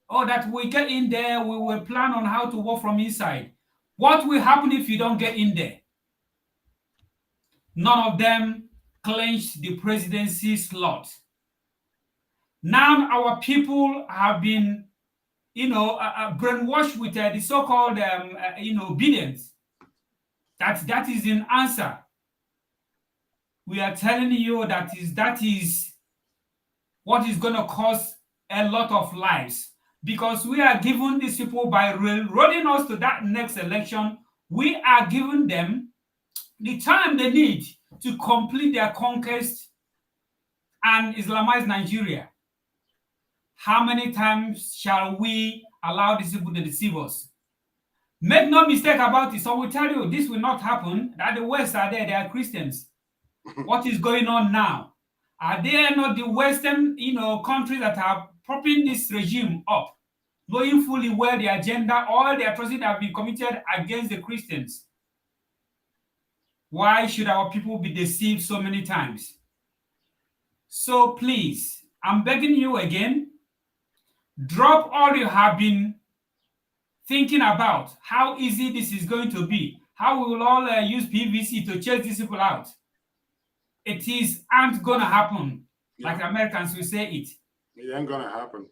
Oh, that we get in there, we will plan on how to work from inside. What will happen if you don't get in there? None of them clinched the presidency slot. Now our people have been, brainwashed with the so-called, obedience. That is an answer. We are telling you that is what is going to cost a lot of lives. Because we are giving these people, by rolling us to that next election, we are giving them the time they need to complete their conquest and Islamize Nigeria. How many times shall we allow these people to deceive us? Make no mistake about it. So we tell you, this will not happen. That the West are there, they are Christians. What is going on now? Are there not the Western, countries that are propping this regime up, knowing fully well the agenda, all the atrocities that have been committed against the Christians? Why should our people be deceived so many times? So please, I'm begging you again, drop all you have been thinking about, how easy this is going to be, how we will all use PVC to chase these people out. It ain't gonna happen, like Americans will say it. It ain't gonna happen.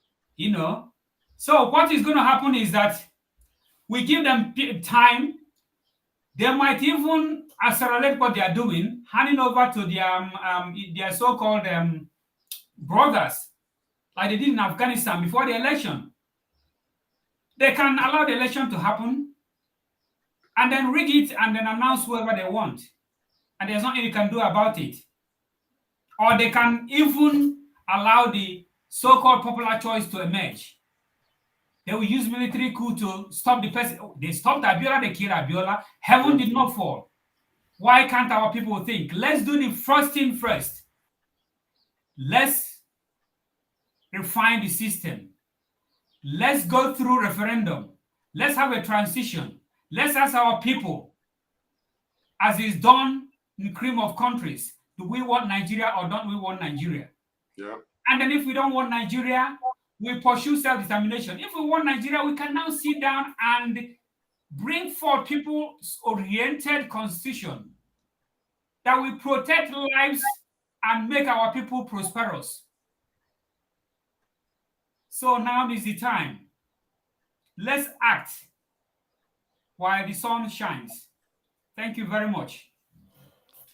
So what is gonna happen is that we give them time. They might even accelerate what they are doing, handing over to their so-called brothers, like they did in Afghanistan before the election. They can allow the election to happen and then rig it and then announce whoever they want. And there's nothing you can do about it. Or they can even allow the so-called popular choice to emerge. They will use military coup to stop the person. They stopped Abiola, they killed Abiola. Heaven did not fall. Why can't our people think? Let's do the first thing first. Let's refine the system. Let's go through referendum. Let's have a transition. Let's ask our people, as is done in cream of countries, do we want Nigeria or don't we want Nigeria? Yeah. And then if we don't want Nigeria, we pursue self-determination. If we want Nigeria, we can now sit down and bring forth people's-oriented constitution that will protect lives and make our people prosperous. So now is the time. Let's act while the sun shines. Thank you very much.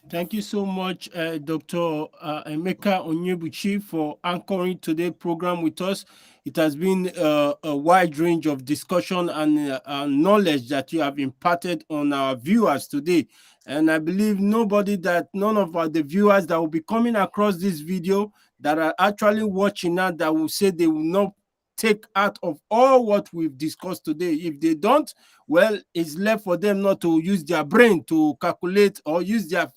Thank you so much, Dr. Emeka Onyebuchi, for anchoring today's program with us. It has been a wide range of discussion and knowledge that you have imparted on our viewers today. And I believe none of the viewers that will be coming across this video that are actually watching now that will say they will not take out of all what we've discussed today. If they don't, well, it's left for them not to use their brain to calculate or use their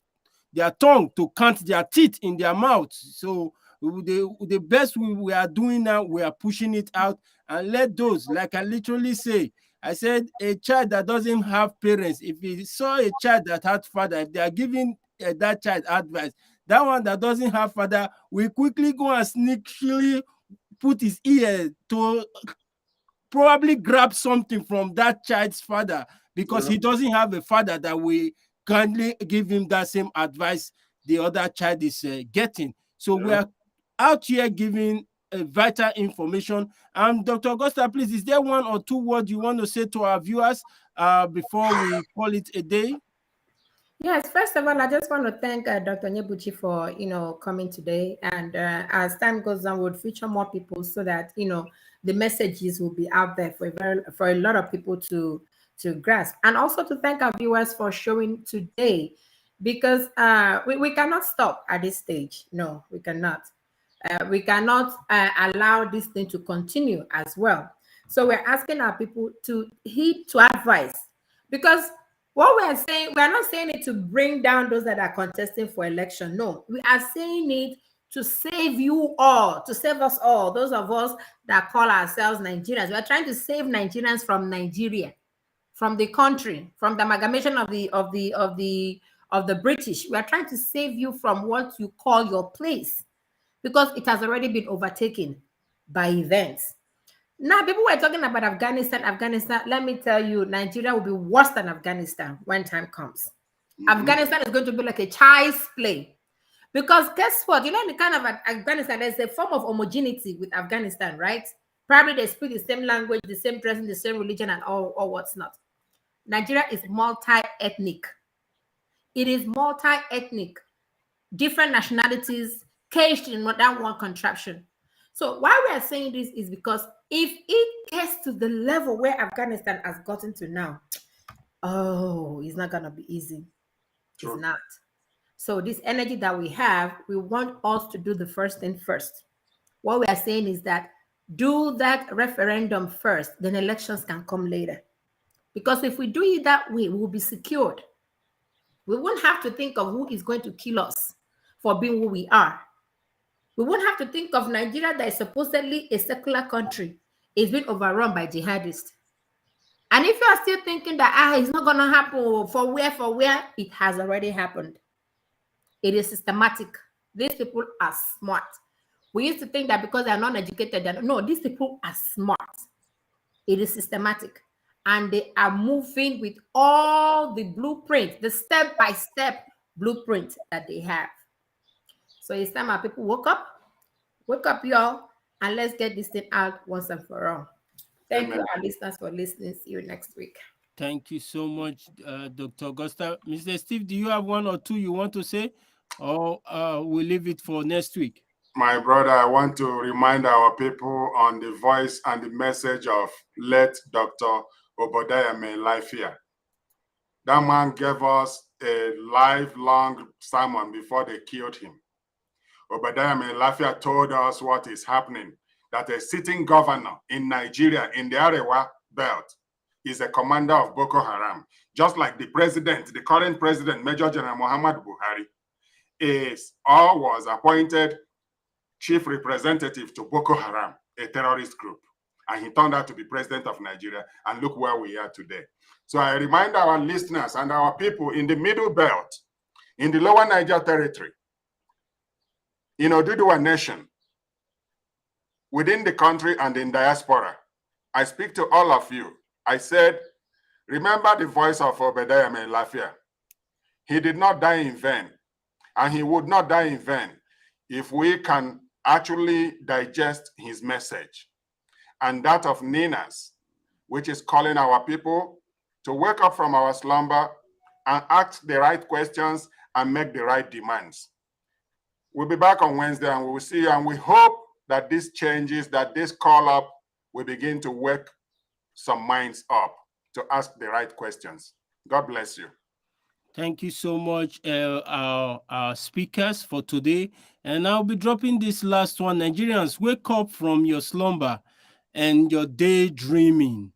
tongue to count their teeth in their mouth. So the best we are doing now, we are pushing it out and let those, like I literally say, I said a child that doesn't have parents, if he saw a child that had father, if they are giving that child advice, that one that doesn't have father will quickly go and sneakily put his ear to probably grab something from that child's father because he doesn't have a father that will kindly give him that same advice the other child is getting. So we are out here giving vital information. Dr. Augusta, please, is there one or two words you want to say to our viewers before we call it a day? Yes, first of all, I just want to thank Dr. Onyebuchi for, coming today. And as time goes on, we'll feature more people so that, the messages will be out there for a lot of people to grasp. And also to thank our viewers for showing today, because we cannot stop at this stage. No, we cannot. We cannot allow this thing to continue as well. So we're asking our people to heed to advice, because what we are saying, we are not saying it to bring down those that are contesting for election. No, we are saying it to save you all, to save us all, those of us that call ourselves Nigerians. We are trying to save Nigerians from Nigeria, from the country, from the amalgamation of the British. We are trying to save you from what you call your place, because it has already been overtaken by events. Now, people were talking about Afghanistan. Let me tell you, Nigeria will be worse than Afghanistan when time comes. Afghanistan is going to be like a child's play. Because guess what? In the kind of Afghanistan, there's a form of homogeneity with Afghanistan, right? Probably they speak the same language, the same dressing, the same religion, and all what's not. Nigeria is multi-ethnic. It is multi-ethnic. Different nationalities caged in that one contraption. So why we are saying this is because if it gets to the level where Afghanistan has gotten to now, it's not going to be easy. Sure. It's not. So this energy that we have, we want us to do the first thing first. What we are saying is that do that referendum first, then elections can come later. Because if we do it that way, we will be secured. We won't have to think of who is going to kill us for being who we are. We won't have to think of Nigeria, that is supposedly a secular country, is being overrun by jihadists. And if you are still thinking that it's not going to happen for where, it has already happened. It is systematic. These people are smart. We used to think that because they are non-educated, no, these people are smart. It is systematic. And they are moving with all the blueprint, the step-by-step blueprint that they have. So it's time our people wake up, y'all, and let's get this thing out once and for all. Thank you, our listeners, for listening. See you next week. Thank you so much, Dr. Augusta. Mr. Steve, do you have one or two you want to say, or we'll leave it for next week? My brother, I want to remind our people on the voice and the message of late Dr. Obadiah Lafia. That man gave us a lifelong sermon before they killed him. Obadiah Lafia told us what is happening, that a sitting governor in Nigeria, in the Arewa belt, is a commander of Boko Haram. Just like the president, the current president, Major General Muhammad Buhari, is or was appointed chief representative to Boko Haram, a terrorist group. And he turned out to be president of Nigeria. And look where we are today. So I remind our listeners and our people in the middle belt, in the Lower Niger territory, in Oduduwa Nation, within the country and in diaspora, I speak to all of you. I said, remember the voice of Obadiah Menlafia. He did not die in vain, and he would not die in vain if we can actually digest his message, and that of Ninas, which is calling our people to wake up from our slumber and ask the right questions and make the right demands. We'll be back on Wednesday, and we will see you, and we hope that these changes, that this call up will begin to wake some minds up to ask the right questions. God bless you. Thank you so much, our speakers for today. And I'll be dropping this last one. Nigerians, wake up from your slumber and your daydreaming.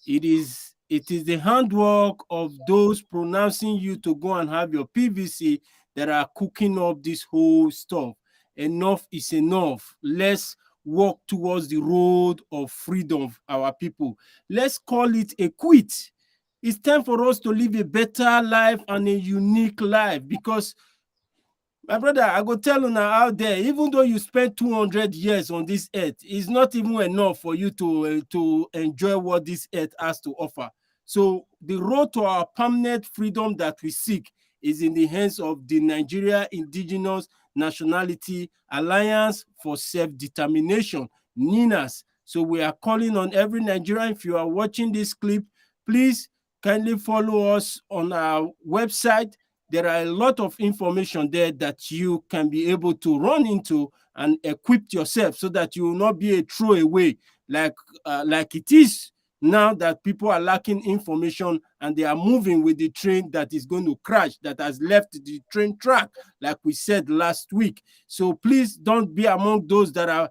It is the handwork of those pronouncing you to go and have your PVC that are cooking up this whole stuff. Enough is enough. Let's walk towards the road of freedom, our people. Let's call it a quit. It's time for us to live a better life and a unique life, because my brother, I go tell you now out there, even though you spend 200 years on this earth, it's not even enough for you to enjoy what this earth has to offer. So the road to our permanent freedom that we seek is in the hands of the Nigeria Indigenous Nationality Alliance for Self-Determination, NINAS. So we are calling on every Nigerian, if you are watching this clip, please kindly follow us on our website. There are a lot of information there that you can be able to run into and equip yourself so that you will not be a throwaway like it is now, that people are lacking information and they are moving with the train that is going to crash, that has left the train track, like we said last week. So please don't be among those that are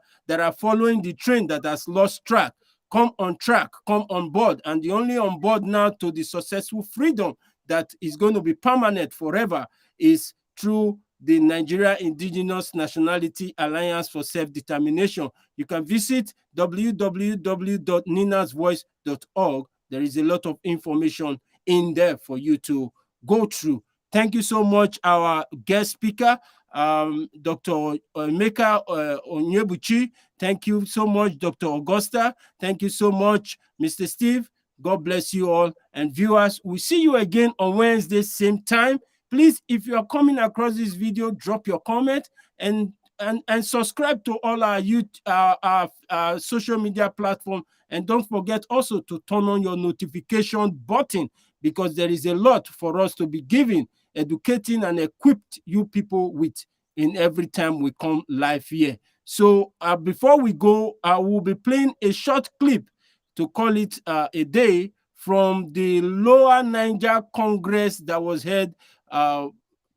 following the train that has lost track. Come on track, come on board. And the only on board now to the successful freedom that is going to be permanent forever is through the Nigeria Indigenous Nationality Alliance for Self-Determination. You can visit www.ninasvoice.org. There is a lot of information in there for you to go through. Thank you so much, our guest speaker, Dr. Emeka Onyebuchi. Thank you so much, Dr. Augusta. Thank you so much, Mr. Steve. God bless you all. And viewers, we'll see you again on Wednesday, same time. Please, if you are coming across this video, drop your comment and subscribe to all our social media platform. And don't forget also to turn on your notification button, because there is a lot for us to be giving, educating, and equipped you people with in every time we come live here. So before we go, I will be playing a short clip to call it a day from the Lower Niger Congress that was held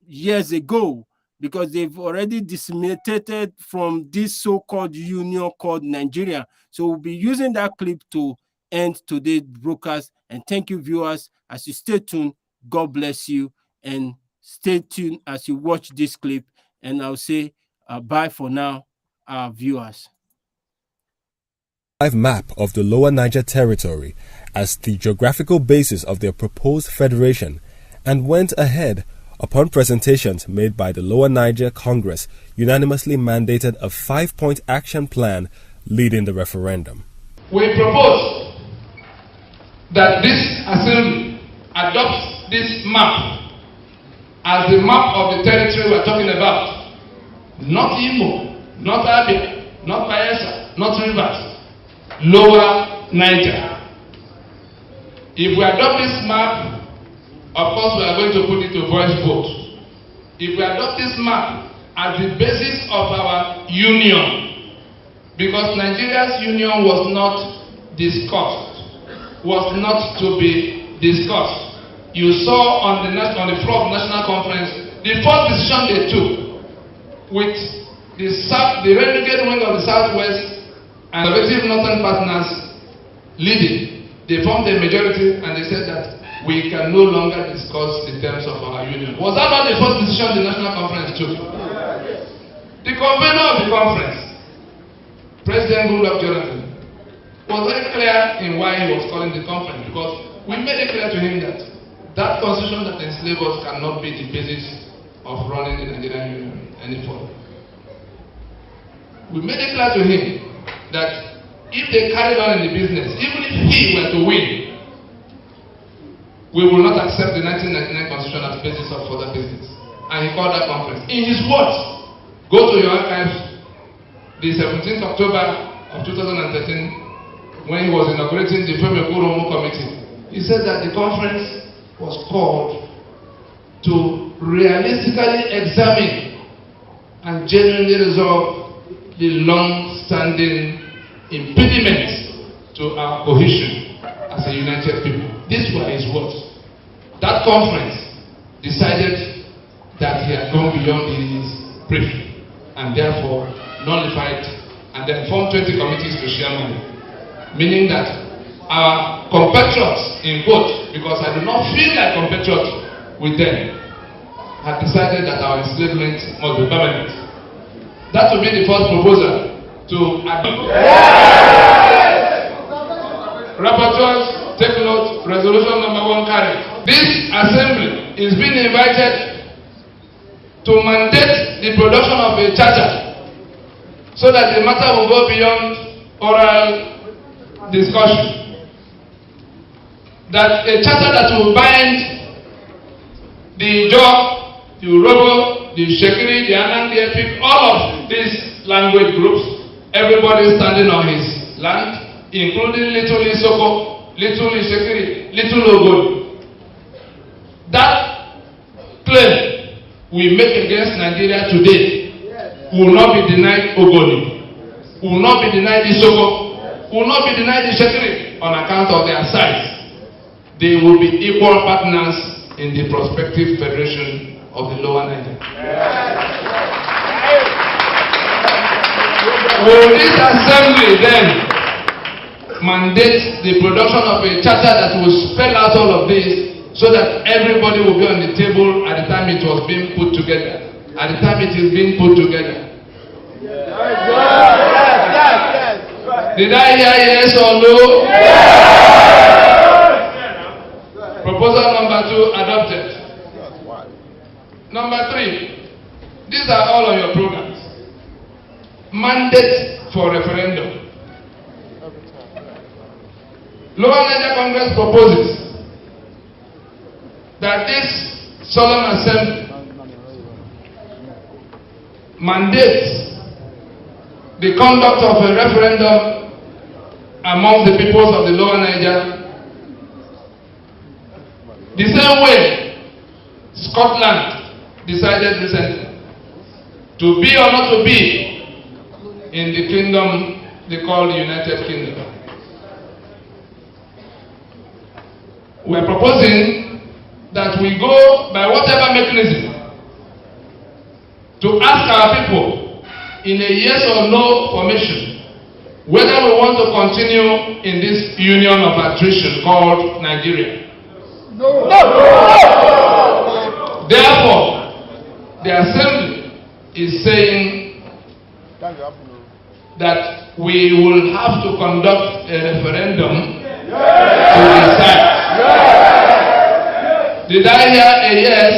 years ago, because they've already disseminated from this so-called union called Nigeria. So we'll be using that clip to end today's broadcast. And thank you, viewers, as you stay tuned. God bless you, and stay tuned as you watch this clip. And I'll say bye for now, viewers. Map of the Lower Niger Territory as the geographical basis of their proposed federation, and went ahead upon presentations made by the Lower Niger Congress unanimously mandated a 5-point action plan leading the referendum. We propose that this assembly adopts this map as the map of the territory we are talking about. Not Imo, not Abia, not Bayelsa, not Rivers. Lower Niger. If we adopt this map, of course we are going to put it to voice vote. If we adopt this map as the basis of our union, because Nigeria's union was not discussed, was not to be discussed. You saw on the floor of the National Conference the first decision they took with the renegade wing of the Southwest and conservative northern partners leading. They formed a majority and they said that we can no longer discuss the terms of our union. Was that not the first decision the National Conference took? The convener of the conference, President Goodluck Jonathan, was very clear in why he was calling the conference, because we made it clear to him that that constitution that enslaves us cannot be the basis of running the Nigerian Union any further. We made it clear to him that if they carried on in the business, even if he were to win, we will not accept the 1999 Constitution as the basis of further business. And he called that conference. In his words, go to your archives, the 17th October of 2013, when he was inaugurating the Femekurumu Committee, he said that the conference was called to realistically examine and genuinely resolve the long-standing impediments to our cohesion as a united people. These were his words. That conference decided that he had gone beyond his brief and therefore nullified and then formed 20 committees to share money. Meaning that our compatriots in quote, because I do not feel like compatriots with them, had decided that our enslavement must be permanent. That would be the first proposal to adopt. Rapporteurs, take note, resolution number 1 carried. This assembly is being invited to mandate the production of a charter so that the matter will go beyond oral discussion. That a charter that will bind the Jaw, the Urobo, the Shekiri, the Anang, the Epic, all of these language groups, everybody standing on his land, including Little Isoko, Little Ishekiri, Little Ogoni. That claim we make against Nigeria today will not be denied Ogoni, will not be denied Isoko, will not be denied Ishekiri on account of their size. They will be equal partners in the prospective federation of the Lower Niger. Will this assembly then mandate the production of a charter that will spell out all of this so that everybody will be on the table at the time it was being put together, at the time it is being put together? Did I hear yes or no? Proposal number 2 adopted. Number 3, these are all of your programs. Mandate for referendum. Lower Niger Congress proposes that this solemn assembly mandates the conduct of a referendum among the peoples of the Lower Niger the same way Scotland decided recently to be or not to be in the kingdom they call the United Kingdom. We are proposing that we go by whatever mechanism to ask our people in a yes or no formation whether we want to continue in this union of attrition called Nigeria. No. Therefore, the assembly is saying that we will have to conduct a referendum to decide. Did I hear a yes?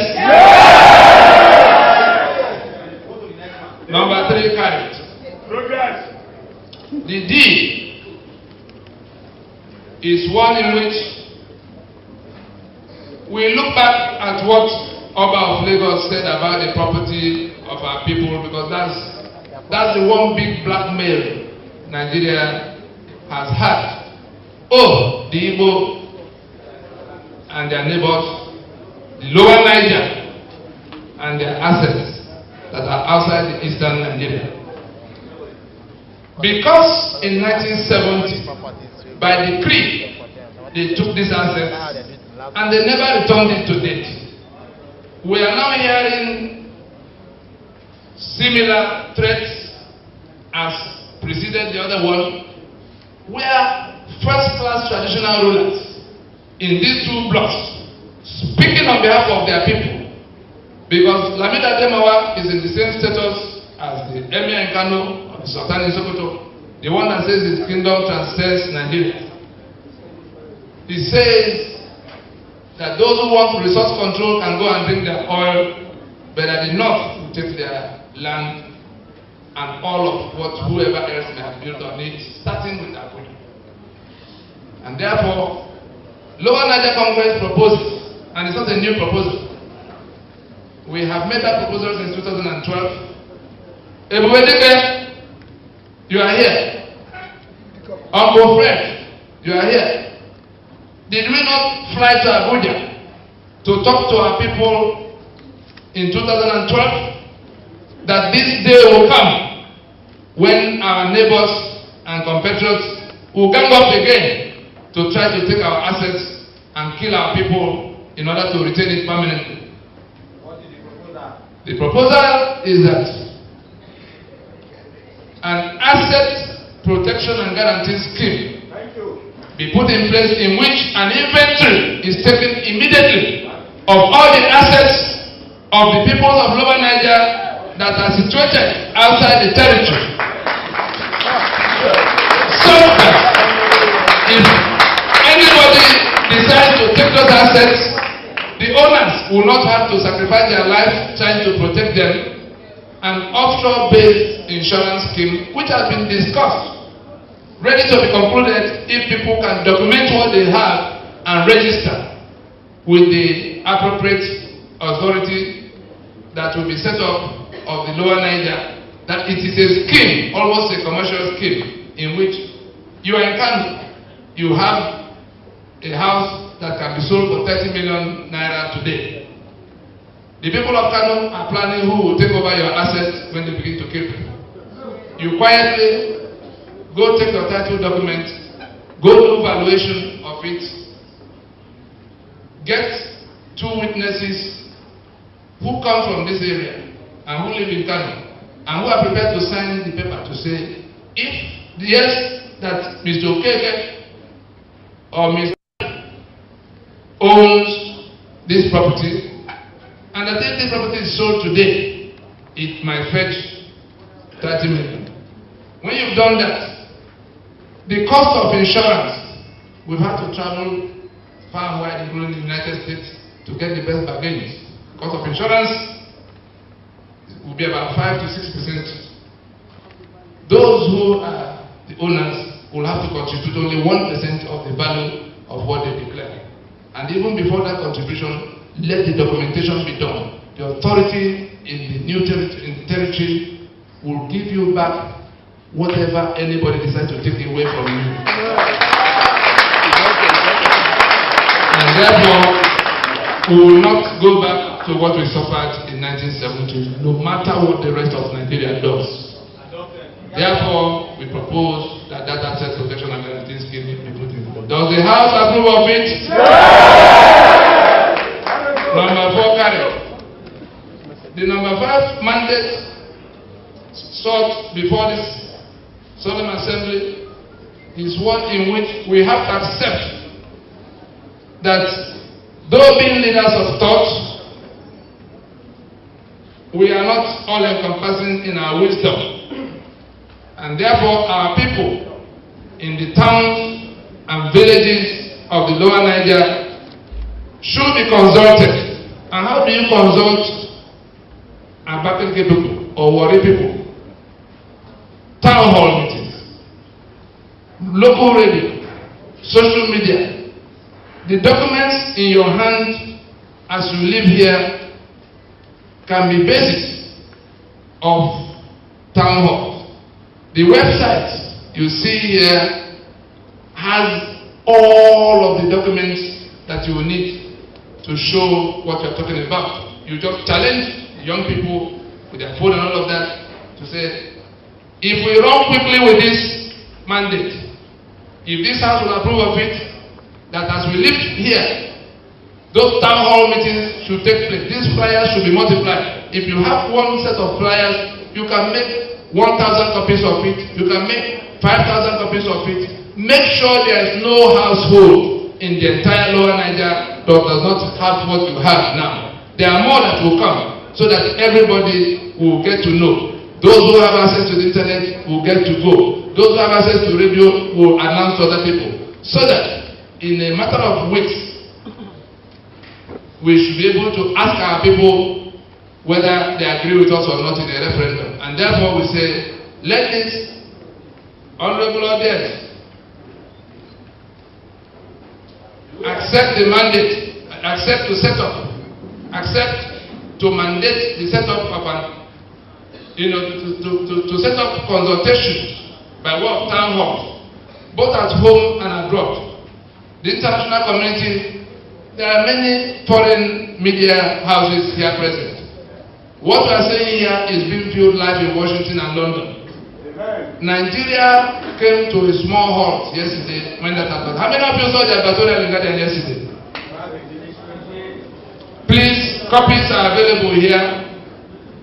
Number 3 carried. The D is one in which we look back at what Oba of Lagos said about the property of our people, because that's the one big blackmail Nigeria has had. Oh, the Igbo and their neighbors, the Lower Niger and their assets that are outside the eastern Nigeria. Because in 1970, by decree, they took these assets and they never returned it to date. We are now hearing similar threats as preceded the other one, where first-class traditional rulers in these 2 blocks, speaking on behalf of their people, because Lamida Demawa is in the same status as the Emir in Kano of the Sultan in Sokoto, the one that says his kingdom transcends Nigeria. He says that those who want resource control can go and drink their oil, but at the north will take their land and all of whoever else may have built on it, starting with Abuja. And therefore, Lower Niger Congress proposes, and it's not a new proposal. We have made that proposal since 2012. Ebuwedike, you are here. Uncle Fred, you are here. Did we not fly to Abuja to talk to our people in 2012 that this day will come when our neighbors and compatriots will gang up again to try to take our assets and kill our people in order to retain it permanently? What is the proposal? The proposal is that an asset protection and guarantee scheme be put in place in which an inventory is taken immediately of all the assets of the people of Lower Niger that are situated outside the territory. So that if anybody decides to take those assets, the owners will not have to sacrifice their life trying to protect them. An offshore-based insurance scheme which has been discussed, ready to be concluded if people can document what they have and register with the appropriate authority that will be set up of the Lower Niger, that it is a scheme, almost a commercial scheme, in which you are in Kano, you have a house that can be sold for 30 million naira today. The people of Kano are planning who will take over your assets when they begin to kill people. You quietly go take your title document, go do valuation of it, get 2 witnesses who come from this area and who live in Kano and who are prepared to sign the paper to say, if yes, that Mr. Okeke or Mr. owns this property, and that if this property is sold today, it might fetch 30 million. When you've done that, the cost of insurance, we've had to travel far and wide, including the United States, to get the best bargains. The cost of insurance will be about 5 to 6%. Those who are the owners will have to contribute only 1% of the value of what they declare. And even before that contribution, let the documentation be done. The authority in the new territory will give you back whatever anybody decides to take away from you. And therefore, we will not go back to what we suffered in 1970, no matter what the rest of Nigeria does. Therefore, we propose that that asset protection and guarantee scheme be put in place. Does the House approve of it? Number 4 carried. The number 5 mandate sought before this solemn assembly is one in which we have to accept that though being leaders of thought, we are not all encompassing in our wisdom, and therefore our people in the towns and villages of the Lower Niger should be consulted. And how do you consult Abakaliki people or Warri people? Town hall meetings, local radio, social media. The documents in your hand as you live here can be basis of town halls. The website you see here has all of the documents that you will need to show what you're talking about. You just challenge young people with their phone and all of that to say, if we run quickly with this mandate, if this House will approve of it, that as we live here, those town hall meetings should take place. These flyers should be multiplied. If you have one set of flyers, you can make 1,000 copies of it. You can make 5,000 copies of it. Make sure there is no household in the entire Lower Niger that does not have what you have now. There are more that will come, so that everybody will get to know. Those who have access to the internet will get to go. Those who have access to radio will announce to other people. So that in a matter of weeks, we should be able to ask our people whether they agree with us or not in a referendum. And therefore we say, let this honorable audience accept the mandate, accept to set up, accept to mandate the setup of an, to set up consultations by way of town halls, both at home and abroad. The international community, there are many foreign media houses here present. What we are saying here is being viewed live in Washington and London. Nigeria came to a small halt yesterday when that happened. How many of you saw the advertorial in Garden yesterday? Please, copies are available here.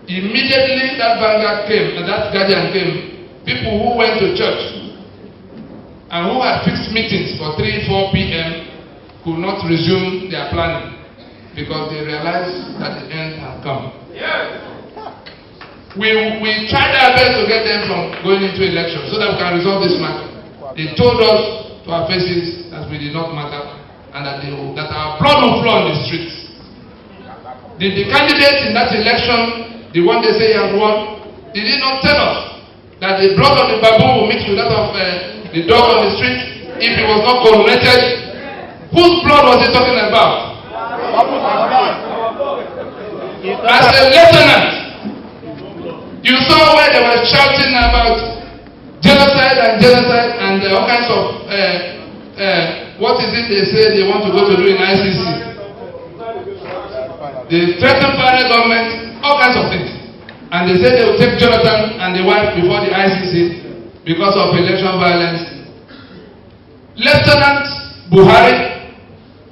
Immediately that Vanguard came, that Guardian came, people who went to church and who had fixed meetings for 3-4 p.m. could not resume their planning because they realized that the end had come. Yes. We tried our best to get them from going into elections so that we can resolve this matter. They told us to our faces that we did not matter and that our blood will flow on the streets. The candidates in that election, the one they say have won, they did not tell us that the blood of the baboon will mix with that of the dog on the street if it was not coronated. Whose blood was he talking about? As a lieutenant, you saw where they were shouting about genocide and all kinds of what is it they say they want to go to do in ICC. They threatened federal government, all kinds of things. And they said they will take Jonathan and the wife before the ICC because of election violence. Lieutenant Buhari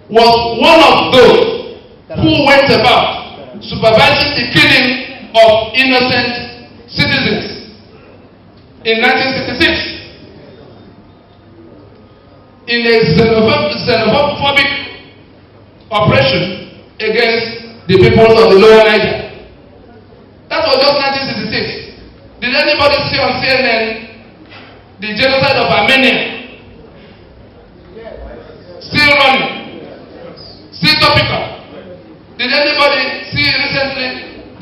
was one of those who went about supervising the killing of innocent citizens in 1966 in a xenophobic operation against the peoples of the Lower Niger. That was just 1966. Did anybody see on CNN the genocide of Armenia? Still running, still topical. Did anybody see recently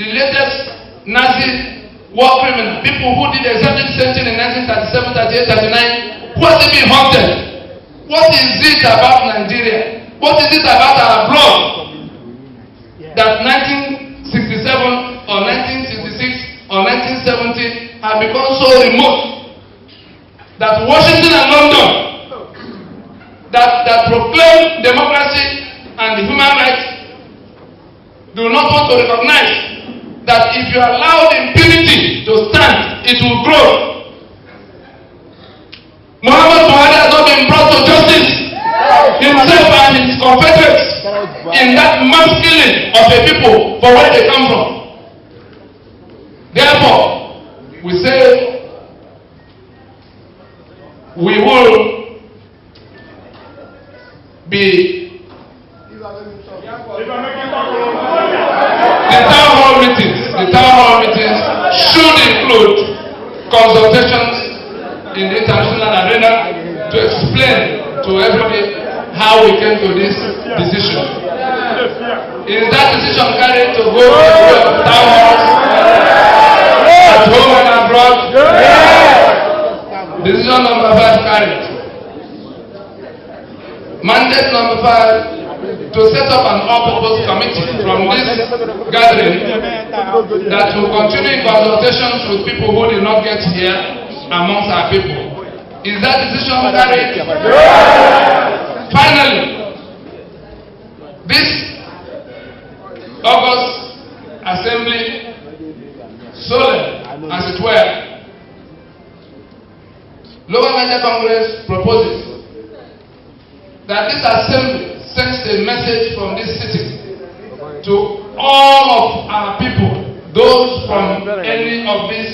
the latest Nazi war criminal, people who did exactly the same thing in 1937, 38, 39, who has been haunted? What is it about Nigeria? What is it about our blood that 1967 or 1966 or 1970 have become so remote that Washington and London that proclaim democracy and human rights do not want to recognize that if you allow the impunity to stand, it will grow. Muhammad Buhari has not been brought to justice himself and his confederates in that mass killing of a people for where they come from. Therefore, we say we will be the town hall meetings should include consultations in the international arena to explain to everybody how we came to this decision. Is that decision carried to go to the town halls at home and abroad? Decision number 5 carried. Mandate number 5, to set up an all-purpose committee from this gathering that will continue consultations with people who did not get here amongst our people. Is that decision carried? Finally, this August assembly, solemn as it were, Lower Niger Congress proposes that this assembly sends a message from this city to all of our people, those from any of these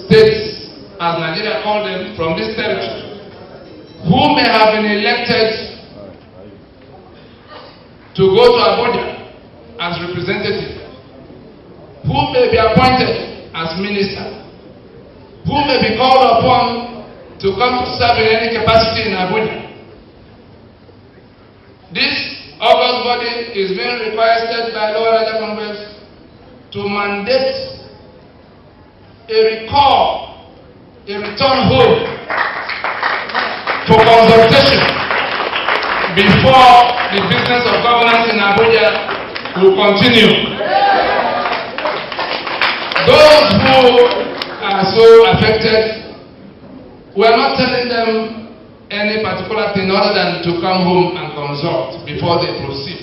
states, as Nigeria called them, from this territory, who may have been elected to go to Abuja as representative, who may be appointed as minister, who may be called upon to come to serve in any capacity in Abuja. This August body is being requested by Lower Niger Congress to mandate a return home for consultation before the business of governance in Abuja will continue. Those who are so affected, we are not telling them any particular thing other than to come home and consult before they proceed.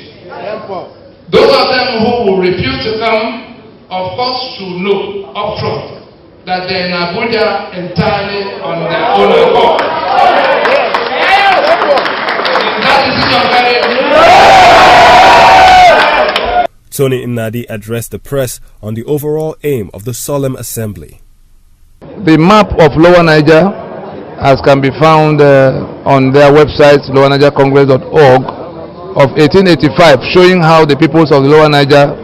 Those of them who will refuse to come, of course, should know upfront that they're in Abuja entirely on their own accord. Tony Nnadi addressed the press on the overall aim of the solemn assembly. The map of Lower Niger, as can be found on their website, lowernigercongress.org, of 1885, showing how the peoples of the Lower Niger,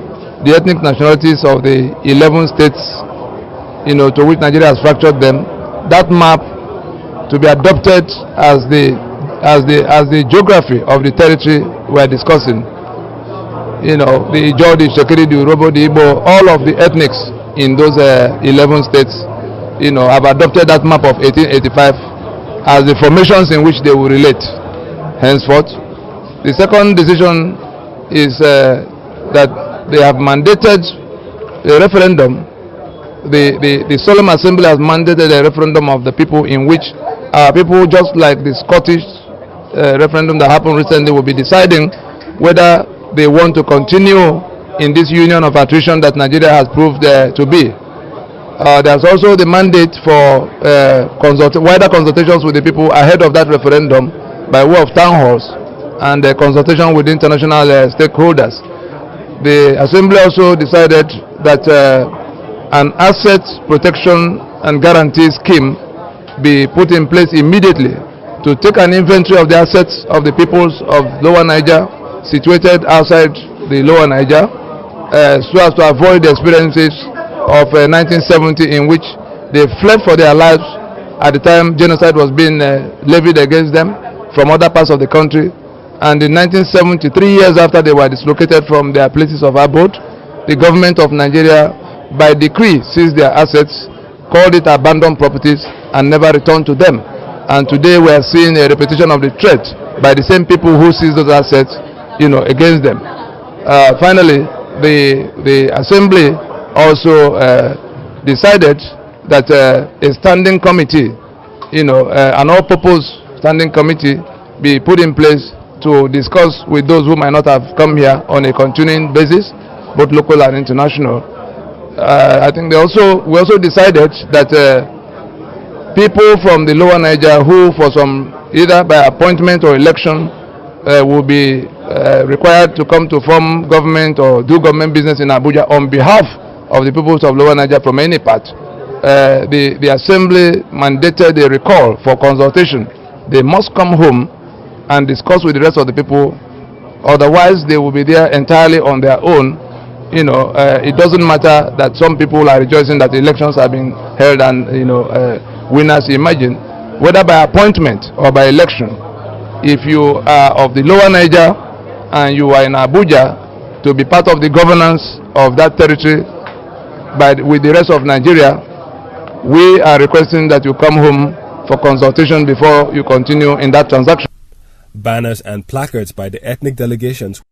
the ethnic nationalities of the 11 states, to which Nigeria has fractured them, that map to be adopted as the geography of the territory we are discussing. The Ijaw, the Shekiri, the Urobo, the Igbo, all of the ethnics in those 11 states, have adopted that map of 1885 as the formations in which they will relate henceforth. The second decision is that they have mandated a referendum. The solemn assembly has mandated a referendum of the people, in which our people, just like the Scottish referendum that happened recently, will be deciding whether they want to continue in this union of attrition that Nigeria has proved to be. There's also the mandate for wider consultations with the people ahead of that referendum by way of town halls and consultation with international stakeholders. The Assembly also decided that an asset protection and guarantee scheme be put in place immediately to take an inventory of the assets of the peoples of Lower Niger situated outside the Lower Niger, so as to avoid the experiences of 1970, in which they fled for their lives at the time genocide was being levied against them from other parts of the country. And in 1970, 3 years after they were dislocated from their places of abode, the government of Nigeria, by decree, seized their assets, called it abandoned properties, and never returned to them. And today we are seeing a repetition of the threat by the same people who seized those assets, against them. Finally, the Assembly also decided that a standing committee, an all-purpose standing committee, be put in place to discuss with those who might not have come here on a continuing basis, both local and international. I think we also decided that people from the Lower Niger who, for some, either by appointment or election, will be required to come to form government or do government business in Abuja on behalf of the peoples of Lower Niger from any part. The Assembly mandated a recall for consultation. They must come home and discuss with the rest of the people, otherwise they will be there entirely on their own. It doesn't matter that some people are rejoicing that the elections have been held and winners emerging, whether by appointment or by election. If you are of the Lower Niger and you are in Abuja to be part of the governance of that territory with the rest of Nigeria, we are requesting that you come home for consultation before you continue in that transaction. Banners and placards by the ethnic delegations